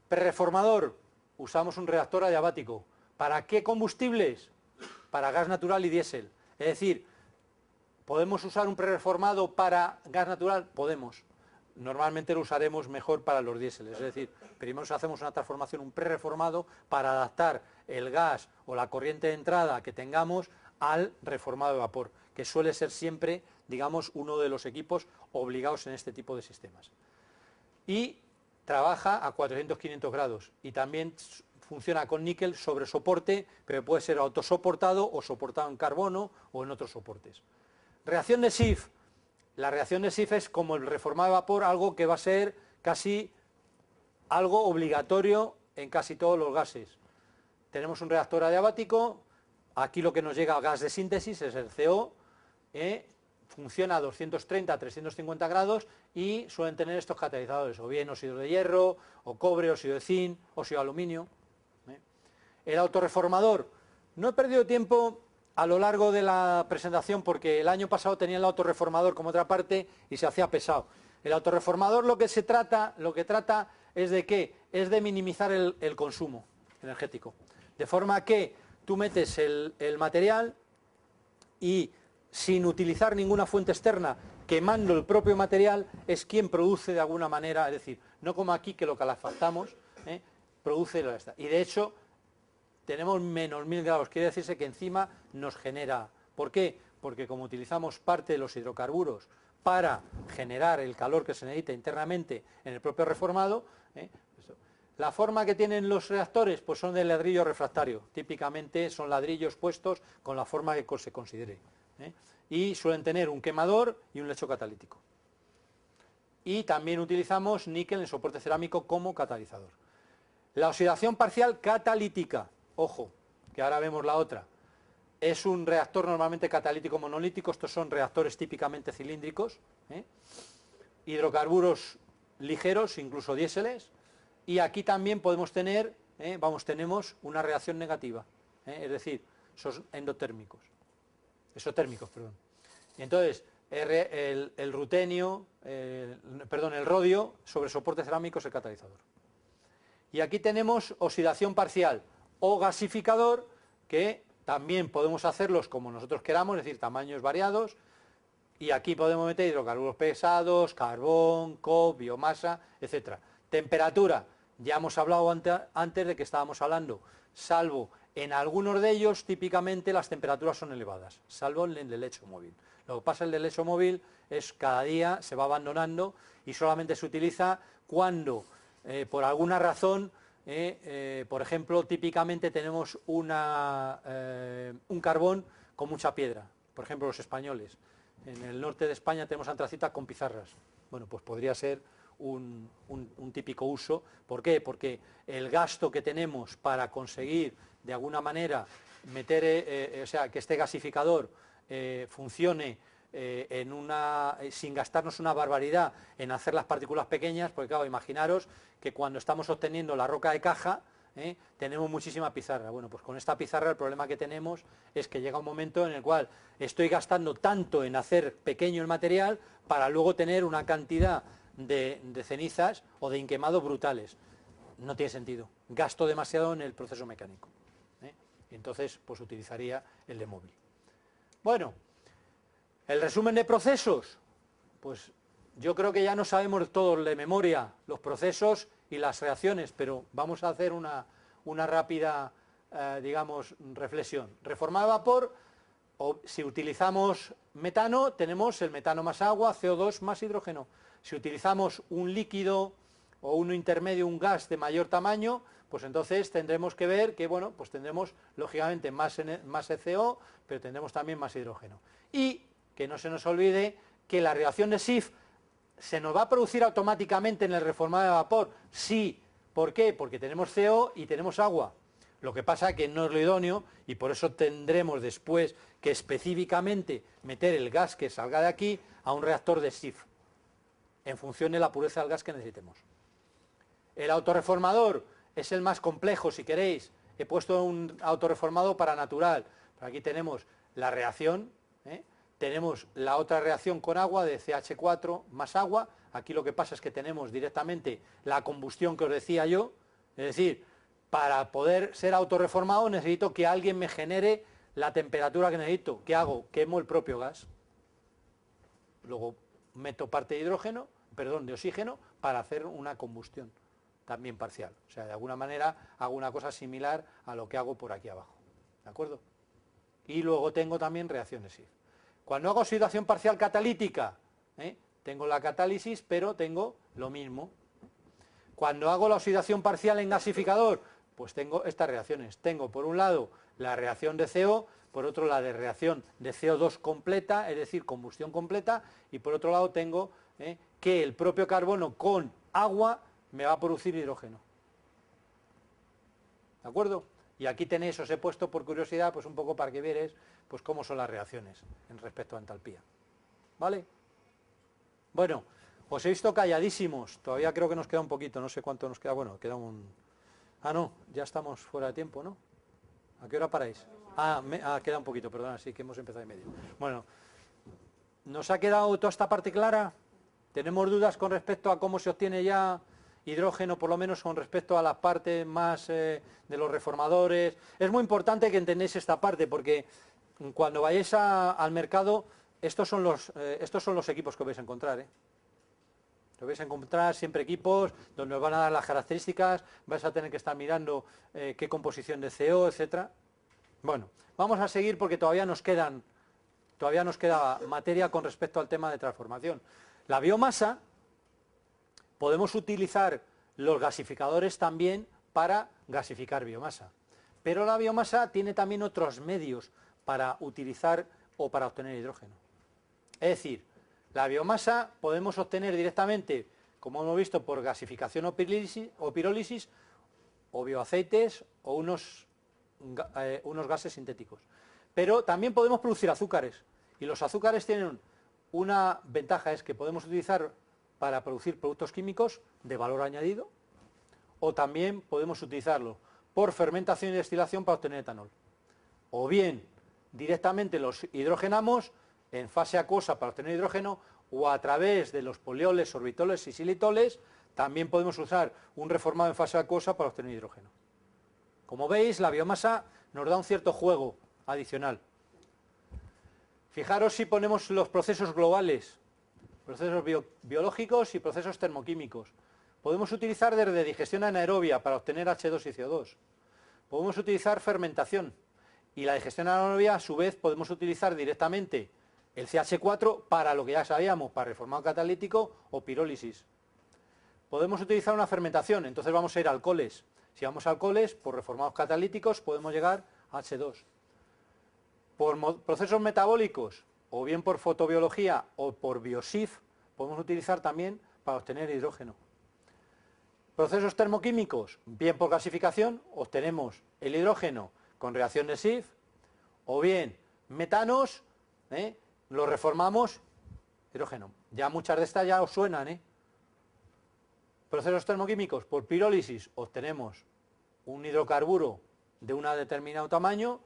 Prereformador, usamos un reactor adiabático. ¿Para qué combustibles? Para gas natural y diésel. Es decir, ¿podemos usar un prereformado para gas natural? Podemos. Normalmente lo usaremos mejor para los diéseles. Es decir, primero hacemos una transformación, un prereformado, para adaptar el gas o la corriente de entrada que tengamos al reformado de vapor, que suele ser siempre, digamos, uno de los equipos obligados en este tipo de sistemas. Y trabaja a 400-500 grados y también funciona con níquel sobre soporte, pero puede ser autosoportado o soportado en carbono o en otros soportes. Reacción de Schiff. La reacción de Schiff es como el reformado de vapor, algo que va a ser casi algo obligatorio en casi todos los gases. Tenemos un reactor adiabático, aquí lo que nos llega a gas de síntesis es el CO, funciona a 230 a 350 grados y suelen tener estos catalizadores, o bien óxido de hierro, o cobre, óxido de zinc, óxido de aluminio. El autorreformador, no he perdido tiempo a lo largo de la presentación porque el año pasado tenía el autorreformador como otra parte y se hacía pesado. El autorreformador lo que trata es de ¿qué? Es de minimizar el consumo energético. De forma que tú metes el material y sin utilizar ninguna fuente externa, quemando el propio material, es quien produce de alguna manera, es decir, no como aquí que lo calefactamos, produce lo que está. Y de hecho tenemos menos 1000 grados, quiere decirse que encima nos genera. ¿Por qué? Porque como utilizamos parte de los hidrocarburos para generar el calor que se necesita internamente en el propio reformado, la forma que tienen los reactores pues son de ladrillo refractario, típicamente son ladrillos puestos con la forma que se considere, y suelen tener un quemador y un lecho catalítico. Y también utilizamos níquel en soporte cerámico como catalizador. La oxidación parcial catalítica. Ojo, que ahora vemos la otra. es un reactor normalmente catalítico monolítico, estos son reactores típicamente cilíndricos, hidrocarburos ligeros, incluso diéseles, y aquí también podemos tener, tenemos una reacción negativa, es decir, son endotérmicos, exotérmicos, perdón. Y entonces, el rutenio, el rodio sobre soporte cerámico es el catalizador. Y aquí tenemos oxidación parcial o gasificador, que también podemos hacerlos como nosotros queramos, es decir, tamaños variados, y aquí podemos meter hidrocarburos pesados, carbón, cobre, biomasa, etc. Temperatura, ya hemos hablado antes de que estábamos hablando, salvo en algunos de ellos, típicamente las temperaturas son elevadas, salvo en el del lecho móvil. Lo que pasa en el del lecho móvil es cada día se va abandonando y solamente se utiliza cuando, por alguna razón, por ejemplo, típicamente tenemos un carbón con mucha piedra. Por ejemplo, los españoles. En el norte de España tenemos antracita con pizarras. Bueno, pues podría ser un típico uso. ¿Por qué? Porque el gasto que tenemos para conseguir, de alguna manera, meter, o sea, que este gasificador funcione sin gastarnos una barbaridad en hacer las partículas pequeñas, porque claro, imaginaros que cuando estamos obteniendo la roca de caja, tenemos muchísima pizarra. Bueno, pues con esta pizarra el problema que tenemos es que llega un momento en el cual estoy gastando tanto en hacer pequeño el material para luego tener una cantidad de cenizas o de inquemados brutales. No tiene sentido. Gasto demasiado en el proceso mecánico. Y entonces, pues utilizaría el de móvil. Bueno, el resumen de procesos, pues yo creo que ya no sabemos todos de memoria los procesos y las reacciones, pero vamos a hacer una rápida, digamos, reflexión. Reforma de vapor, o si utilizamos metano, tenemos el metano más agua, CO2 más hidrógeno. Si utilizamos un líquido o un intermedio, un gas de mayor tamaño, pues entonces tendremos que ver que, bueno, pues tendremos lógicamente más CO, pero tendremos también más hidrógeno. Y que no se nos olvide que la reacción de Schiff ¿se nos va a producir automáticamente en el reformado de vapor? Sí. ¿Por qué? Porque tenemos CO y tenemos agua. Lo que pasa es que no es lo idóneo y por eso tendremos después que específicamente meter el gas que salga de aquí a un reactor de Schiff, en función de la pureza del gas que necesitemos. El autorreformador es el más complejo, si queréis. He puesto un autorreformador para natural. Aquí tenemos la reacción, tenemos la otra reacción con agua de CH4 más agua. Aquí lo que pasa es que tenemos directamente la combustión que os decía yo. Es decir, para poder ser autorreformado necesito que alguien me genere la temperatura que necesito. ¿Qué hago? Quemo el propio gas. Luego meto parte de de oxígeno para hacer una combustión también parcial. O sea, de alguna manera hago una cosa similar a lo que hago por aquí abajo. ¿De acuerdo? Y luego tengo también reacciones Schiff. Cuando hago oxidación parcial catalítica, tengo la catálisis, pero tengo lo mismo. Cuando hago la oxidación parcial en gasificador, pues tengo estas reacciones. Tengo por un lado la reacción de CO, por otro la de reacción de CO2 completa, es decir, combustión completa, y por otro lado tengo que el propio carbono con agua me va a producir hidrógeno. ¿De acuerdo? Y aquí tenéis, os he puesto por curiosidad, pues un poco para que vieres pues cómo son las reacciones en respecto a entalpía. ¿Vale? Bueno, os he visto calladísimos, todavía creo que nos queda un poquito, no sé cuánto nos queda, bueno, queda un... Ah, no, ya estamos fuera de tiempo, ¿no? ¿A qué hora paráis? Queda un poquito, perdona, sí que hemos empezado en medio. Bueno, ¿nos ha quedado toda esta parte clara? ¿Tenemos dudas con respecto a cómo se obtiene ya hidrógeno, por lo menos con respecto a la parte más de los reformadores? Es muy importante que entendáis esta parte, porque cuando vayáis al mercado, estos son los equipos que vais a encontrar, Lo vais a encontrar siempre equipos donde os van a dar las características, vais a tener que estar mirando qué composición de CO, etcétera. Bueno, vamos a seguir porque todavía nos queda materia con respecto al tema de transformación. La biomasa, podemos utilizar los gasificadores también para gasificar biomasa, pero la biomasa tiene también otros medios para utilizar o para obtener hidrógeno. Es decir, la biomasa podemos obtener directamente, como hemos visto, por gasificación o pirólisis, o bioaceites o unos gases sintéticos. Pero también podemos producir azúcares, y los azúcares tienen una ventaja, es que podemos utilizar para producir productos químicos de valor añadido, o también podemos utilizarlo por fermentación y destilación para obtener etanol. O bien directamente los hidrogenamos en fase acuosa para obtener hidrógeno, o a través de los polioles, sorbitoles y xilitoles también podemos usar un reformado en fase acuosa para obtener hidrógeno. Como veis, la biomasa nos da un cierto juego adicional. Fijaros si ponemos los procesos globales, procesos biológicos y procesos termoquímicos. Podemos utilizar desde digestión anaerobia para obtener H2 y CO2. Podemos utilizar fermentación, y la digestión anaerobia a su vez podemos utilizar directamente el CH4 para lo que ya sabíamos, para reformado catalítico o pirólisis. Podemos utilizar una fermentación, entonces vamos a ir a alcoholes. Si vamos a alcoholes, por reformados catalíticos podemos llegar a H2. Por procesos metabólicos, o bien por fotobiología o por biosif, podemos utilizar también para obtener hidrógeno. Procesos termoquímicos, bien por gasificación, obtenemos el hidrógeno con reacción de Sif, o bien metanos, lo reformamos, hidrógeno. Ya muchas de estas ya os suenan, Procesos termoquímicos, por pirólisis obtenemos un hidrocarburo de un determinado tamaño,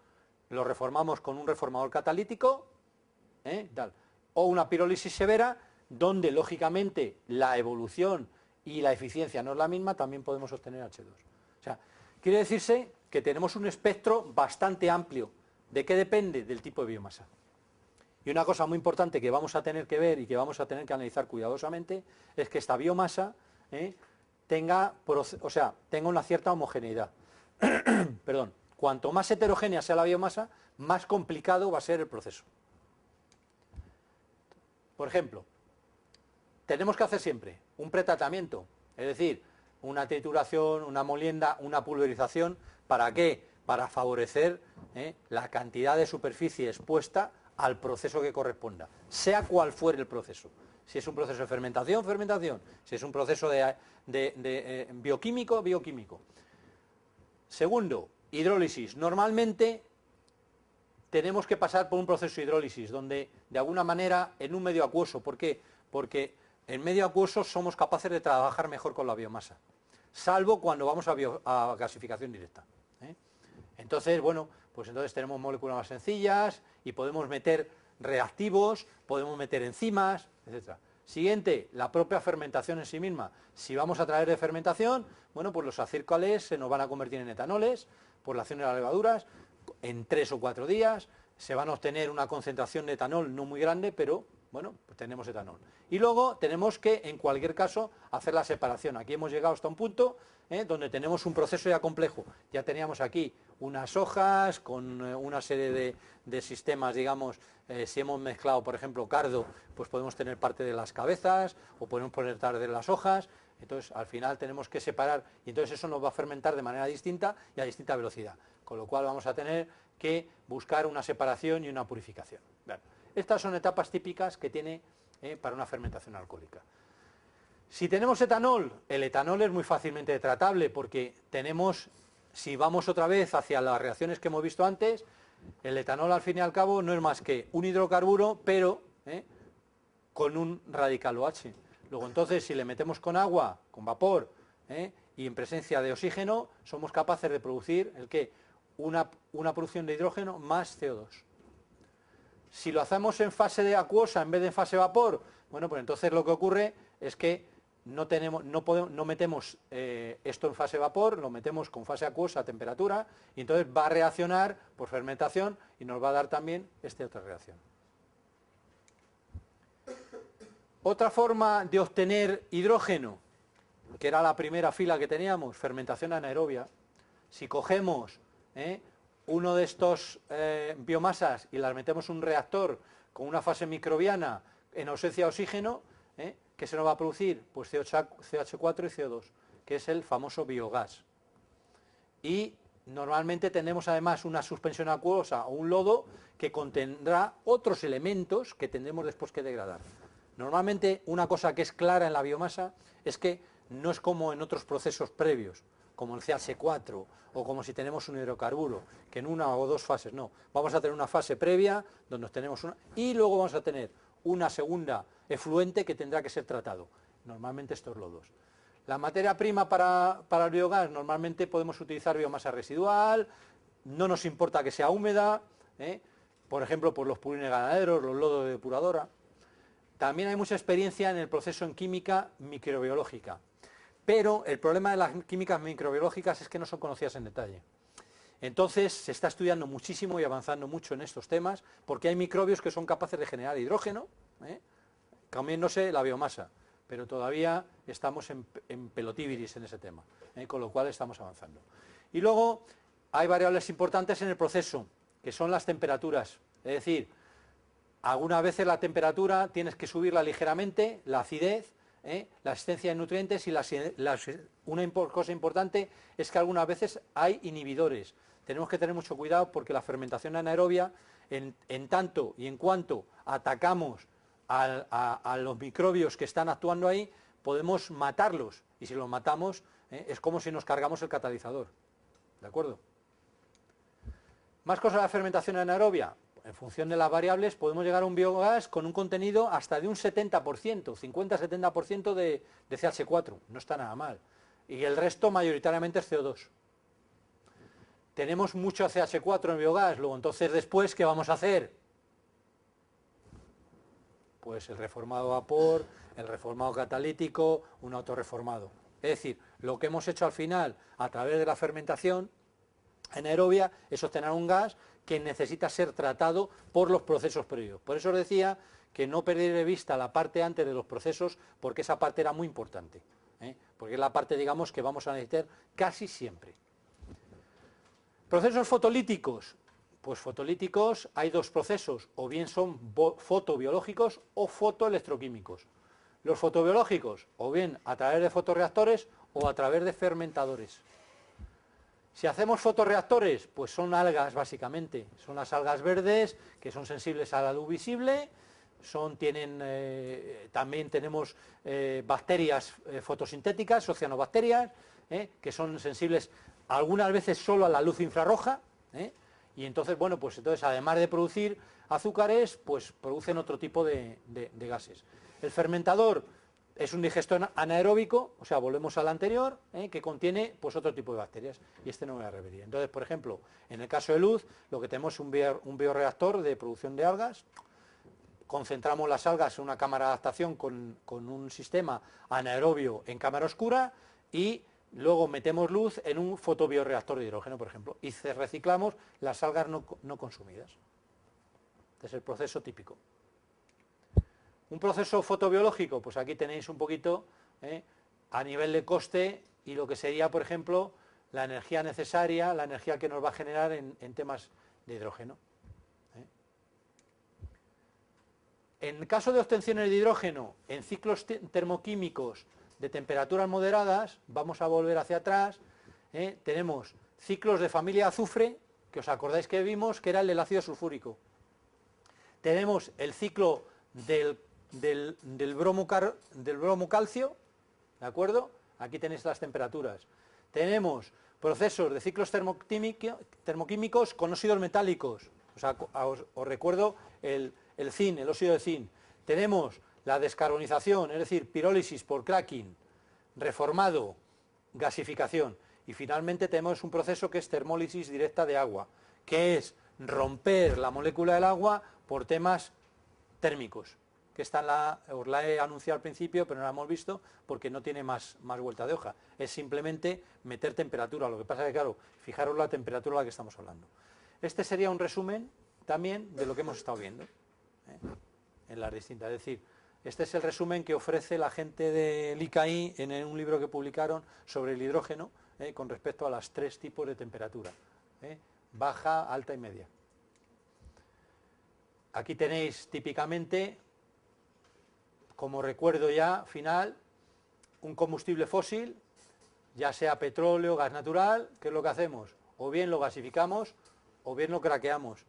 lo reformamos con un reformador catalítico, tal. O una pirólisis severa, donde lógicamente la evolución y la eficiencia no es la misma, también podemos obtener H2. O sea, quiere decirse que tenemos un espectro bastante amplio. ¿De qué depende? Del tipo de biomasa. Y una cosa muy importante que vamos a tener que ver y que vamos a tener que analizar cuidadosamente es que esta biomasa tenga una cierta homogeneidad. Perdón. Cuanto más heterogénea sea la biomasa, más complicado va a ser el proceso. Por ejemplo, tenemos que hacer siempre un pretratamiento, es decir, una trituración, una molienda, una pulverización. ¿Para qué? Para favorecer la cantidad de superficie expuesta al proceso que corresponda, sea cual fuere el proceso. Si es un proceso de fermentación, fermentación. Si es un proceso de bioquímico, bioquímico. Segundo, hidrólisis. Normalmente tenemos que pasar por un proceso de hidrólisis, donde de alguna manera en un medio acuoso. ¿Por qué? Porque en medio acuoso somos capaces de trabajar mejor con la biomasa, salvo cuando vamos a gasificación directa. Entonces, bueno, pues entonces tenemos moléculas más sencillas y podemos meter reactivos, podemos meter enzimas, etc. Siguiente, la propia fermentación en sí misma. Si vamos a través de fermentación, bueno, pues los acércoles se nos van a convertir en etanoles por la acción de las levaduras. En 3 o 4 días se van a obtener una concentración de etanol no muy grande, pero bueno, pues tenemos etanol. Y luego tenemos que, en cualquier caso, hacer la separación. Aquí hemos llegado hasta un punto donde tenemos un proceso ya complejo. Ya teníamos aquí unas hojas con una serie de sistemas, digamos, si hemos mezclado, por ejemplo, cardo, pues podemos tener parte de las cabezas o podemos poner parte de las hojas. Entonces, al final tenemos que separar y entonces eso nos va a fermentar de manera distinta y a distinta velocidad. Con lo cual vamos a tener que buscar una separación y una purificación. Bueno, estas son etapas típicas que tiene para una fermentación alcohólica. Si tenemos etanol, el etanol es muy fácilmente tratable porque tenemos, si vamos otra vez hacia las reacciones que hemos visto antes, el etanol al fin y al cabo no es más que un hidrocarburo, pero con un radical OH. Luego entonces, si le metemos con agua, con vapor, y en presencia de oxígeno, somos capaces de producir ¿el qué? Una producción de hidrógeno más CO2. Si lo hacemos en fase de acuosa en vez de en fase de vapor, bueno, pues entonces lo que ocurre es que no metemos esto en fase de vapor, lo metemos con fase acuosa a temperatura, y entonces va a reaccionar por fermentación y nos va a dar también esta otra reacción. Otra forma de obtener hidrógeno, que era la primera fila que teníamos, fermentación anaerobia. Si cogemos uno de estos biomasas y las metemos en un reactor con una fase microbiana en ausencia de oxígeno, ¿qué se nos va a producir? Pues CH4 y CO2, que es el famoso biogás. Y normalmente tenemos además una suspensión acuosa o un lodo que contendrá otros elementos que tendremos después que degradar. Normalmente una cosa que es clara en la biomasa es que no es como en otros procesos previos. como el CH4 o como si tenemos un hidrocarburo, que en una o dos fases, no. Vamos a tener una fase previa donde tenemos una y luego vamos a tener una segunda efluente que tendrá que ser tratado. Normalmente estos lodos. La materia prima para el biogás, normalmente podemos utilizar biomasa residual, no nos importa que sea húmeda, por ejemplo, por los purines ganaderos, los lodos de depuradora. También hay mucha experiencia en el proceso en química microbiológica, pero el problema de las químicas microbiológicas es que no son conocidas en detalle. Entonces se está estudiando muchísimo y avanzando mucho en estos temas, porque hay microbios que son capaces de generar hidrógeno, comiéndose la biomasa, pero todavía estamos en pelotíbiris en ese tema, con lo cual estamos avanzando. Y luego hay variables importantes en el proceso, que son las temperaturas, es decir, algunas veces la temperatura tienes que subirla ligeramente, la acidez, la existencia de nutrientes y una cosa importante es que algunas veces hay inhibidores. Tenemos que tener mucho cuidado porque la fermentación anaerobia, en tanto y en cuanto atacamos a los microbios que están actuando ahí, podemos matarlos. Y si los matamos, es como si nos cargamos el catalizador. ¿De acuerdo? Más cosas de la fermentación anaerobia. En función de las variables podemos llegar a un biogás con un contenido hasta de un 70%, 50-70% de CH4, no está nada mal. Y el resto mayoritariamente es CO2. Tenemos mucho CH4 en biogás, luego entonces después, ¿qué vamos a hacer? Pues el reformado a vapor, el reformado catalítico, un autorreformado. Es decir, lo que hemos hecho al final a través de la fermentación anaerobia es obtener un gas que necesita ser tratado por los procesos previos. Por eso os decía que no perder de vista la parte antes de los procesos, porque esa parte era muy importante, porque es la parte, digamos, que vamos a necesitar casi siempre. Procesos fotolíticos. Pues fotolíticos hay dos procesos, o bien son fotobiológicos o fotoelectroquímicos. Los fotobiológicos, o bien a través de fotorreactores o a través de fermentadores. Si hacemos fotorreactores, pues son algas básicamente, son las algas verdes que son sensibles a la luz visible, también tenemos bacterias fotosintéticas, oceanobacterias, que son sensibles algunas veces solo a la luz infrarroja, y entonces, bueno, pues entonces además de producir azúcares, pues producen otro tipo de gases. El fermentador es un digestor anaeróbico, o sea, volvemos al anterior, que contiene pues otro tipo de bacterias, y este no me voy a referir. Entonces, por ejemplo, en el caso de luz, lo que tenemos es un bioreactor de producción de algas, concentramos las algas en una cámara de adaptación con un sistema anaerobio en cámara oscura, y luego metemos luz en un fotobioreactor de hidrógeno, por ejemplo, y reciclamos las algas no consumidas. Este es el proceso típico. Un proceso fotobiológico, pues aquí tenéis un poquito a nivel de coste y lo que sería, por ejemplo, la energía necesaria, la energía que nos va a generar en temas de hidrógeno. En caso de obtenciones de hidrógeno en ciclos termoquímicos de temperaturas moderadas, vamos a volver hacia atrás, tenemos ciclos de familia azufre, que os acordáis que vimos, que era el del ácido sulfúrico. Tenemos el ciclo del bromo calcio, ¿de acuerdo? Aquí tenéis las temperaturas. Tenemos procesos de ciclos termoquímicos con óxidos metálicos. Os recuerdo el zinc, el óxido de zinc. Tenemos la descarbonización, es decir, pirólisis por cracking, reformado, gasificación. Y finalmente tenemos un proceso que es termólisis directa de agua, que es romper la molécula del agua por temas térmicos, que os la he anunciado al principio, pero no la hemos visto porque no tiene más vuelta de hoja. Es simplemente meter temperatura. Lo que pasa es que, claro, fijaros la temperatura a la que estamos hablando. Este sería un resumen también de lo que hemos estado viendo en las distintas. Es decir, este es el resumen que ofrece la gente del ICAI en un libro que publicaron sobre el hidrógeno con respecto a los 3 tipos de temperatura, baja, alta y media. Aquí tenéis típicamente, como recuerdo ya final, un combustible fósil, ya sea petróleo, gas natural. ¿Qué es lo que hacemos? O bien lo gasificamos o bien lo craqueamos.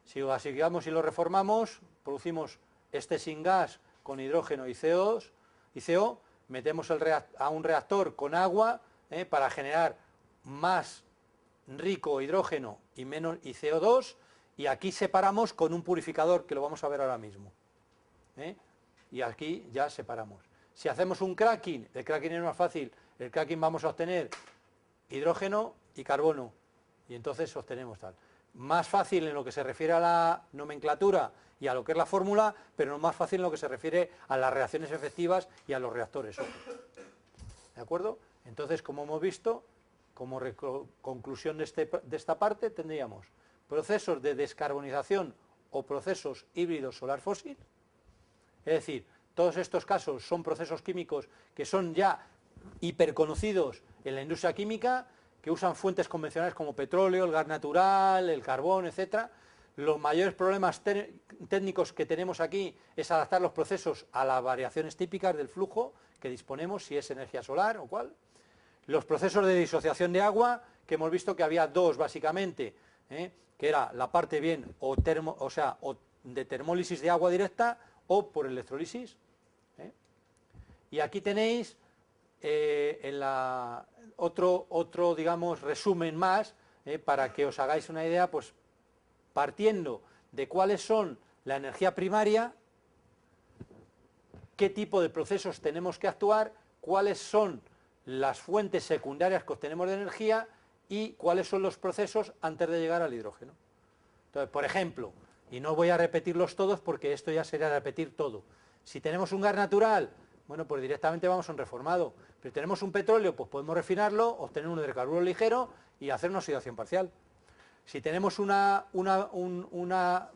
Si lo gasificamos y lo reformamos, producimos este syngas con hidrógeno y CO2, metemos a un reactor con agua para generar más rico hidrógeno y menos CO2, y aquí separamos con un purificador que lo vamos a ver ahora mismo, ¿eh? Y aquí ya separamos. Si hacemos un cracking, el cracking es más fácil, el cracking vamos a obtener hidrógeno y carbono, y entonces obtenemos tal. Más fácil en lo que se refiere a la nomenclatura y a lo que es la fórmula, pero no más fácil en lo que se refiere a las reacciones efectivas y a los reactores. ¿De acuerdo? Entonces, como hemos visto, como conclusión de esta parte, tendríamos procesos de descarbonización o procesos híbridos solar-fósil. Es decir, todos estos casos son procesos químicos que son ya hiperconocidos en la industria química, que usan fuentes convencionales como petróleo, el gas natural, el carbón, etc. Los mayores problemas técnicos que tenemos aquí es adaptar los procesos a las variaciones típicas del flujo que disponemos, si es energía solar o cuál. Los procesos de disociación de agua, que hemos visto que había dos básicamente, que era la parte bien o de termólisis de agua directa o por electrolisis. Y aquí tenéis otro digamos, resumen más, para que os hagáis una idea, pues partiendo de cuáles son la energía primaria, qué tipo de procesos tenemos que actuar, cuáles son las fuentes secundarias que obtenemos de energía y cuáles son los procesos antes de llegar al hidrógeno. Entonces, por ejemplo, y no voy a repetirlos todos porque esto ya sería repetir todo. Si tenemos un gas natural, bueno, pues directamente vamos a un reformado. Pero si tenemos un petróleo, pues podemos refinarlo, obtener un hidrocarburo ligero y hacer una oxidación parcial. Si tenemos una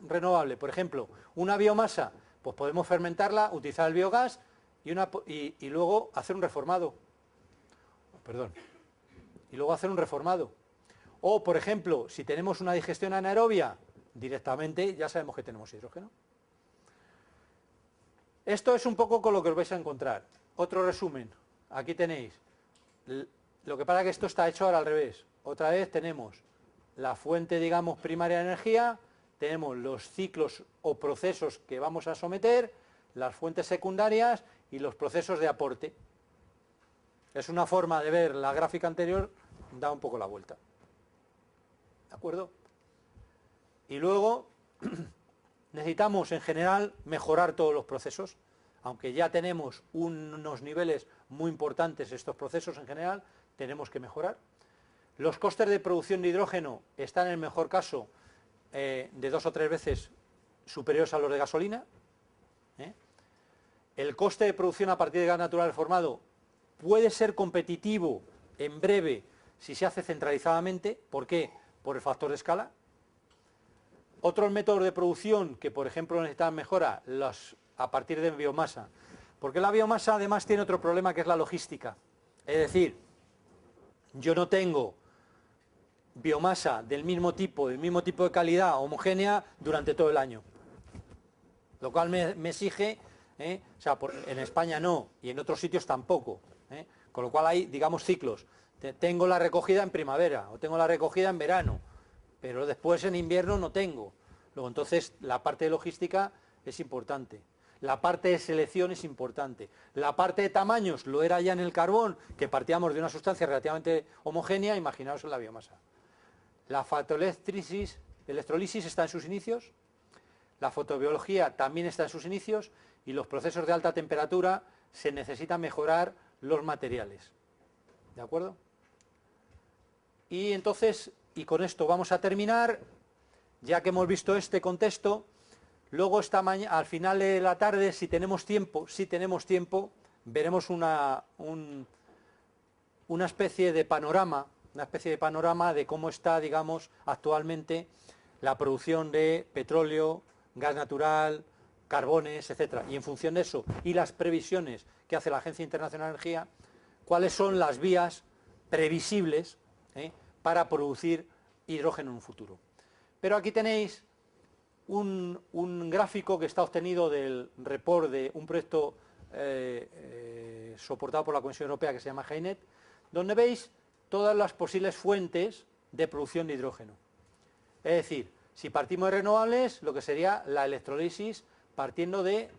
renovable, por ejemplo, una biomasa, pues podemos fermentarla, utilizar el biogás y luego hacer un reformado. Y luego hacer un reformado. O, por ejemplo, si tenemos una digestión anaerobia, directamente ya sabemos que tenemos hidrógeno. Esto es un poco con lo que os vais a encontrar. Otro resumen. Aquí tenéis. Lo que pasa es que esto está hecho ahora al revés. Otra vez tenemos la fuente, digamos, primaria de energía, tenemos los ciclos o procesos que vamos a someter, las fuentes secundarias y los procesos de aporte. Es una forma de ver la gráfica anterior, da un poco la vuelta. ¿De acuerdo? Y luego necesitamos en general mejorar todos los procesos, aunque ya tenemos unos niveles muy importantes estos procesos en general, tenemos que mejorar. Los costes de producción de hidrógeno están en el mejor caso de 2 o 3 veces superiores a los de gasolina. El coste de producción a partir de gas natural formado puede ser competitivo en breve si se hace centralizadamente. ¿Por qué? Por el factor de escala. Otros métodos de producción que, por ejemplo, necesitan mejora, a partir de biomasa. Porque la biomasa además tiene otro problema, que es la logística. Es decir, yo no tengo biomasa del mismo tipo de calidad, homogénea, durante todo el año. Lo cual me exige, en España no, y en otros sitios tampoco. Con lo cual hay, digamos, ciclos. Tengo la recogida en primavera, o tengo la recogida en verano, pero después en invierno no tengo. Luego, entonces, la parte de logística es importante. La parte de selección es importante. La parte de tamaños lo era ya en el carbón, que partíamos de una sustancia relativamente homogénea, imaginaos en la biomasa. La fotoelectrólisis está en sus inicios, la fotobiología también está en sus inicios, y los procesos de alta temperatura se necesitan mejorar los materiales. ¿De acuerdo? Y entonces, y con esto vamos a terminar, ya que hemos visto este contexto. Luego esta mañana, al final de la tarde, si tenemos tiempo, veremos una especie de panorama, de cómo está, digamos, actualmente la producción de petróleo, gas natural, carbones, etcétera. Y en función de eso y las previsiones que hace la Agencia Internacional de Energía, cuáles son las vías previsibles para producir hidrógeno en un futuro. Pero aquí tenéis un gráfico que está obtenido del report de un proyecto soportado por la Comisión Europea que se llama HyNet, donde veis todas las posibles fuentes de producción de hidrógeno. Es decir, si partimos de renovables, lo que sería la electrolisis partiendo de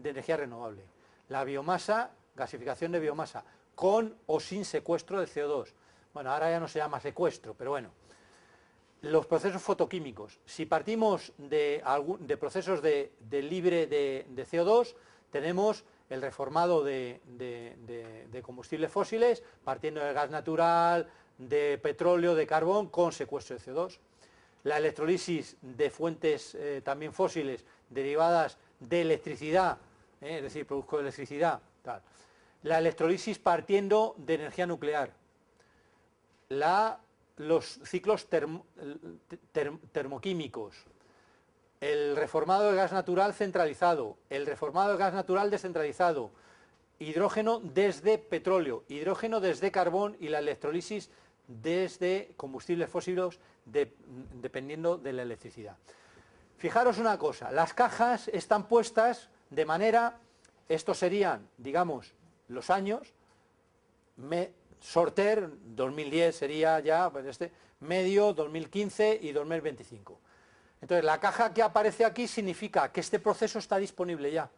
energía renovable. La biomasa, gasificación de biomasa, con o sin secuestro de CO2. Bueno, ahora ya no se llama secuestro, pero bueno. Los procesos fotoquímicos. Si partimos de procesos de libre de CO2, tenemos el reformado de combustibles fósiles, partiendo del gas natural, de petróleo, de carbón, con secuestro de CO2. La electrolisis de fuentes también fósiles derivadas de electricidad, es decir, produzco electricidad, tal. La electrolisis partiendo de energía nuclear. Los ciclos termoquímicos, el reformado de gas natural centralizado, el reformado de gas natural descentralizado, hidrógeno desde petróleo, hidrógeno desde carbón y la electrolisis desde combustibles fósiles dependiendo de la electricidad. Fijaros una cosa, las cajas están puestas de manera, estos serían, digamos, los años, Sorter, 2010 sería ya, pues medio, 2015 y 2025. Entonces, la caja que aparece aquí significa que este proceso está disponible ya.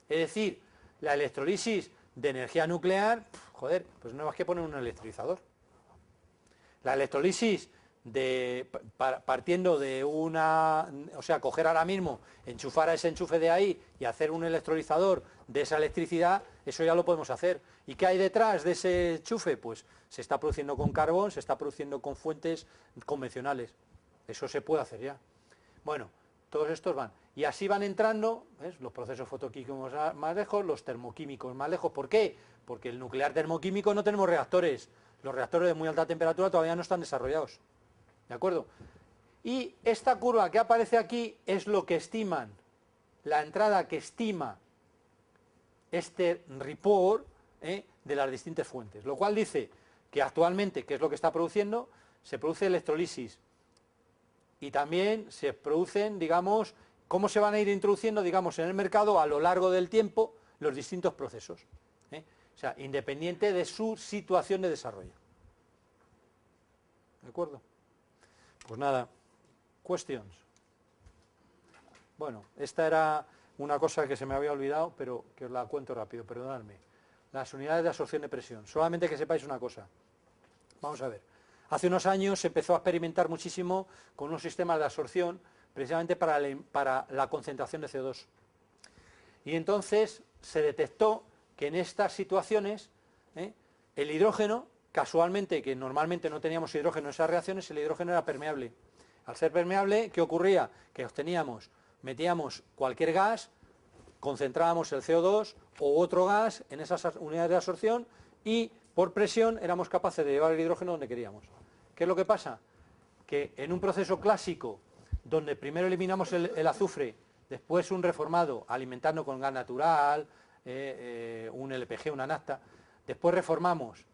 Es decir, la electrolisis de energía nuclear, joder, pues no hay más que poner un electrolizador. La electrolisis partiendo de una, o sea, coger ahora mismo, enchufar a ese enchufe de ahí y hacer un electrolizador de esa electricidad, eso ya lo podemos hacer. ¿Y qué hay detrás de ese enchufe? Pues se está produciendo con carbón, se está produciendo con fuentes convencionales. Eso se puede hacer ya. Bueno, todos estos van. Y así van entrando, ¿ves?, los procesos fotoquímicos más lejos, los termoquímicos más lejos. ¿Por qué? Porque el nuclear termoquímico no tenemos reactores. Los reactores de muy alta temperatura todavía no están desarrollados. ¿De acuerdo? Y esta curva que aparece aquí es lo que estiman, la entrada que estima este report de las distintas fuentes. Lo cual dice que actualmente, ¿qué es lo que está produciendo? Se produce electrolisis. Y también se producen, digamos, cómo se van a ir introduciendo, digamos, en el mercado a lo largo del tiempo los distintos procesos. O sea, independiente de su situación de desarrollo. ¿De acuerdo? Pues nada, questions. Bueno, esta era una cosa que se me había olvidado, pero que os la cuento rápido, perdonadme. Las unidades de absorción de presión. Solamente que sepáis una cosa. Vamos a ver. Hace unos años se empezó a experimentar muchísimo con unos sistemas de absorción, precisamente para la concentración de CO2. Y entonces se detectó que en estas situaciones el hidrógeno, casualmente, que normalmente no teníamos hidrógeno en esas reacciones, el hidrógeno era permeable. Al ser permeable, ¿qué ocurría? Que metíamos cualquier gas, concentrábamos el CO2 o otro gas en esas unidades de absorción y por presión éramos capaces de llevar el hidrógeno donde queríamos. ¿Qué es lo que pasa? Que en un proceso clásico, donde primero eliminamos el azufre, después un reformado alimentando con gas natural, un LPG, una nafta, después reformamos,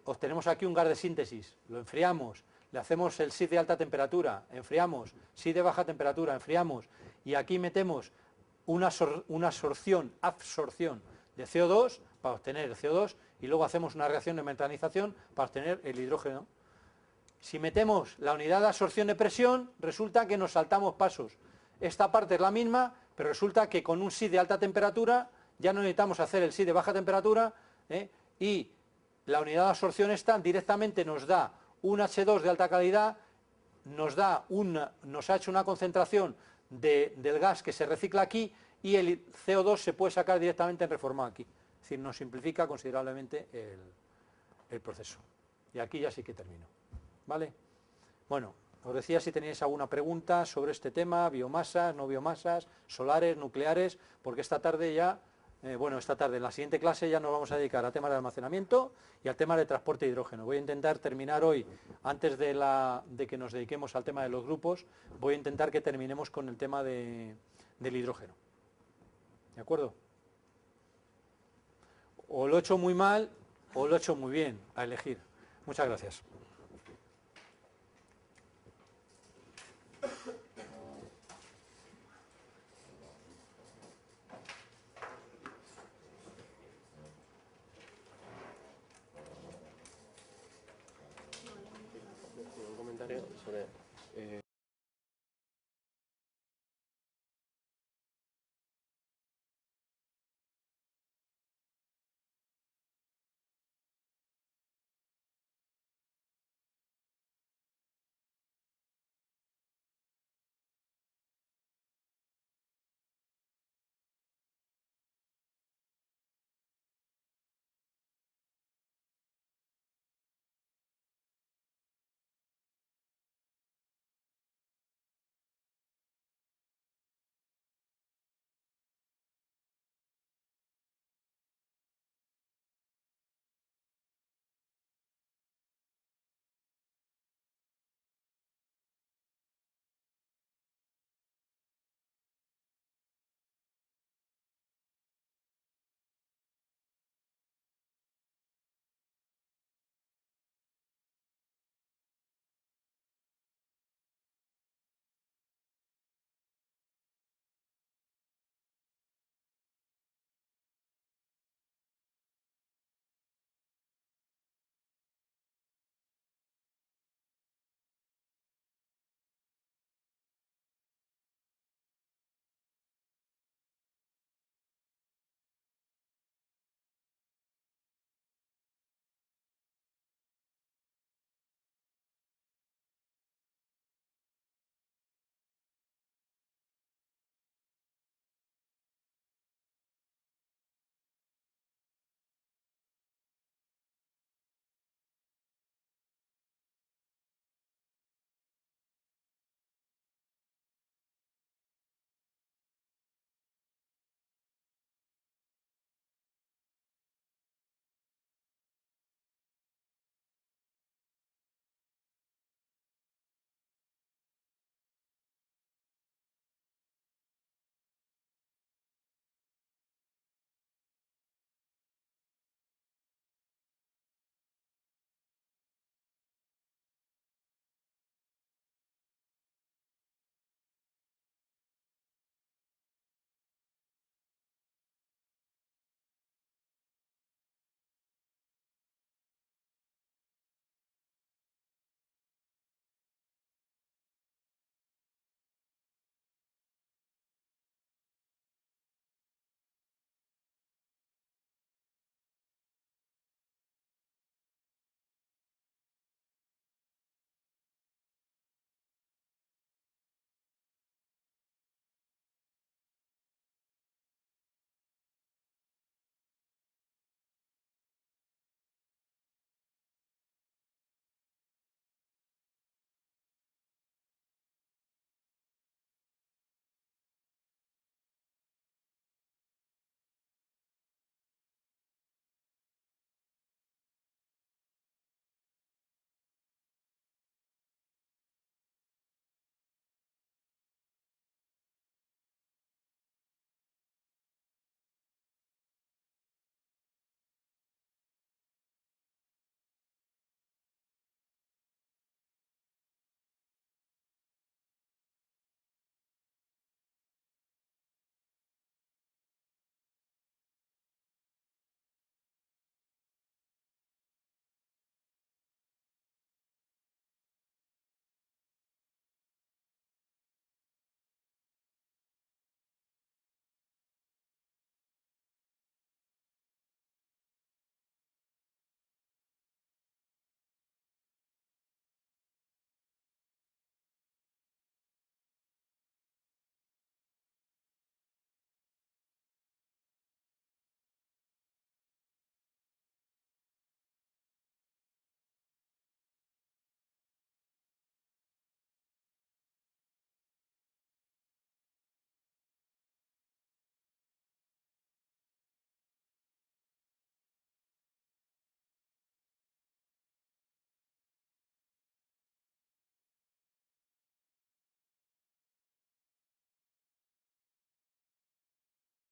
obtenemos aquí un gas de síntesis, lo enfriamos, le hacemos el SID de alta temperatura, enfriamos, SID de baja temperatura, enfriamos, y aquí metemos una absorción de CO2 para obtener el CO2 y luego hacemos una reacción de metanización para obtener el hidrógeno. Si metemos la unidad de absorción de presión, resulta que nos saltamos pasos. Esta parte es la misma, pero resulta que con un SID de alta temperatura ya no necesitamos hacer el SID de baja temperatura y la unidad de absorción esta directamente nos da un H2 de alta calidad, nos ha hecho una concentración del gas que se recicla aquí y el CO2 se puede sacar directamente en reformado aquí. Es decir, nos simplifica considerablemente el proceso. Y aquí ya sí que termino. ¿Vale? Bueno, os decía si teníais alguna pregunta sobre este tema, biomasas, no biomasas, solares, nucleares, porque esta tarde ya, en la siguiente clase ya nos vamos a dedicar a temas de almacenamiento y al tema de transporte de hidrógeno. Voy a intentar terminar hoy, antes de que nos dediquemos al tema de los grupos, voy a intentar que terminemos con el tema del hidrógeno. ¿De acuerdo? O lo he hecho muy mal o lo he hecho muy bien, a elegir. Muchas gracias.